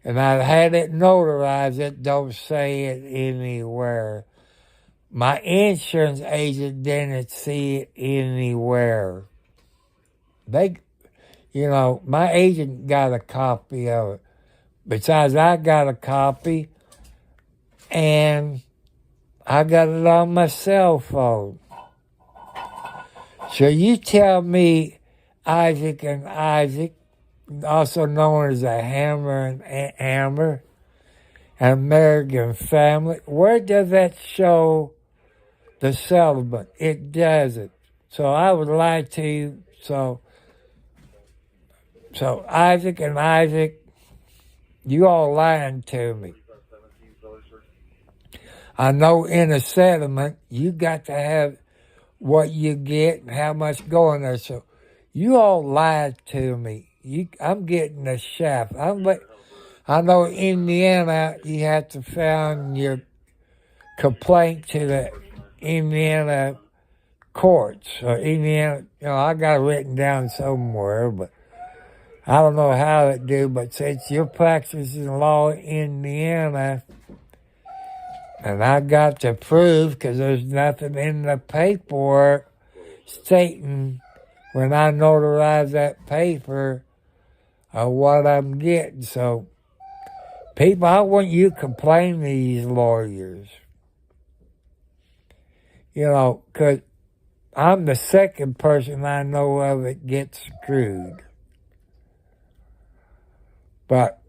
And I've had it notarized. It don't say it anywhere. My insurance agent didn't see it anywhere. My agent got a copy of it. Besides, I got a copy, and I got it on my cell phone. So you tell me Isaac and Isaac, also known as a Hammer and Hammer, an American Family, where does that show the settlement? It doesn't. So I would lie to you. So Isaac and Isaac, you all lying to me. I know in a settlement, you got to have what you get and how much going there. So you all lied to me. I'm getting a shaft. I know in Indiana, you have to file your complaint to the Indiana courts. Or Indiana, I got it written down somewhere, but I don't know how it do. But since you're practicing law in Indiana, and I got to prove, because there's nothing in the paperwork stating when I notarize that paper of what I'm getting. So, people, I want you to complain to these lawyers. Because I'm the second person I know of that gets screwed. But,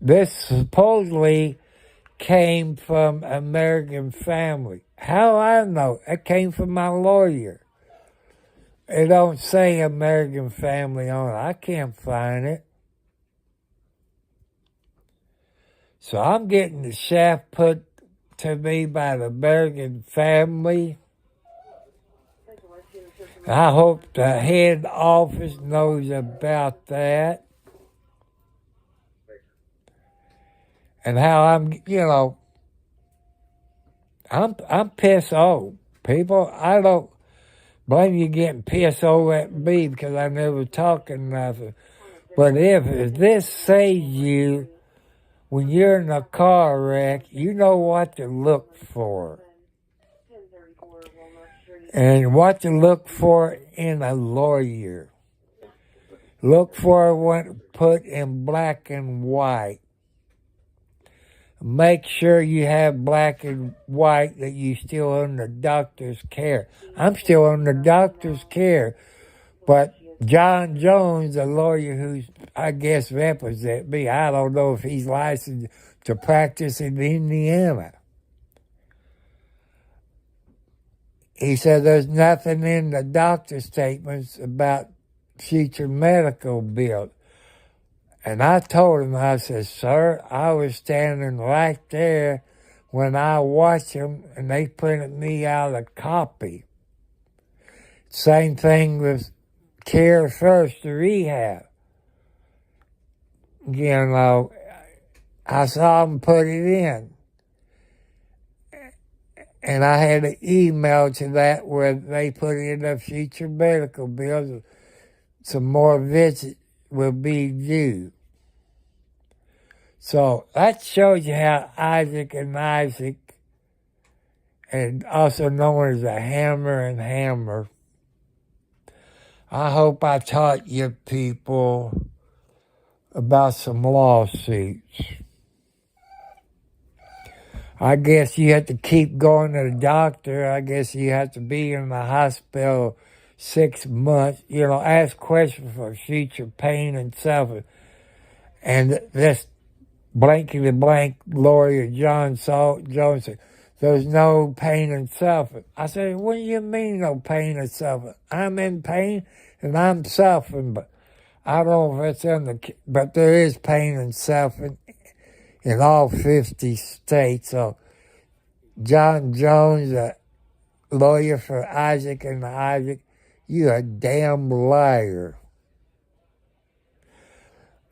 this supposedly came from American Family. How I know? It came from my lawyer. It don't say American Family on it. I can't find it. So I'm getting the shaft put to me by the American Family. I hope the head office knows about that. And how I'm pissed off. People, blame you getting pissed over at me because I never talking nothing. But if this saves you when you're in a car wreck, you know what to look for. And what to look for in a lawyer. Look for one put in black and white. Make sure you have black and white that you still under doctor's care. I'm still under doctor's care. But John Jones, a lawyer who's, I guess, represent me, I don't know if he's licensed to practice in Indiana. He said there's nothing in the doctor's statements about future medical bills. And I told him, I said, sir, I was standing right there when I watched them and they printed me out a copy. Same thing with Care First to Rehab. You know, I saw them put it in. And I had an email to that where they put in the future medical bills. Some more visits will be due. So that shows you how Isaac, and also known as a hammer and hammer. I hope I taught you people about some lawsuits. I guess you have to keep going to the doctor. I guess you have to be in the hospital 6 months. You know, ask questions for future pain and suffering. And this blankety blank lawyer John Jones said, there's no pain and suffering. I said, what do you mean no pain and suffering? I'm in pain and I'm suffering, but I don't know if it's in the, but there is pain and suffering in all 50 states. So John Jones, a lawyer for Isaac, you're a damn liar.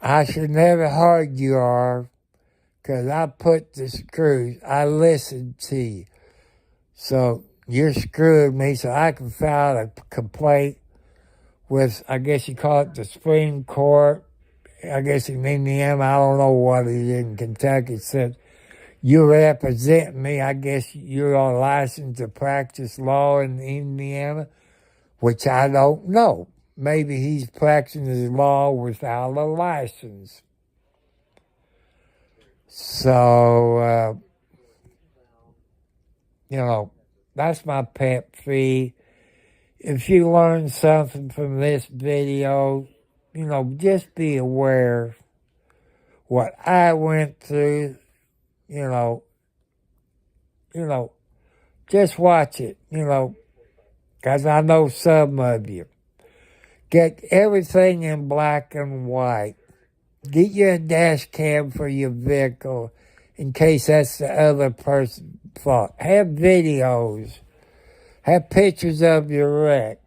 I should never heard you are, because I put the screws. I listened to you. So you're screwing me so I can file a complaint with, I guess you call it the Supreme Court. I guess in Indiana, I don't know what it is in Kentucky. It says, you represent me. I guess you're on license to practice law in Indiana, which I don't know. Maybe he's practicing his law without a license. So, you know, that's my pet peeve. If you learn something from this video, you know, just be aware what I went through, you know, just watch it, because I know some of you. Get everything in black and white. Get you a dash cam for your vehicle in case that's the other person's fault. Have videos. Have pictures of your wreck.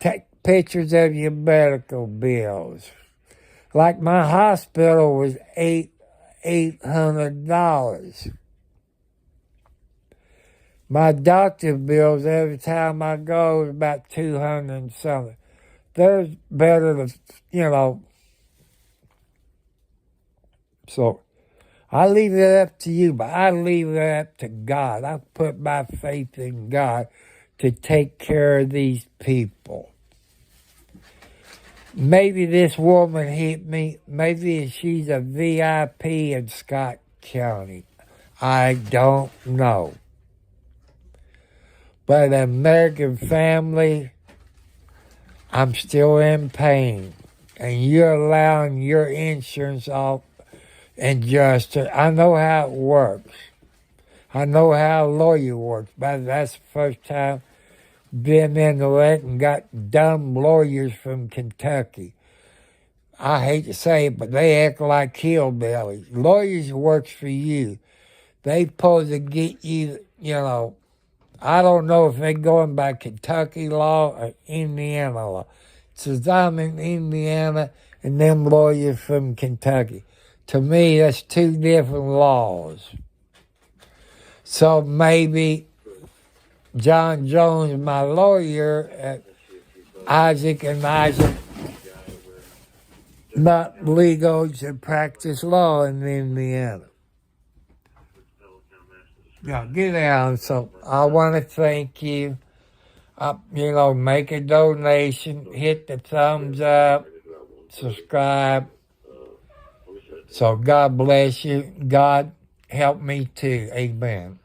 Take pictures of your medical bills. Like my hospital was $800. My doctor bills every time I go is about $200 and something. There's better to, So I leave it up to you, but I leave it up to God. I put my faith in God to take care of these people. Maybe this woman hit me. Maybe she's a VIP in Scott County. I don't know. But an American family, I'm still in pain. And you're allowing your insurance off and just, I know how it works. I know how a lawyer works, but that's the first time been in the wreck and got dumb lawyers from Kentucky. I hate to say it, but they act like hillbillies. Lawyers works for you. They supposed to get you, I don't know if they're going by Kentucky law or Indiana law. Since I'm in Indiana and them lawyers from Kentucky. To me, that's two different laws. So maybe John Jones, my lawyer, Isaac and Isaac, not legal to practice law in Indiana. Yeah, get down. So I want to thank you. Make a donation, hit the thumbs up, subscribe. So God bless you. God help me too. Amen.